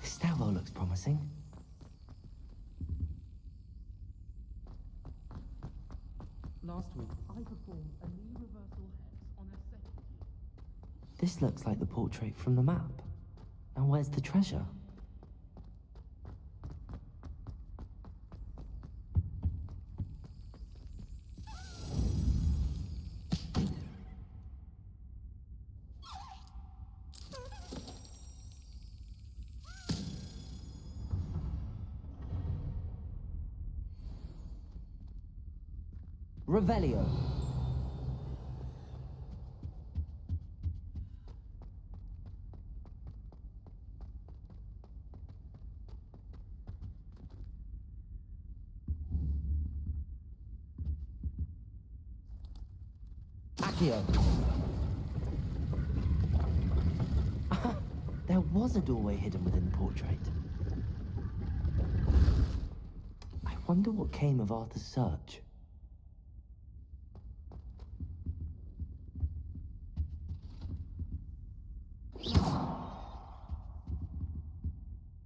This stairwell looks promising. Last week, I performed a knee reversal hex on a second key. This looks like the portrait from the map. Now where's the treasure? Revelio. Accio. There was a doorway hidden within the portrait. I wonder what came of Arthur's search.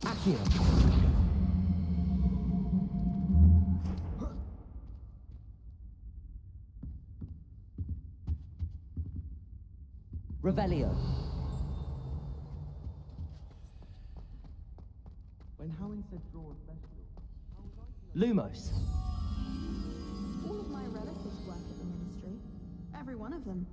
Accio. Revelio. When Howin said draw a special, Lumos. All of my relatives work at the ministry. Every one of them.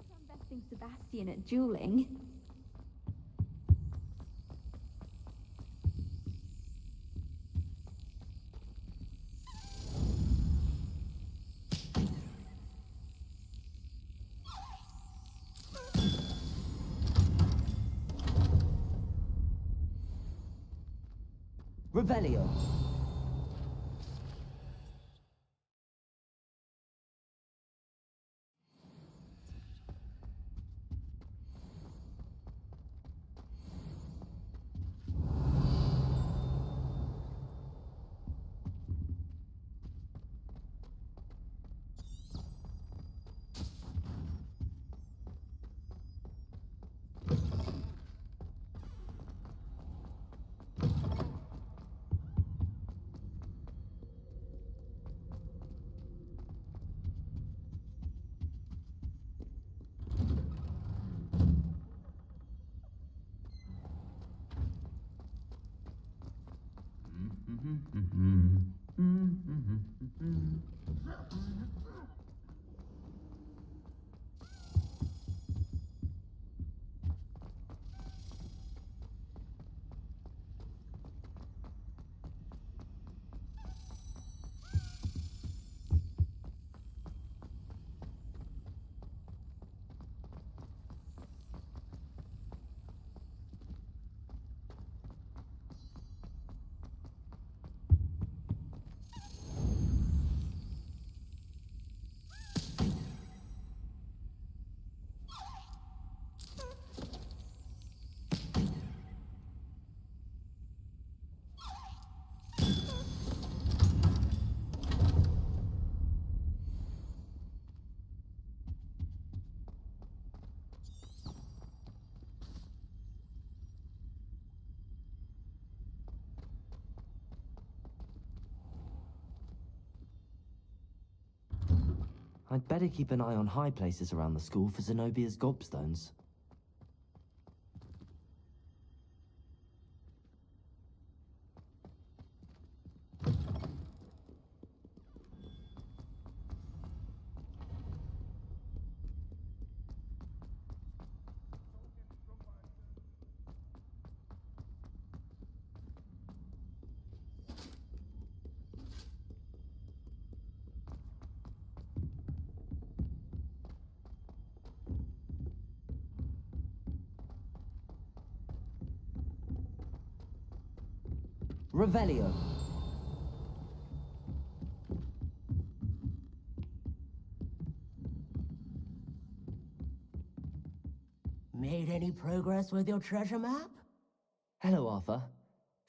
I'm besting Sebastian at dueling. Revelio. I'd better keep an eye on high places around the school for Zenobia's gobstones. Revelio. Made any progress with your treasure map? Hello, Arthur.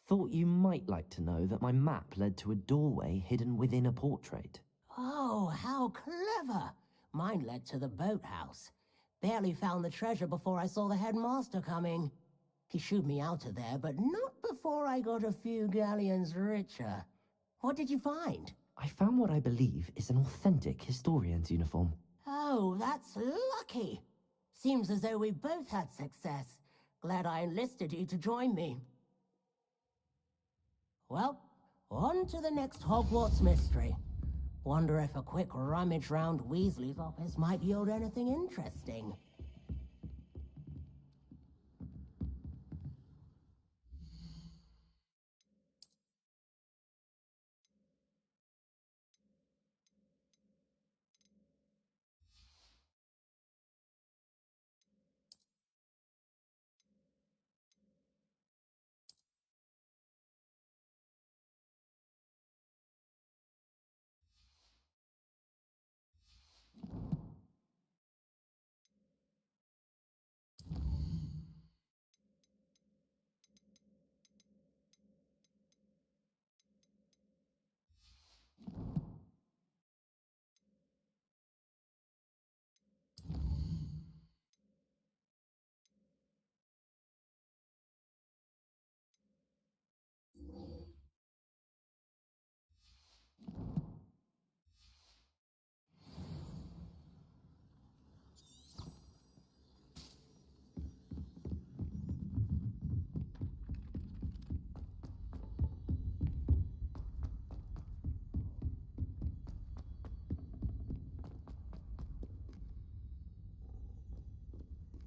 Thought you might like to know that my map led to a doorway hidden within a portrait. Oh, how clever! Mine led to the boathouse. Barely found the treasure before I saw the headmaster coming. He shooed me out of there, but not before I got a few galleons richer. What did you find? I found what I believe is an authentic historian's uniform. Oh, that's lucky. Seems as though we both had success. Glad I enlisted you to join me. Well, on to the next Hogwarts mystery. Wonder if a quick rummage round Weasley's office might yield anything interesting.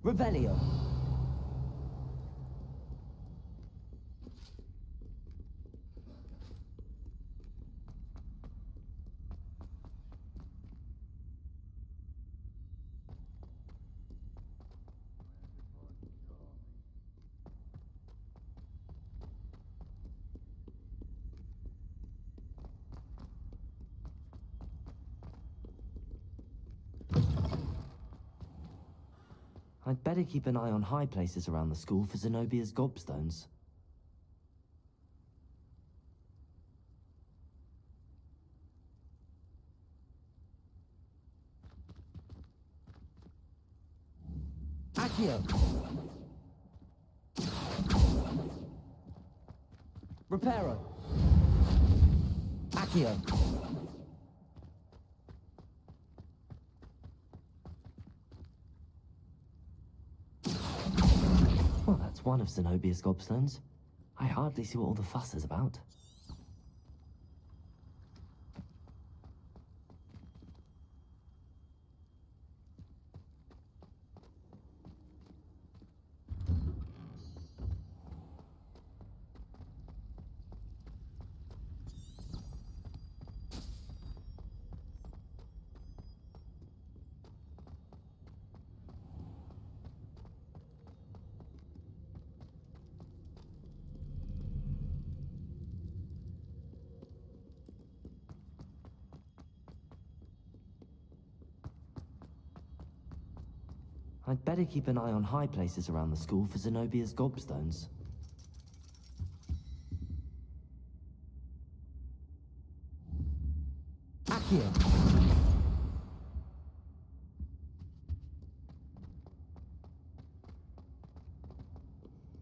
Revelio. I'd better keep an eye on high places around the school for Zenobia's gobstones. Accio! Reparo! Accio! Well, that's one of Zenobia's gobstones. I hardly see what all the fuss is about. I'd better keep an eye on high places around the school for Zenobia's gobstones. Accio!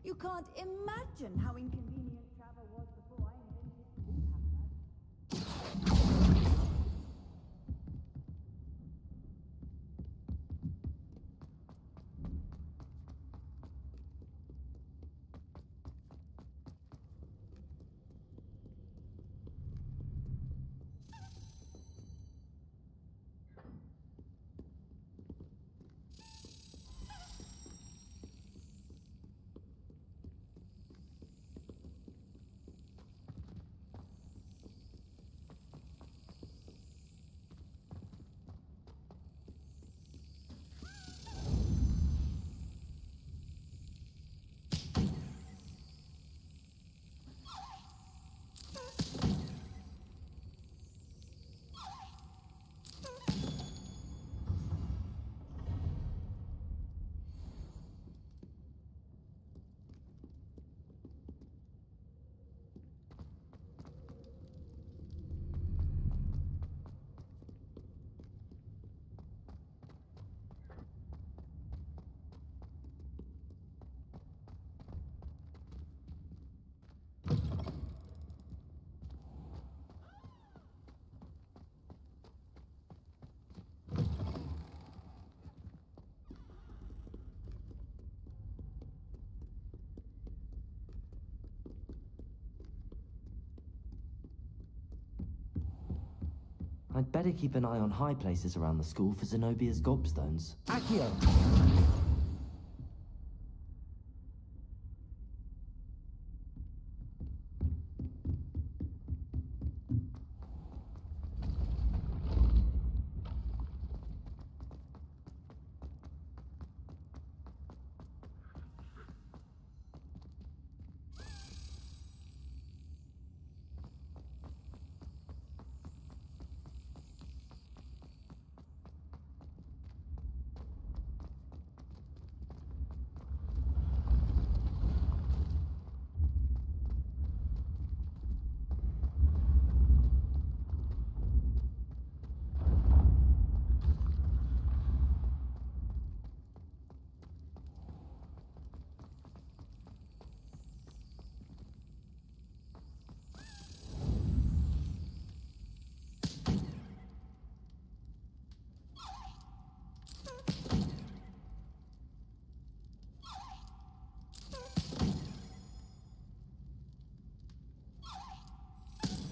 You can't imagine how inconvenient travel was before I invented sleep apparatus. I'd better keep an eye on high places around the school for Zenobia's gobstones. Accio!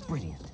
Brilliant.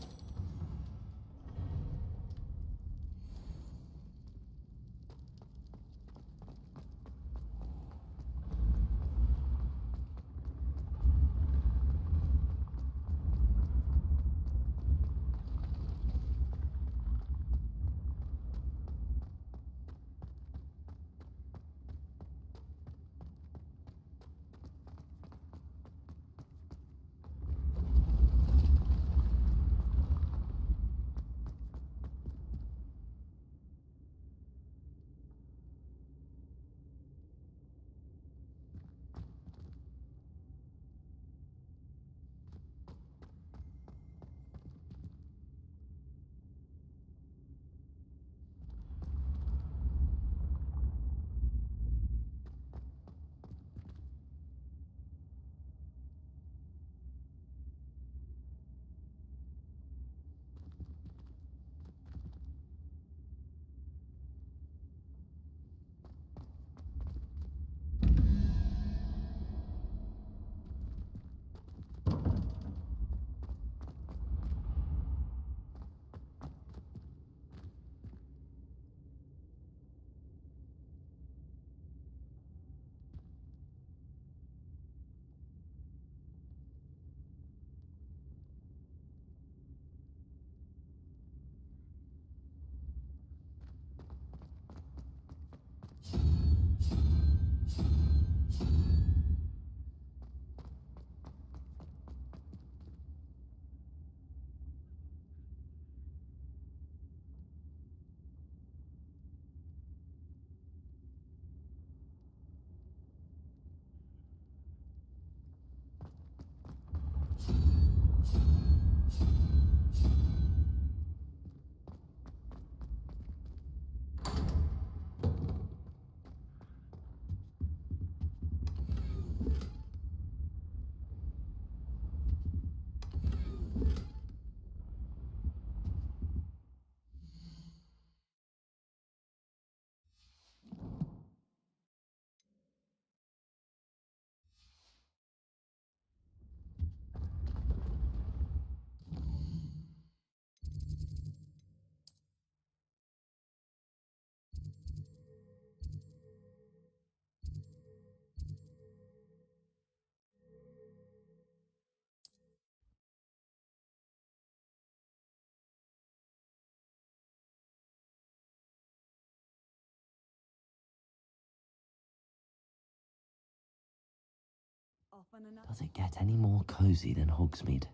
Does it get any more cozy than Hogsmeade?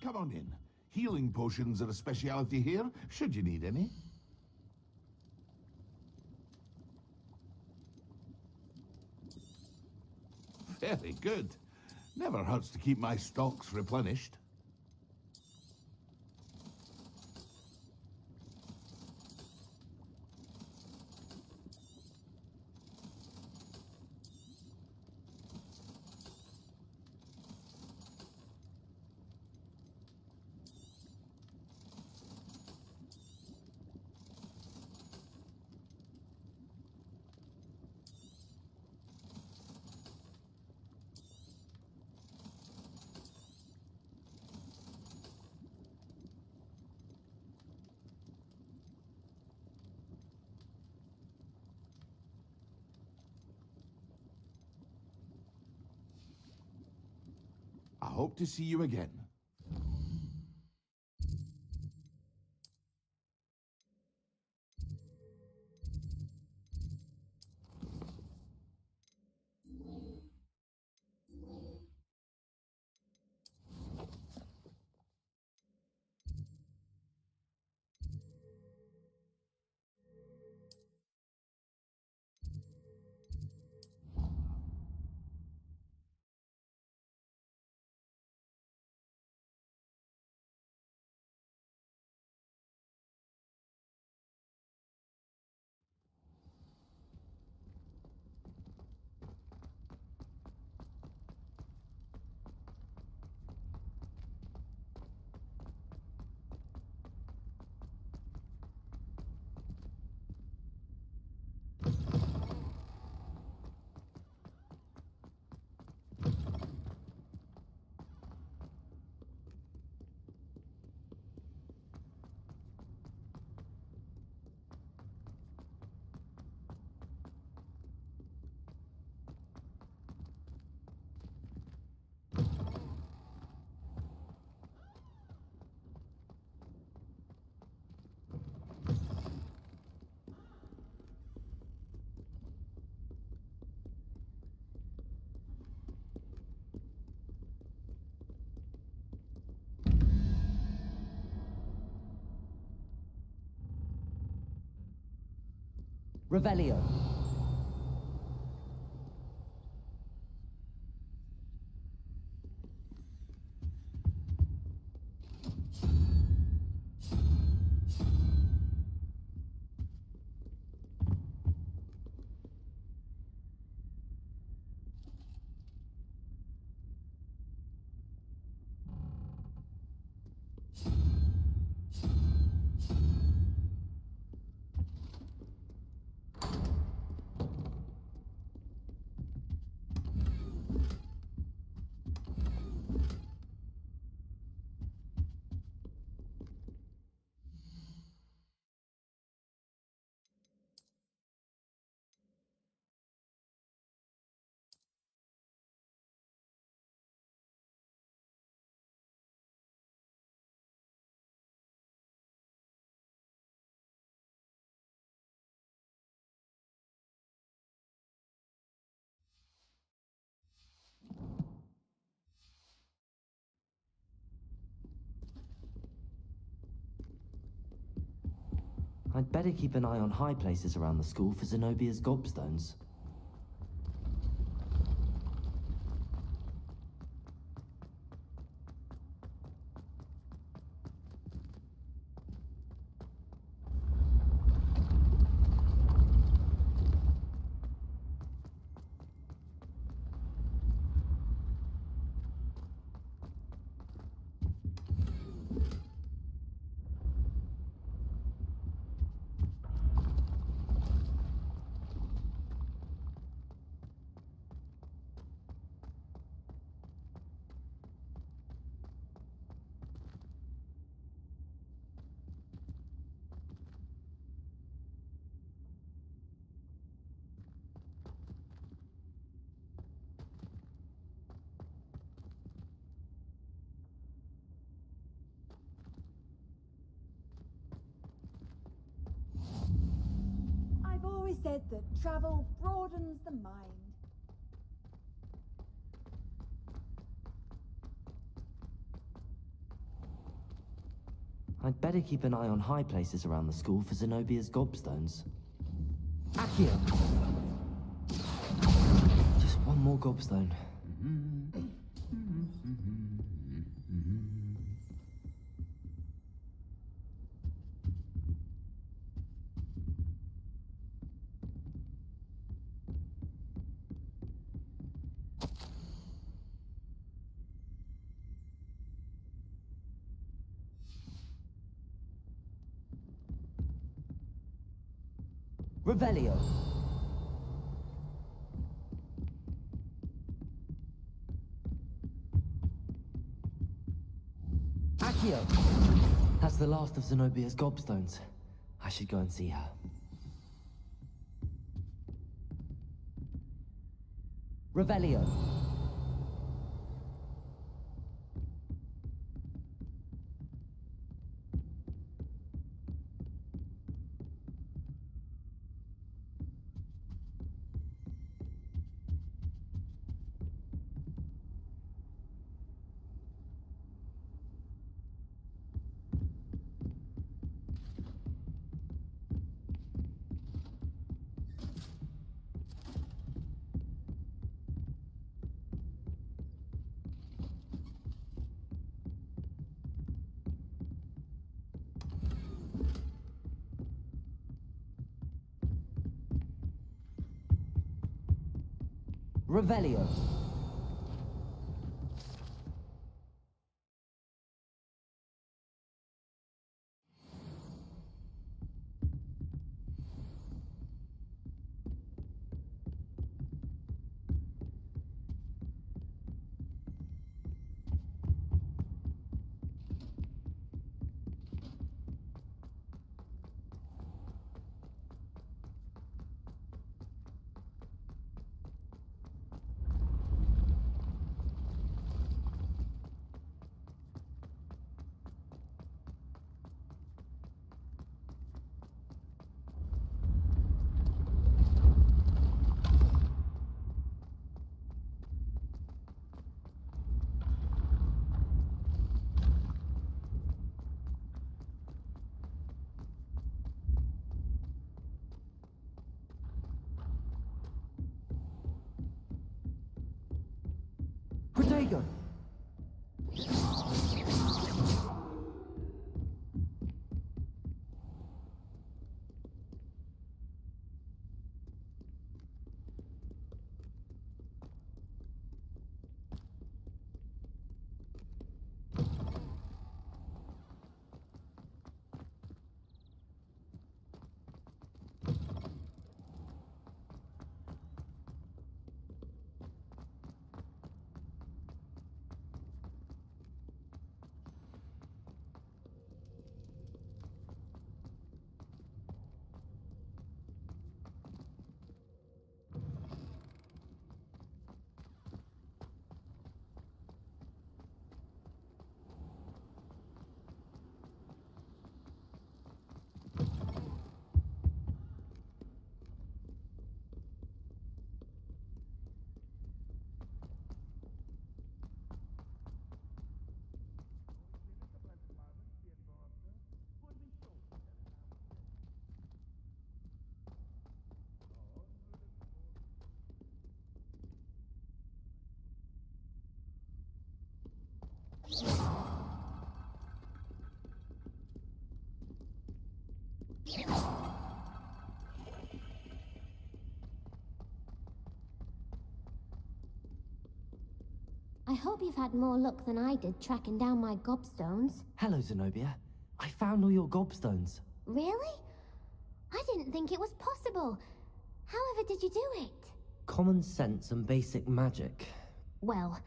Come on in. Healing potions are a speciality here, should you need any. Very good. Never hurts to keep my stocks replenished. hope to see you again. Revelio. I'd better keep an eye on high places around the school for Zenobia's gobstones. I've always said that travel broadens the mind. I'd better keep an eye on high places around the school for Zenobia's gobstones. Accio! Just one more gobstone. Revelio. Accio! That's the last of Zenobia's gobstones. I should go and see her. Revelio. Revelio. Protego! I hope you've had more luck than I did tracking down my gobstones. Hello, Zenobia. I found all your gobstones. Really? I didn't think it was possible. However did you do it? Common sense and basic magic. Well,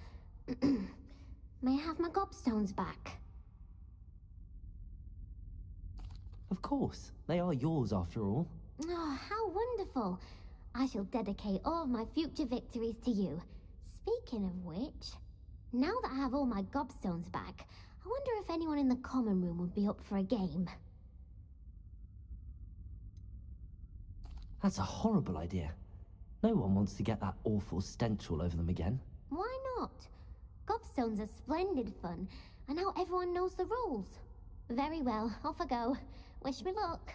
may I have my gobstones back? Of course. They are yours after all. Oh, how wonderful. I shall dedicate all of my future victories to you. Speaking of which, now that I have all my gobstones back, I wonder if anyone in the common room would be up for a game. That's a horrible idea. No one wants to get that awful stench all over them again. Why not? Gobstones are splendid fun, and now everyone knows the rules. Very well, off I go. Wish me luck.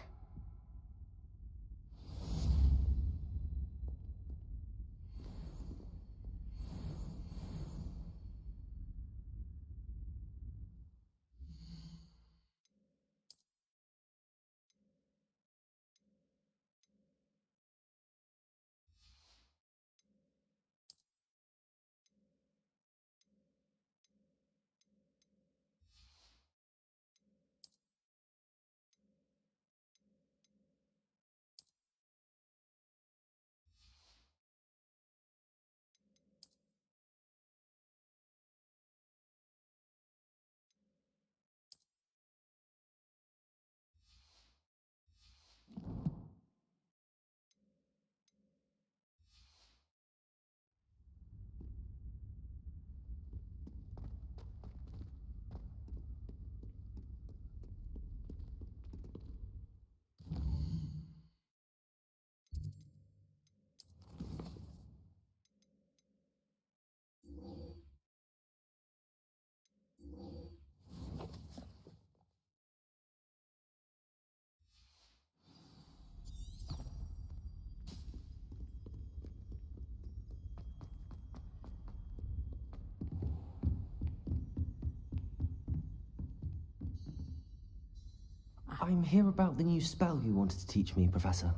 I'm here about the new spell you wanted to teach me, Professor.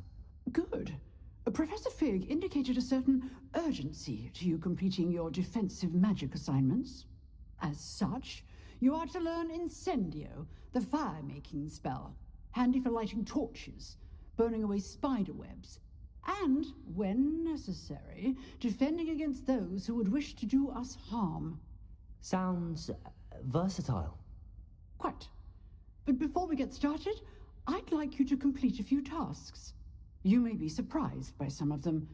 Good. Professor Fig indicated a certain urgency to you completing your defensive magic assignments. As such, you are to learn Incendio, the fire-making spell, handy for lighting torches, burning away spider webs, and, when necessary, defending against those who would wish to do us harm. Sounds versatile. Quite. But before we get started, I'd like you to complete a few tasks. You may be surprised by some of them.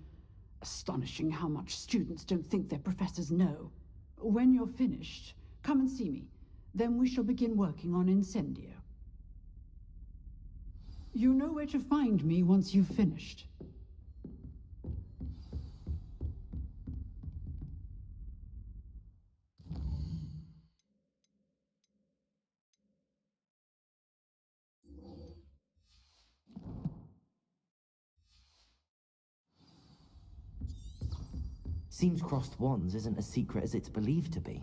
Astonishing how much students don't think their professors know. When you're finished, come and see me. Then we shall begin working on Incendio. You know where to find me once you've finished. Seems crossed wands isn't as secret as it's believed to be.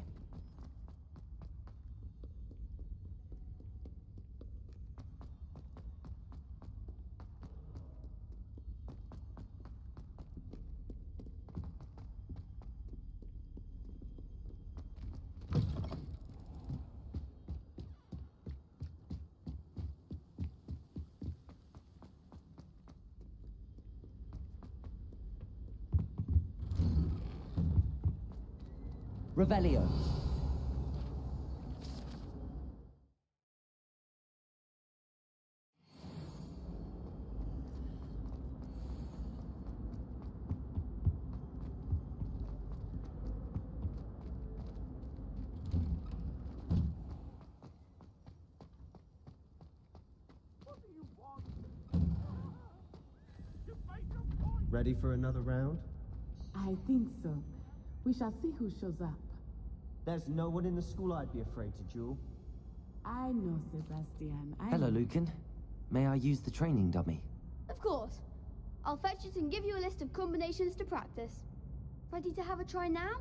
Revelio. Ready for another round? I think so. We shall see who shows up. There's no one in the school I'd be afraid to duel. I know, Sebastian. Hello, Lucan. May I use the training dummy? Of course. I'll fetch it and give you a list of combinations to practice. Ready to have a try now?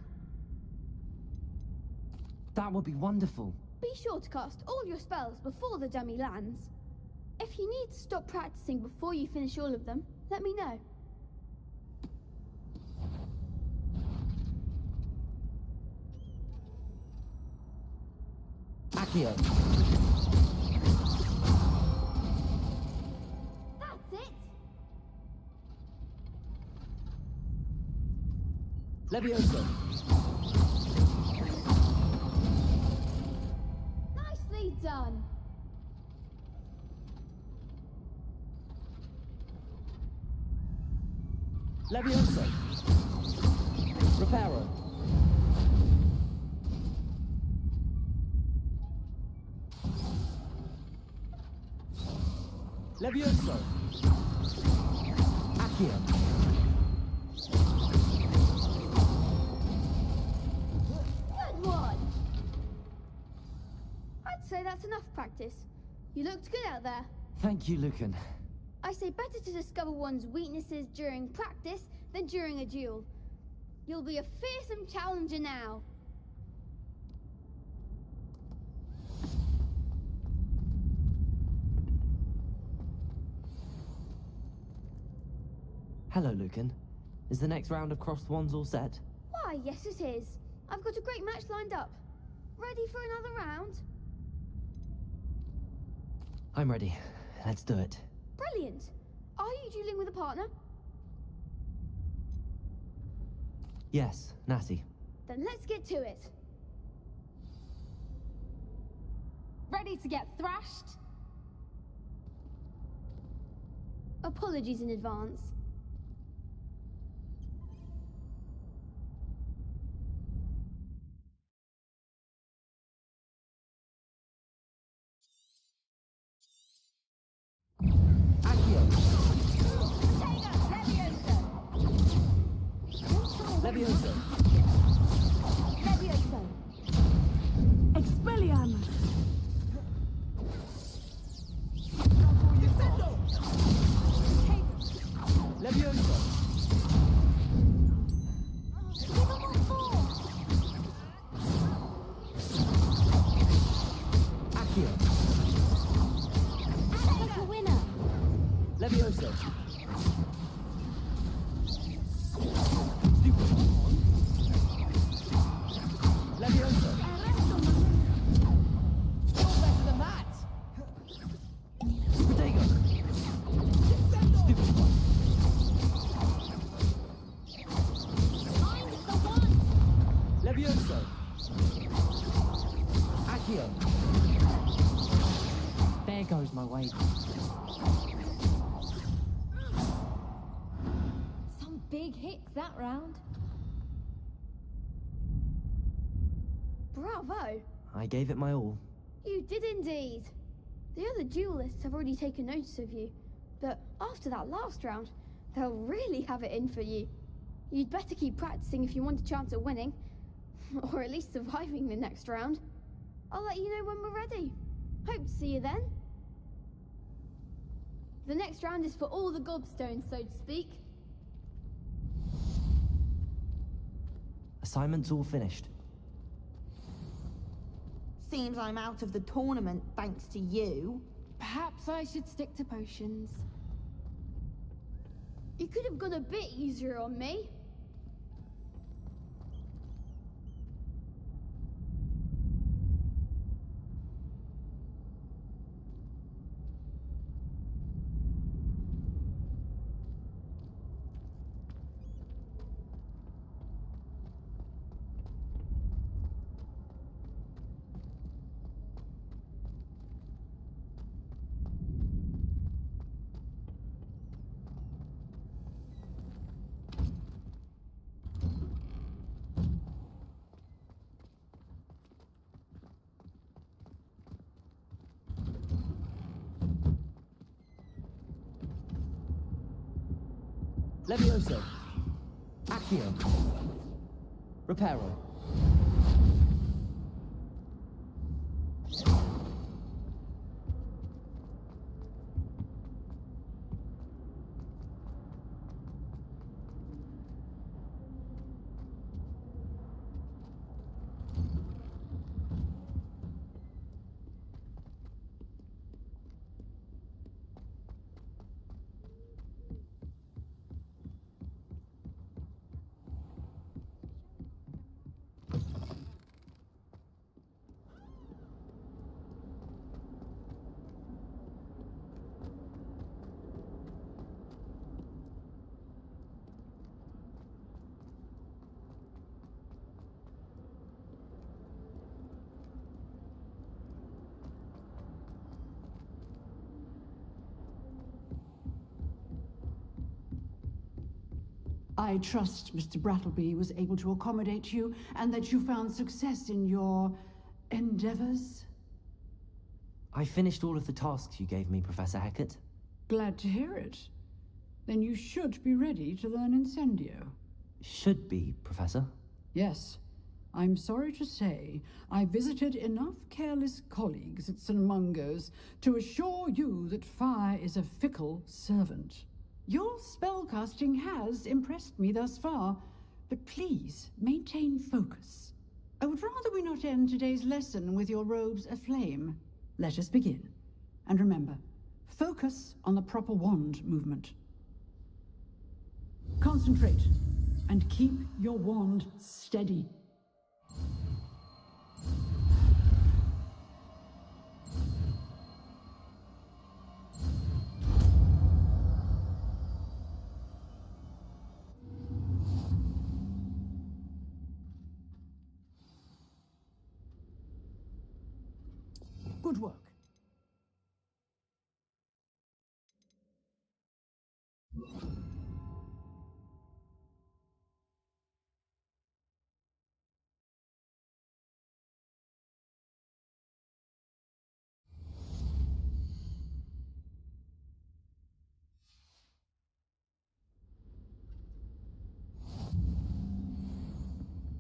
That would be wonderful. Be sure to cast all your spells before the dummy lands. If you need to stop practicing before you finish all of them, let me know. Accio. That's it! Levioso. Nicely done! Levioso. Reparo. Levioso. Accio. Good one! I'd say that's enough practice. You looked good out there. Thank you, Lucan. I say better to discover one's weaknesses during practice than during a duel. You'll be a fearsome challenger now. Hello, Lucan. Is the next round of crossed wands all set? Why, yes it is. I've got a great match lined up. Ready for another round? I'm ready. Let's do it. Brilliant. Are you dueling with a partner? Yes, Natty. Then let's get to it. Ready to get thrashed? Apologies in advance. Levioso. Levioso. Expelliarmus. Levioso. Accio. Like a winner. Levioso. Big hits that round. Bravo! I gave it my all. You did indeed. The other duelists have already taken notice of you, but after that last round, they'll really have it in for you. You'd better keep practicing if you want a chance at winning, or at least surviving the next round. I'll let you know when we're ready. Hope to see you then. The next round is for all the gobstones, so to speak. Assignment's all finished. Seems I'm out of the tournament thanks to you. Perhaps I should stick to potions. You could have gone a bit easier on me. Levioso. Accio. Reparo. I trust Mr. Brattleby was able to accommodate you and that you found success in your endeavors. I finished all of the tasks you gave me, Professor Hecat. Glad to hear it. Then you should be ready to learn Incendio. Should be, Professor. Yes. I'm sorry to say, I visited enough careless colleagues at St. Mungo's to assure you that fire is a fickle servant. Your spellcasting has impressed me thus far, but please maintain focus. I would rather we not end today's lesson with your robes aflame. Let us begin. And remember, focus on the proper wand movement. Concentrate, and keep your wand steady. Good work.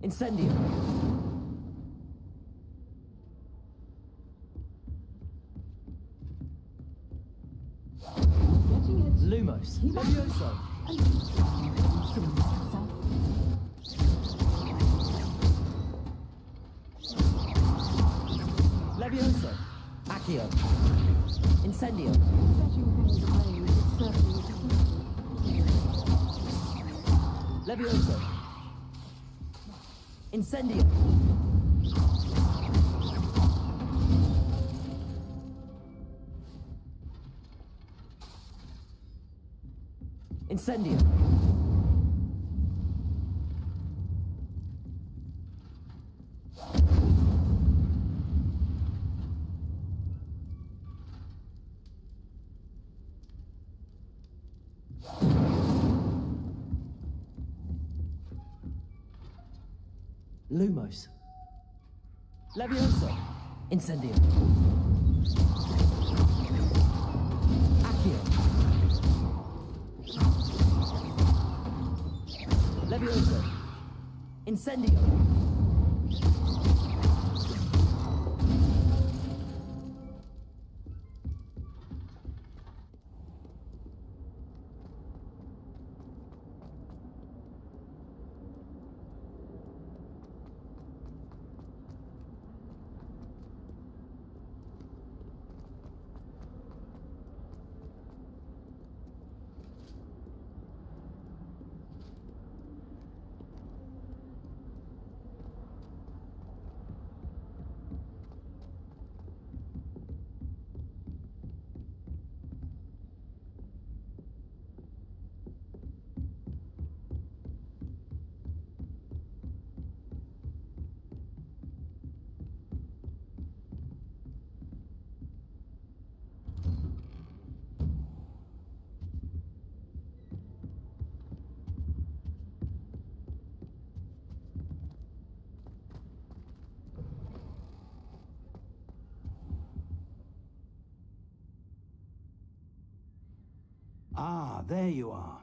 Incendio. Lumos. Levioso. Levioso. Accio. Incendio. Levioso. Incendio. Incendio. Lumos. Levioso. Incendio. Accio. Levioso. Incendio. Ah, there you are.